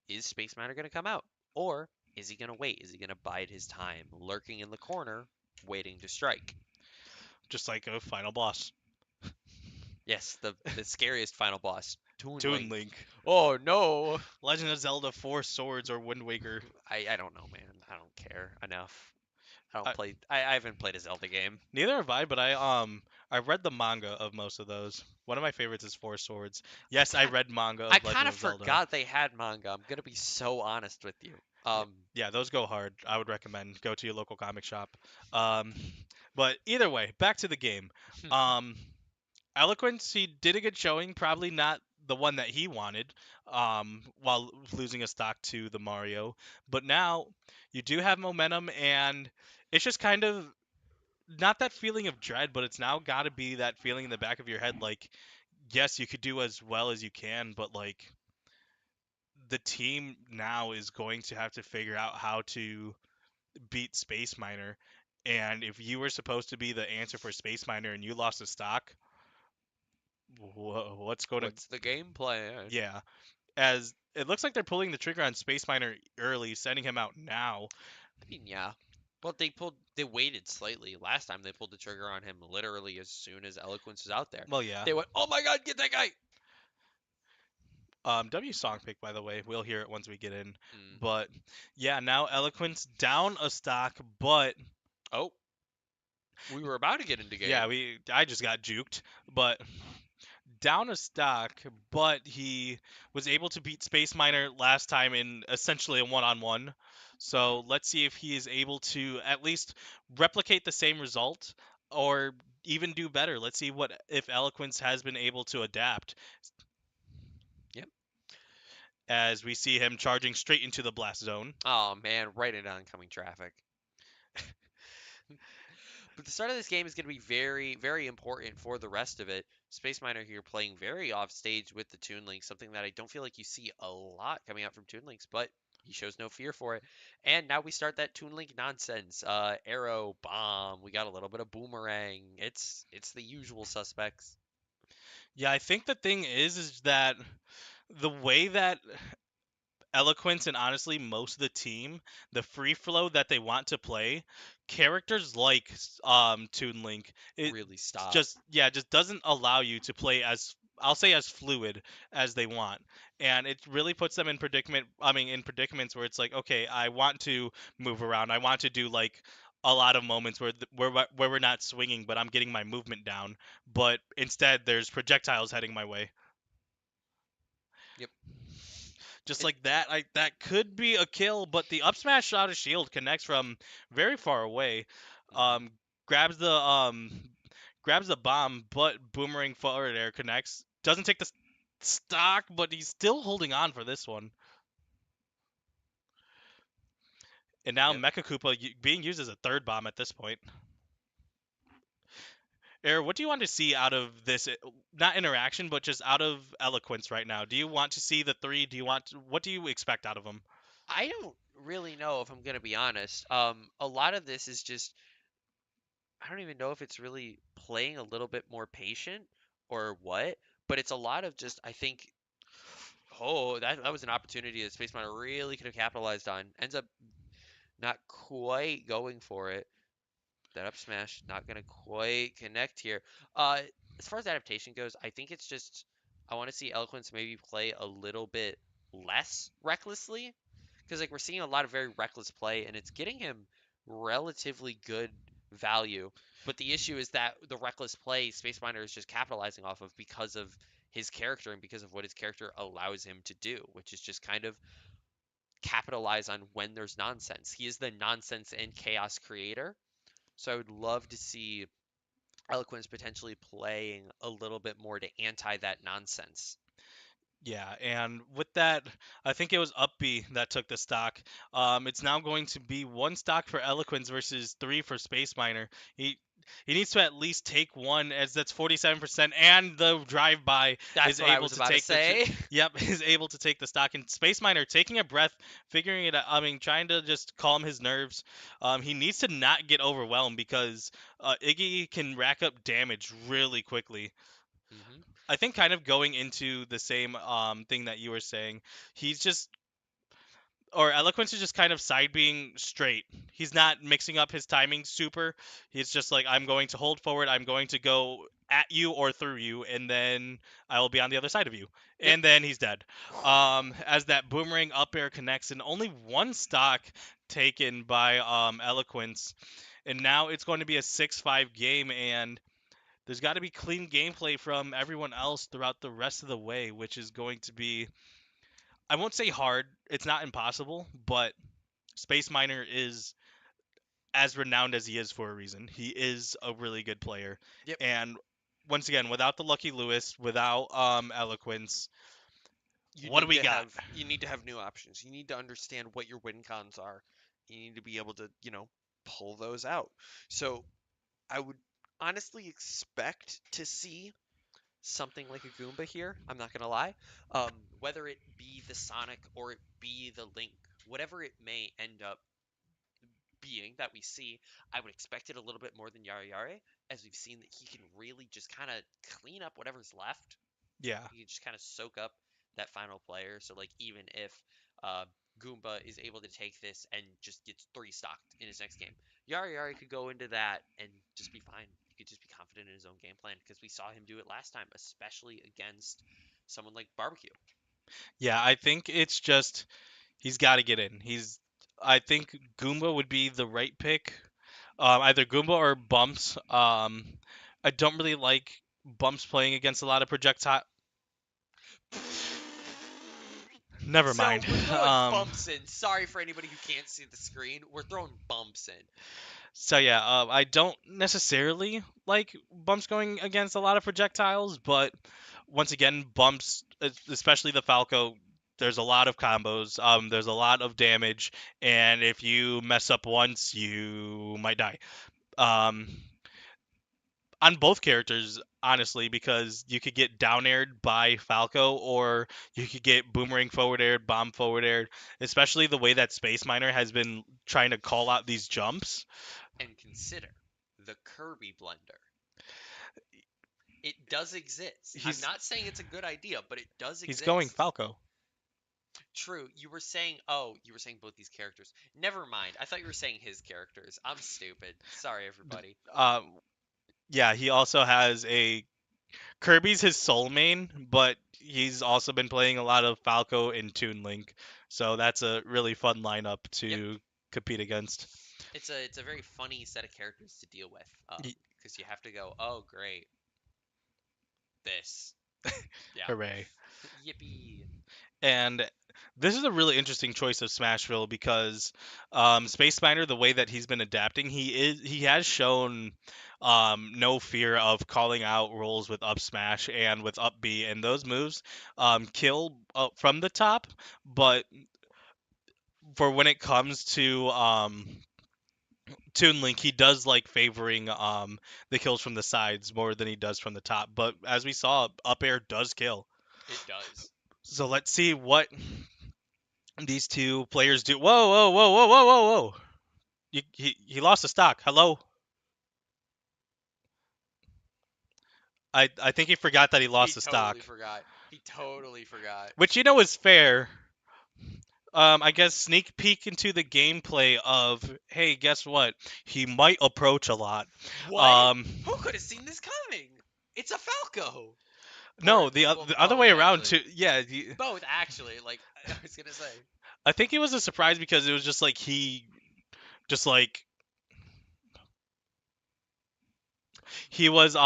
is Space Miner going to come out? Or is he going to wait? Is he going to bide his time, lurking in the corner, waiting to strike? just like a final boss. Yes, the scariest final boss, Toon Toon Link. Link. Oh no! Legend of Zelda Four Swords or Wind Waker. I don't know, man. I don't care enough. I don't I, play. I haven't played a Zelda game. neither have I, but I read the manga of most of those. One of my favorites is Four Swords. I Yes, I kind read manga I of kind Legend of of Zelda. forgot they had manga. I'm gonna be so honest with you. Yeah, yeah, those go hard. I would recommend go to your local comic shop. Um, but either way, back to the game. Um, Eloquence, he did a good showing, probably not the one that he wanted, while losing a stock to the Mario. But now you do have momentum, and it's just kind of not that feeling of dread, but it's now got to be that feeling in the back of your head, like, yes, you could do as well as you can, but like the team now is going to have to figure out how to beat Space Miner. And if you were supposed to be the answer for Space Miner and you lost a stock, what's going to What's the game plan? yeah, as it looks like they're pulling the trigger on Space Miner early, sending him out now. I mean, yeah. Well, they waited slightly. Last time they pulled the trigger on him literally as soon as Eloquence was out there. Well, yeah. They went, "Oh my God, get that guy!" W song pick, by the way. We'll hear it once we get in. Hmm. But yeah, now Eloquence down a stock, but Oh, we were about to get into yeah, game. I just got juked, but down a stock, but he was able to beat Space Miner last time in essentially a one-on-one. So let's see if he is able to at least replicate the same result or even do better. Let's see what if Eloquence has been able to adapt Yep. as we see him charging straight into the blast zone. Oh man, right into oncoming traffic. But the start of this game is going to be very, very important for the rest of it. Space Miner here playing very off stage with the Toon Link, something that I don't feel like you see a lot coming out from Toon Links, but he shows no fear for it. And now we start that Toon Link nonsense. Arrow, bomb. We got a little bit of boomerang. It's the usual suspects. Yeah, I think the thing is that the way that Eloquence and honestly most of the team, the free flow that they want to play, characters like Toon Link, it Really stop. just doesn't allow you to play as I'll say as fluid as they want. And it really puts them in in predicaments where it's like, okay, I want to move around. I want to do like a lot of moments where we're not swinging, but I'm getting my movement down. But instead, there's projectiles heading my way. Yep. Just It, like that, that could be a kill, but the up smash shot of shield connects from very far away. Hmm. Um, grabs the bomb, but boomerang forward air connects. Doesn't take the stock, but he's still holding on for this one. And now Yep. Mecha Koopa being used as a third bomb at this point. Air, what do you want to see out of this? Not interaction, but just out of Eloquence right now. Do you want to see the three? Do you want? What do you expect out of them? I don't really know if I'm gonna be honest. A lot of this is just I don't even know if it's really playing a little bit more patient or what, but it's a lot of just I think oh that was an opportunity that Space Miner really could have capitalized on. Ends up not quite going for it. That up smash not gonna quite connect here. Uh, as far as adaptation goes, I think it's just I want to see Eloquence maybe play a little bit less recklessly because like we're seeing a lot of very reckless play and it's getting him relatively good value. But the issue is that the reckless play Space Miner is just capitalizing off of because of his character and because of what his character allows him to do, which is just kind of capitalize on when there's nonsense. He is the nonsense and chaos creator. So I would love to see Eloquence potentially playing a little bit more to anti that nonsense. Yeah, and with that, I think it was Up B that took the stock. It's now going to be one stock for Eloquence versus three for Space Miner. He needs to at least take one, as that's 47%, and the drive by That's is what I able was to about to take the. say. Yep, is able to take the stock. And Space Miner taking a breath, figuring it out. I mean, trying to just calm his nerves. He needs to not get overwhelmed because Iggy can rack up damage really quickly. Hmm. I think kind of going into the same thing that you were saying, he's just or Eloquence is just kind of side being straight. He's not mixing up his timing super. He's just like I'm going to hold forward, I'm going to go at you or through you, and then I will be on the other side of you. Yep. And then he's dead. As that boomerang up air connects, and only one stock taken by Eloquence, and now it's going to be a 6-5 game, and there's got to be clean gameplay from everyone else throughout the rest of the way, which is going to be, I won't say hard, it's not impossible, but Space Miner is as renowned as he is for a reason. He is a really good player. Yep. And once again, without the Lucky Lewis, without Eloquence, You what do need we to got? have new options. You need to understand what your win cons are. You need to be able to, pull those out. So I would honestly expect to see something like a Goomba here. I'm not gonna lie. Whether it be the Sonic or it be the Link, whatever it may end up being that we see, I would expect it a little bit more than Yara Yare, as we've seen that he can really just kind of clean up whatever's left. Yeah. He can just kind of soak up that final player. So like even if uh, Goomba is able to take this and just gets three stocked in his next game, Yari Yari could go into that and just be fine. He could just be confident in his own game plan because we saw him do it last time, especially against someone like Barbecue. Yeah, I think it's just he's got to get in. I think Goomba would be the right pick. Either Goomba or Bumps. I don't really like Bumps playing against a lot of projectile. Never So mind. we're throwing bumps in. Sorry for anybody who can't see the screen. We're throwing bumps in. So yeah, I don't necessarily like bumps going against a lot of projectiles, but once again, bumps, especially the Falco, there's a lot of combos. There's a lot of damage, and if you mess up once, you might die. Um, on both characters, honestly, because you could get down aired by Falco, or you could get boomerang forward aired, bomb forward aired. Especially the way that Space Miner has been trying to call out these jumps. And consider the Kirby blender. It does exist. I'm He's not saying it's a good idea, but it does he's going exist. Falco. True. You were saying both these characters. Never mind. I thought you were saying his characters. I'm stupid. Sorry, everybody. Uh, yeah, he also has a Kirby's his soul main, but he's also been playing a lot of Falco and Toon Link, so that's a really fun lineup Yep. to compete against. It's a very funny set of characters to deal with. Y- Because you have to go, oh great, this. Yeah. Hooray! Yippee. And This is a really interesting choice of Smashville because Space Miner, the way that he's been adapting, he has shown no fear of calling out rolls with up smash and with up B, and those moves kill from the top. But for when it comes to Toon Link, he does like favoring the kills from the sides more than he does from the top. But as we saw, up air does kill. It does. So let's see what these two players do. Whoa, whoa, whoa, whoa, whoa, whoa, whoa! He lost the stock. Hello. I think he forgot that he He lost the totally stock, forgot. He totally forgot. which is fair. I guess sneak peek into the gameplay of, hey, guess what? He might approach a lot. What? Um, Who could have seen this coming? It's a Falco. Or no, well, the other both way around actually. too. Yeah, Both actually. Like I was gonna say. I think it was a surprise because it was just like just like he was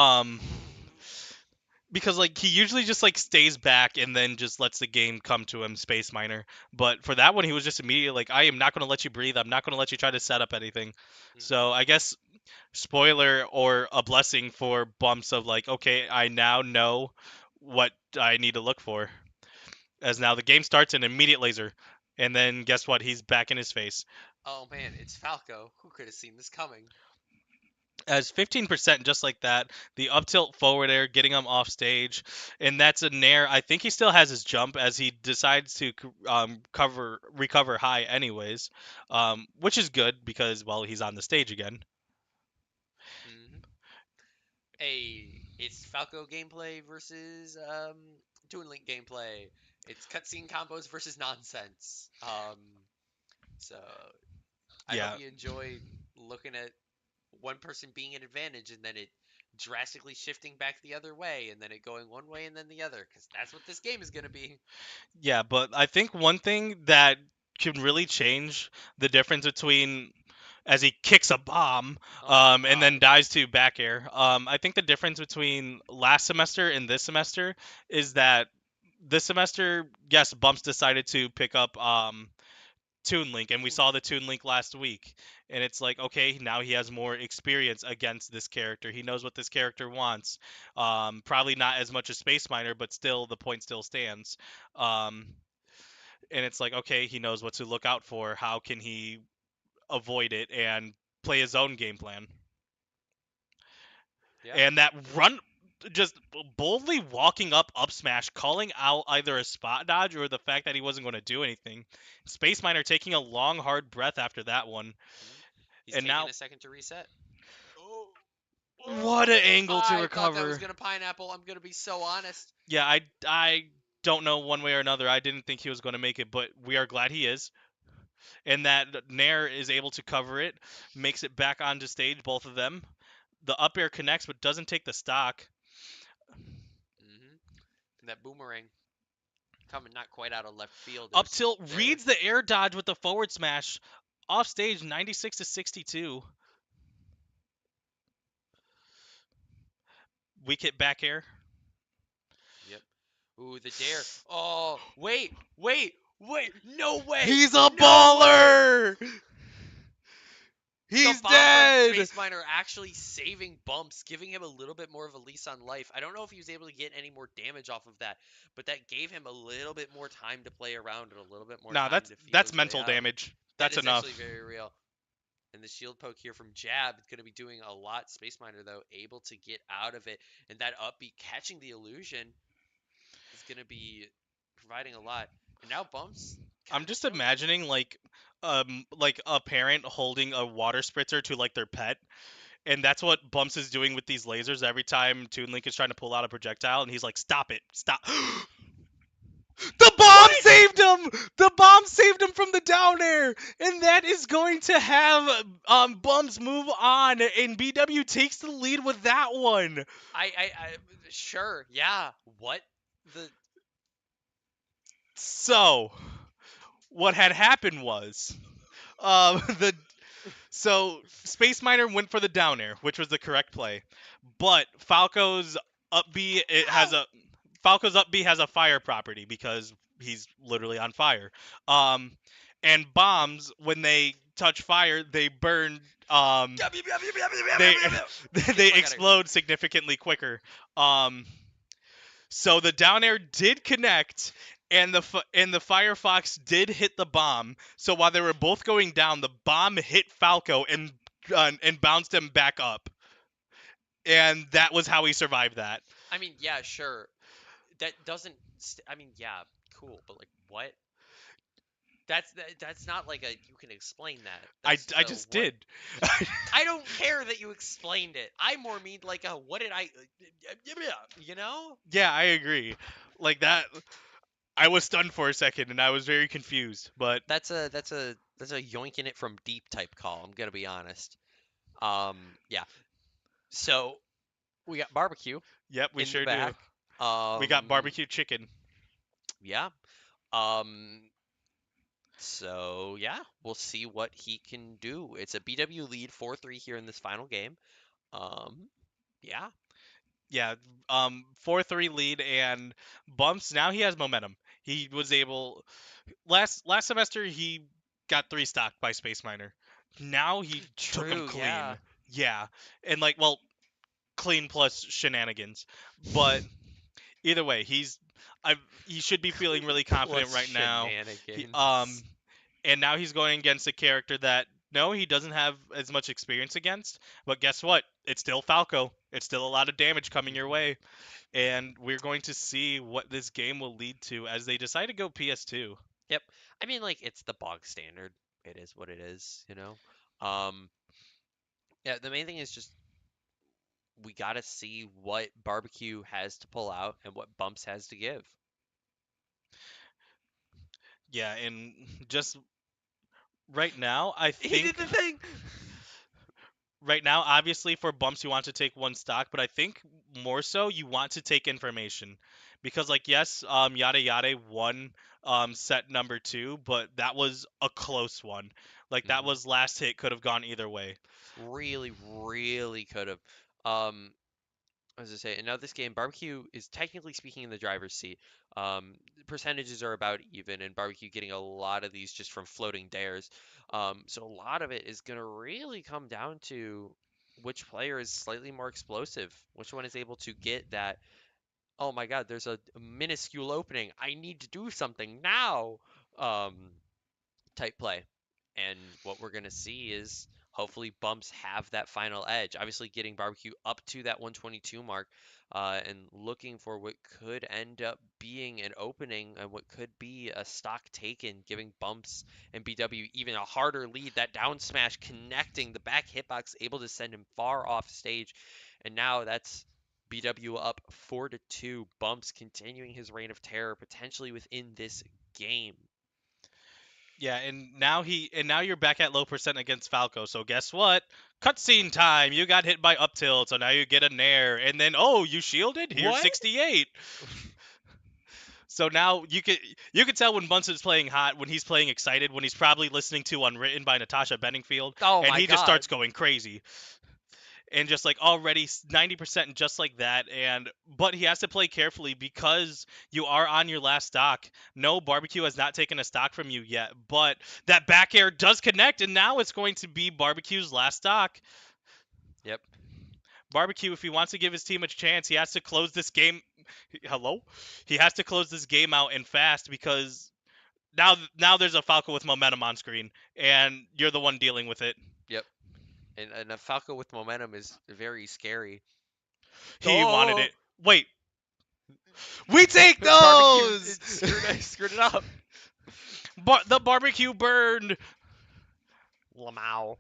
because like he usually just like stays back and then just lets the game come to him, Space Miner. But for that one, he was just immediately like, I am not going to let you breathe. I'm not going to let you try to set up anything. Hmm. So I guess spoiler or a blessing for bumps of like, okay, I now know what I need to look for. As now the game starts an immediate laser, and then guess what? He's back in his face. Oh man, it's Falco. Who could have seen this coming? As 15% just like that, the up tilt forward air getting him off stage, and that's a nair. I think he still has his jump as he decides to recover high anyways, which is good because well he's on the stage again. Hmm. It's Falco gameplay versus Toon Link gameplay. It's cutscene combos versus nonsense. So I hope Yeah, you enjoy looking at one person being an advantage and then it drastically shifting back the other way and then it going one way and then the other because that's what this game is going to be. yeah, but I think one thing that can really change the difference between as he kicks a bomb Oh my and then god. dives to back air. I think the difference between last semester and this semester is that this semester, yes, Bumps decided to pick up Toon Link, and we saw the Toon Link last week. And it's like, okay, now he has more experience against this character. He knows what this character wants. Probably not as much as Space Miner, but still, the point still stands. Um, and it's like, okay, he knows what to look out for. How can he avoid it and play his own game plan? Yeah. And that run, just boldly walking up smash, calling out either a spot dodge or the fact that he wasn't going to do anything. Space Miner taking a long, hard breath after that one. Mhm. He's And taking now, a second to reset. Oh, what oh, an angle to I thought that was recover. gonna pineapple. I'm gonna be so honest. Yeah, I don't know one way or another. I didn't think he was going to make it, but we are glad he is. And that Nair is able to cover it, makes it back onto stage, both of them. The up air connects, but doesn't take the stock. Hmm. And that boomerang coming not quite out of left field. It Up was tilt there. reads the air dodge with the forward smash. Off stage, 96 to 62. Weak hit back air. Yep. Ooh, the dare. Oh, wait, wait, wait. No way. He's a No way. baller! The He's bomb from dead! Space Miner actually saving Bumps, giving him a little bit more of a lease on life. I don't know if he was able to get any more damage off of that, but that gave him a little bit more time to play around and a little bit more Nah, time that's to feel that's his way mental out. damage. That That's is enough. actually very real. And the shield poke here from Jab is going to be doing a lot. Space Miner, though, able to get out of it. And that upbeat catching the illusion is going to be providing a lot. And now Bumps I'm kind of just showing. imagining like a parent holding a water spritzer to like their pet. And that's what Bumps is doing with these lasers every time Toon Link is trying to pull out a projectile and he's like, stop it, stop. The bomb What? saved him! The bomb saved him from the down air! And that is going to have Bums move on, and BW takes the lead with that one. I sure, yeah. What the? So, what had happened was, the so Space Miner went for the down air, which was the correct play, but Falco's up B it has How? a Falco's up B has a fire property because he's literally on fire. Um, and bombs, when they touch fire, they burn. They Get the they fuck out of here. explode significantly quicker. Um, so the down air did connect, and the Firefox did hit the bomb. So while they were both going down, the bomb hit Falco and bounced him back up, and that was how he survived that. I mean, yeah, sure. That doesn't. I mean, yeah, cool, but like, what? That's not like a you can explain that. That's just I a just what? did. I don't care that you explained it. I more mean like a what did I, you know? Yeah, I agree. Like that, I was stunned for a second and I was very confused. But That's a yoinking it from deep type call. I'm gonna be honest. Yeah. So we got barbecue yep, we in the sure do. back. We got Um, barbecue chicken. yeah. Um, so yeah, we'll see what he can do. It's a BW lead 4-3 here in this final game. Um, yeah. Yeah, 4-3 lead and bumps. Now he has momentum. He was able last semester he got 3 stock by Space Miner. Now he took him True, yeah. clean. Yeah, and like well, clean plus shenanigans. But either way, I he should be feeling Clean really plus confident right now. He shenanigans. and now he's going against a character that no, he doesn't have as much experience against. But guess what? It's still Falco. It's still a lot of damage coming your way, and we're going to see what this game will lead to as they decide to go PS2. Yep. I mean, like, it's the bog standard. It is what it is, you know? Um, yeah, the main thing is just we gotta see what barbecue has to pull out and what bumps has to give. Yeah, and just right now, I He did think the thing. right now, obviously for bumps you want to take 1 stock, but I think more so you want to take information because like yes, yada yada won set number 2, but that was a close one. Like that Hmm. was last hit could have gone either way. Really, really could have. Um, as I say, and now this game, barbecue is technically speaking in the driver's seat. Percentages are about even, and barbecue getting a lot of these just from floating dares. So a lot of it is going to really come down to which player is slightly more explosive, which one is able to get that. Oh my God, there's a minuscule opening. I need to do something now. Um, type play. And what we're going to see is hopefully bumps have that final edge. Obviously, getting barbecue up to that 122 mark and looking for what could end up being an opening and what could be a stock taken, giving bumps and BW even a harder lead. That down smash connecting the back hitbox, able to send him far off stage. And now that's BW up 4-2. Bumps continuing his reign of terror potentially within this game. Yeah, and now you're back at low percent against Falco. So guess what? Cutscene time. You got hit by up tilt, so now you get a nair, and then oh, you shielded. Here's What? 68. So now you could tell when Bunson's playing hot, when he's playing excited, when he's probably listening to Unwritten by Natasha Bedingfield, Oh and my he just God. starts going crazy and just like already 90% just like that. And but he has to play carefully because you are on your last stock. No, barbecue has not taken a stock from you yet, but that back air does connect, and now it's going to be barbecue's last stock. Yep. Barbecue, if he wants to give his team a chance, he has to close this game. Hello, he has to close this game out and fast because now there's a Falco with momentum on screen, and you're the one dealing with it. Yep. And a Falco with momentum is very scary. He wanted Oh, it. Wait, we take barbecue those. it screwed it up. But the barbecue burned, Lamau.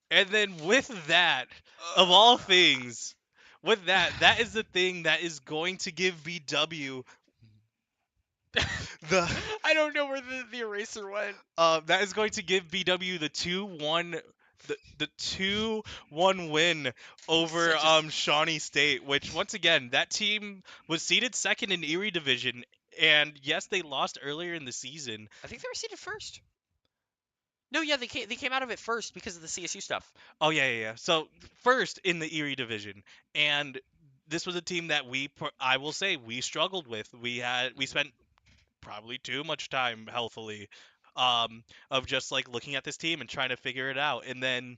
and then with that, of all things, with that, that is the thing that is going to give BW the I don't know where the eraser went. that is going to give BW the 2-1 the 2-1 win over Such a. Shawnee State, which once again that team was seeded second in Erie Division, and yes, they lost earlier in the season. I think they were seated first. No, yeah, they came out of it first because of the CSU stuff. Oh yeah, yeah, yeah. So first in the Erie Division, and this was a team that I will say we struggled with. We Hmm. spent probably too much time healthily of just like looking at this team and trying to figure it out, and then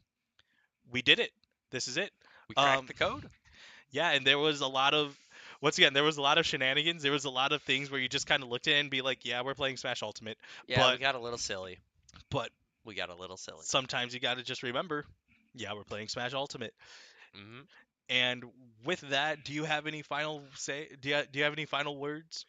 we did it. This is it. We cracked Um, the code. yeah, and there was a lot of once again there was a lot of shenanigans. There was a lot of things where you just kind of looked at it and be like, yeah, we're playing Smash Ultimate, Yeah, we but got a little silly. but We got a little silly. sometimes you got to just remember, yeah, we're playing Smash Ultimate. Hmm. And with that, do you have any final say? Do you have any final words?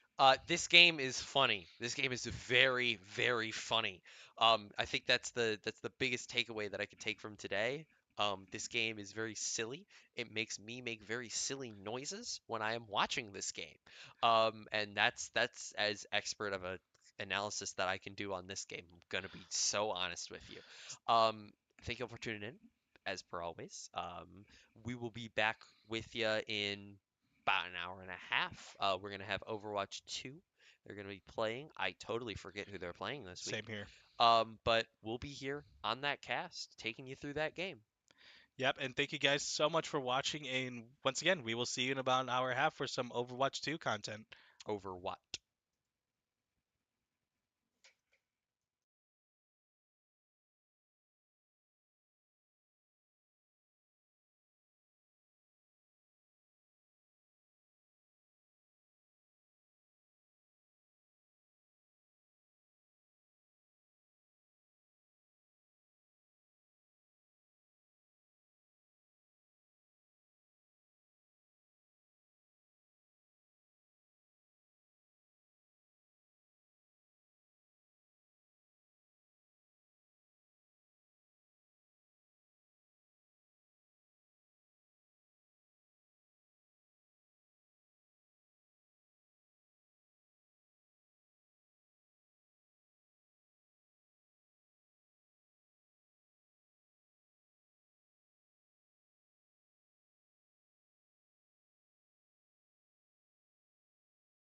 This game is funny. This game is very, very funny. I think that's the biggest takeaway that I could take from today. This game is very silly. It makes me make very silly noises when I am watching this game. And that's as expert of a analysis that I can do on this game. I'm gonna be so honest with you. Thank you for tuning in, as per always. We will be back with you in about an hour and a half. We're gonna have Overwatch 2. They're gonna be playing. I totally forget who they're playing this week. Same here. But we'll be here on that cast, taking you through that game. Yep, and thank you guys so much for watching. And once again, we will see you in about an hour and a half for some Overwatch 2 content. Overwatch.